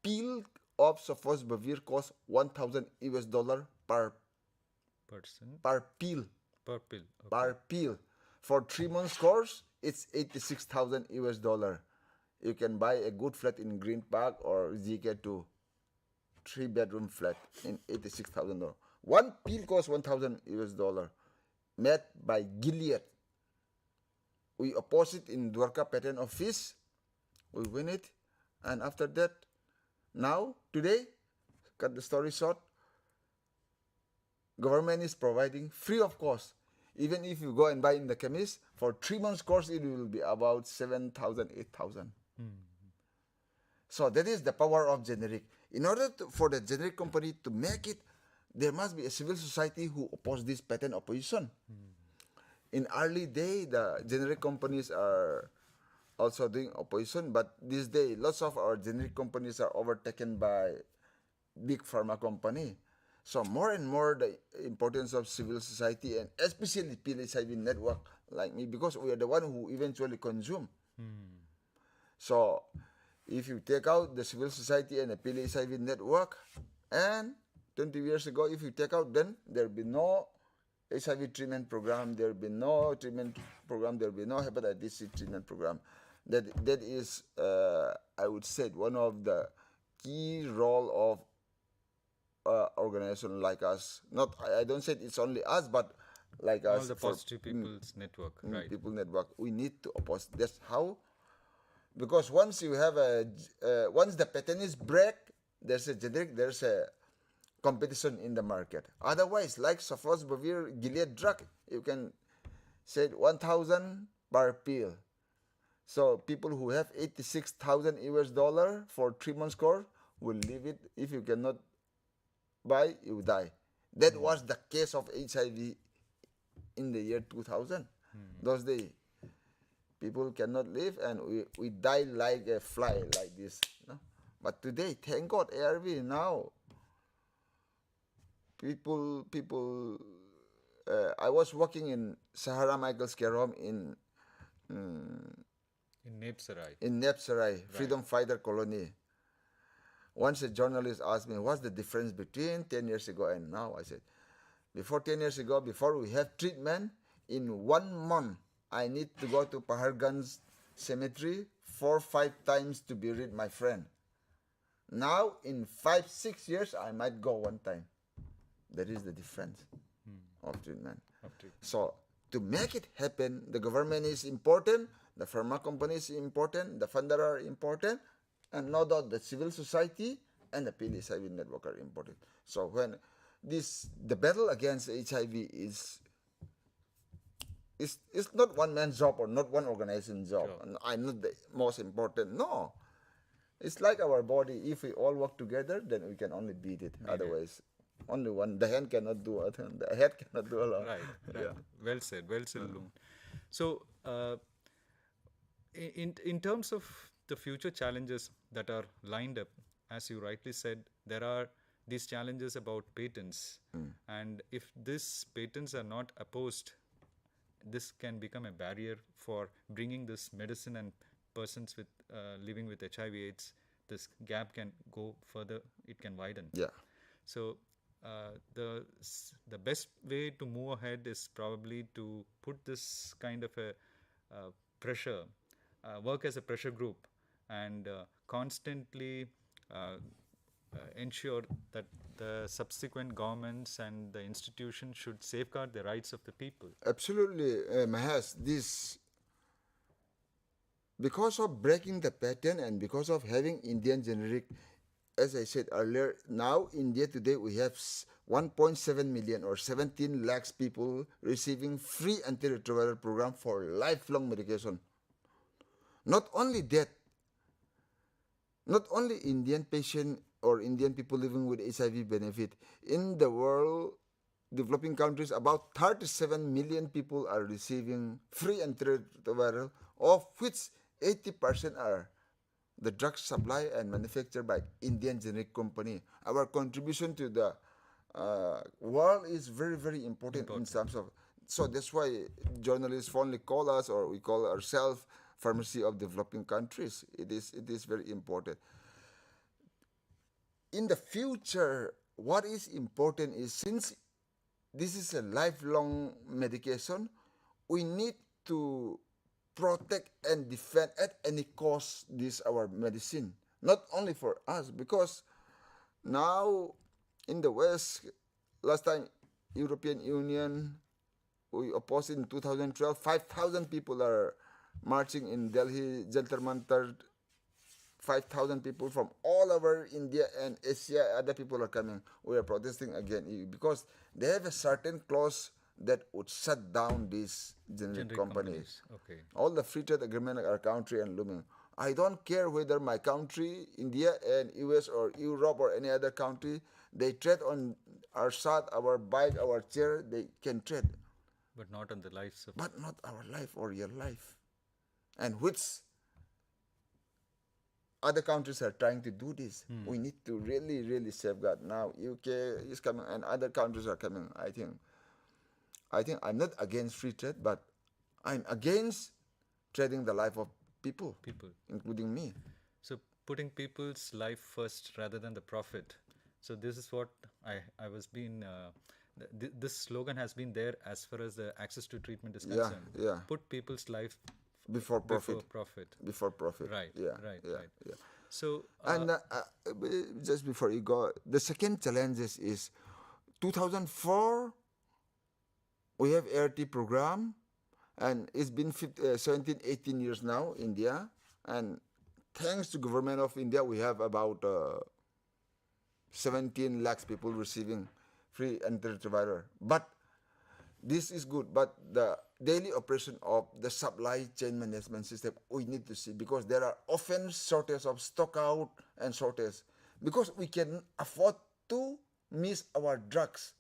pill of sofosbuvir costs $1,000 per Person pill. per pill. Okay. Per pill. For 3 months course, it's $86,000. You can buy a good flat in Green Park or ZK2, 3-bedroom flat in $86,000. One pill costs $1,000, made by Gilead. We oppose it in Dwarka Patent Office. We win it, and after that, now today, cut the story short, government is providing free of cost. Even if you go and buy in the chemist, for 3 months course, it will be about 7,000, 8,000. So that is the power of generic. In order for the generic company to make it, there must be a civil society who oppose this patent opposition. In early day, the generic companies are also doing opposition, but these days, lots of our generic companies are overtaken by big pharma company. So more and more the importance of civil society, and especially PLHIV network like me, because we are the one who eventually consume. So if you take out the civil society and the PLHIV network, and 20 years ago, if you take out, then there will be no HIV treatment program, there will be no treatment program, there will be no hepatitis C treatment program. That is, I would say, one of the key role of organization like us. Not, I don't say it's only us, but like All us. the positive people's network, right? People network. We need to oppose. That's how. Because once you have once the patent is break, there's a generic, there's a competition in the market. Otherwise, like sofosbuvir, Gilead drug, you can say 1,000 per pill. So people who have $86,000 for 3 months course will leave it. If you cannot buy, you die. That was the case of HIV in the year 2000. Those days, people cannot live, and we die like a fly like this. No? But today, thank God, ARV now. People. I was working in Sahara Michael's care home in Nepsarai, Freedom Fighter Colony. Once a journalist asked me, what's the difference between 10 years ago and now? I said, before 10 years ago, before we have treatment, in 1 month, I need to go to Paharganj cemetery 4-5 times to bury my friend. Now, in 5-6 years, I might go 1 time. That is the difference of treatment. So, to make it happen, the government is important, the pharma company is important, the funder are important, and no doubt the civil society and the PLHIV network are important. So when the battle against HIV is not one man's job or not one organization's job. Sure. I'm not the most important. No. It's like our body. If we all work together, then we can only beat it. Otherwise, only one. The hand cannot do it. The head cannot do alone. Right. Yeah. Well said. Well said, Loon. So, in terms of the future challenges that are lined up, as you rightly said, there are these challenges about patents. And if these patents are not opposed, this can become a barrier for bringing this medicine and persons with living with HIV/AIDS. This gap can go further; it can widen. Yeah. So the best way to move ahead is probably to put this kind of a pressure, work as a pressure group, and constantly ensure that the subsequent governments and the institutions should safeguard the rights of the people. Absolutely, Mahesh. This, because of breaking the pattern and because of having Indian generic, as I said earlier, now India today we have 1.7 million or 17 lakhs people receiving free antiretroviral program for lifelong medication. Not only that, not only Indian patient or Indian people living with HIV benefit, in the world, developing countries, about 37 million people are receiving free antiretroviral, of which 80% are the drug supply and manufactured by Indian generic company. Our contribution to the world is very, very important in terms of. So that's why journalists fondly call us, or we call ourselves, pharmacy of developing countries. It is very important. In the future, what is important is, since this is a lifelong medication, we need to protect and defend at any cost this our medicine. Not only for us, because now in the West, last time European Union, we opposed in 2012, 5,000 people are marching in Delhi, Jantar Mantar. 5,000 people from all over India and Asia, other people are coming. We are protesting again because they have a certain clause that would shut down these generic companies. Okay. All the free trade agreement are country and looming. I don't care whether my country, India and US or Europe or any other country, they trade on our shirt, our bike, our chair, they can trade. But not on the lives of. But not our life or your life. And which other countries are trying to do this. We need to really, really safeguard. Now UK is coming and other countries are coming. I think I'm not against free trade, but I'm against trading the life of people, including me. So putting people's life first rather than the profit. So this is what I was being. This slogan has been there as far as the access to treatment is concerned. Yeah. Put people's life Before profit. Before profit. Right. Right. So and just before you go, the second challenge is 2004. We have ART program, and it's been 17, 18 years now, India, and thanks to government of India, we have about 17 lakhs people receiving free antiretroviral. But this is good, but the daily operation of the supply chain management system we need to see, because there are often shortage of stock out and shortage, because we can afford to miss our drugs.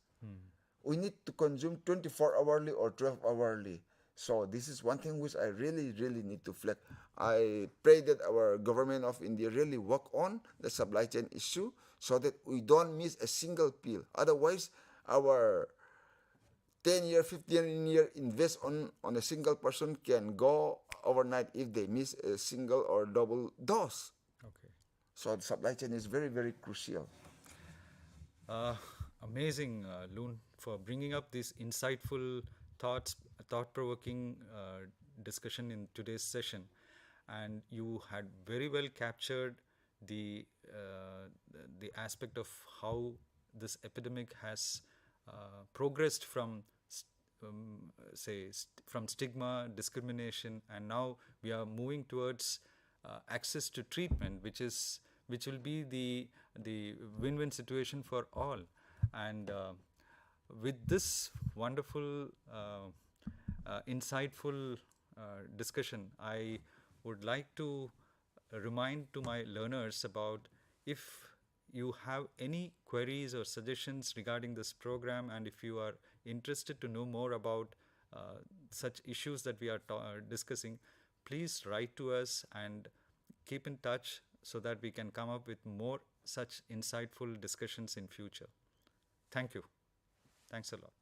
We need to consume 24 hourly or 12 hourly. So this is one thing which I really, really need to flag. I pray that our government of India really work on the supply chain issue so that we don't miss a single pill. Otherwise, our 10-year, 15-year invest on a single person can go overnight if they miss a single or double dose. Okay. So the supply chain is very, very crucial. Amazing, Loon, for bringing up these insightful thoughts, thought-provoking discussion in today's session. And you had very well captured the aspect of how this epidemic has progressed from from stigma, discrimination, and now we are moving towards access to treatment, which will be the win-win situation for all. And with this wonderful, insightful discussion, I would like to remind to my learners about, if you have any queries or suggestions regarding this program, and if you are interested to know more about such issues that we are discussing, please write to us and keep in touch so that we can come up with more such insightful discussions in future. Thank you. Thanks a lot.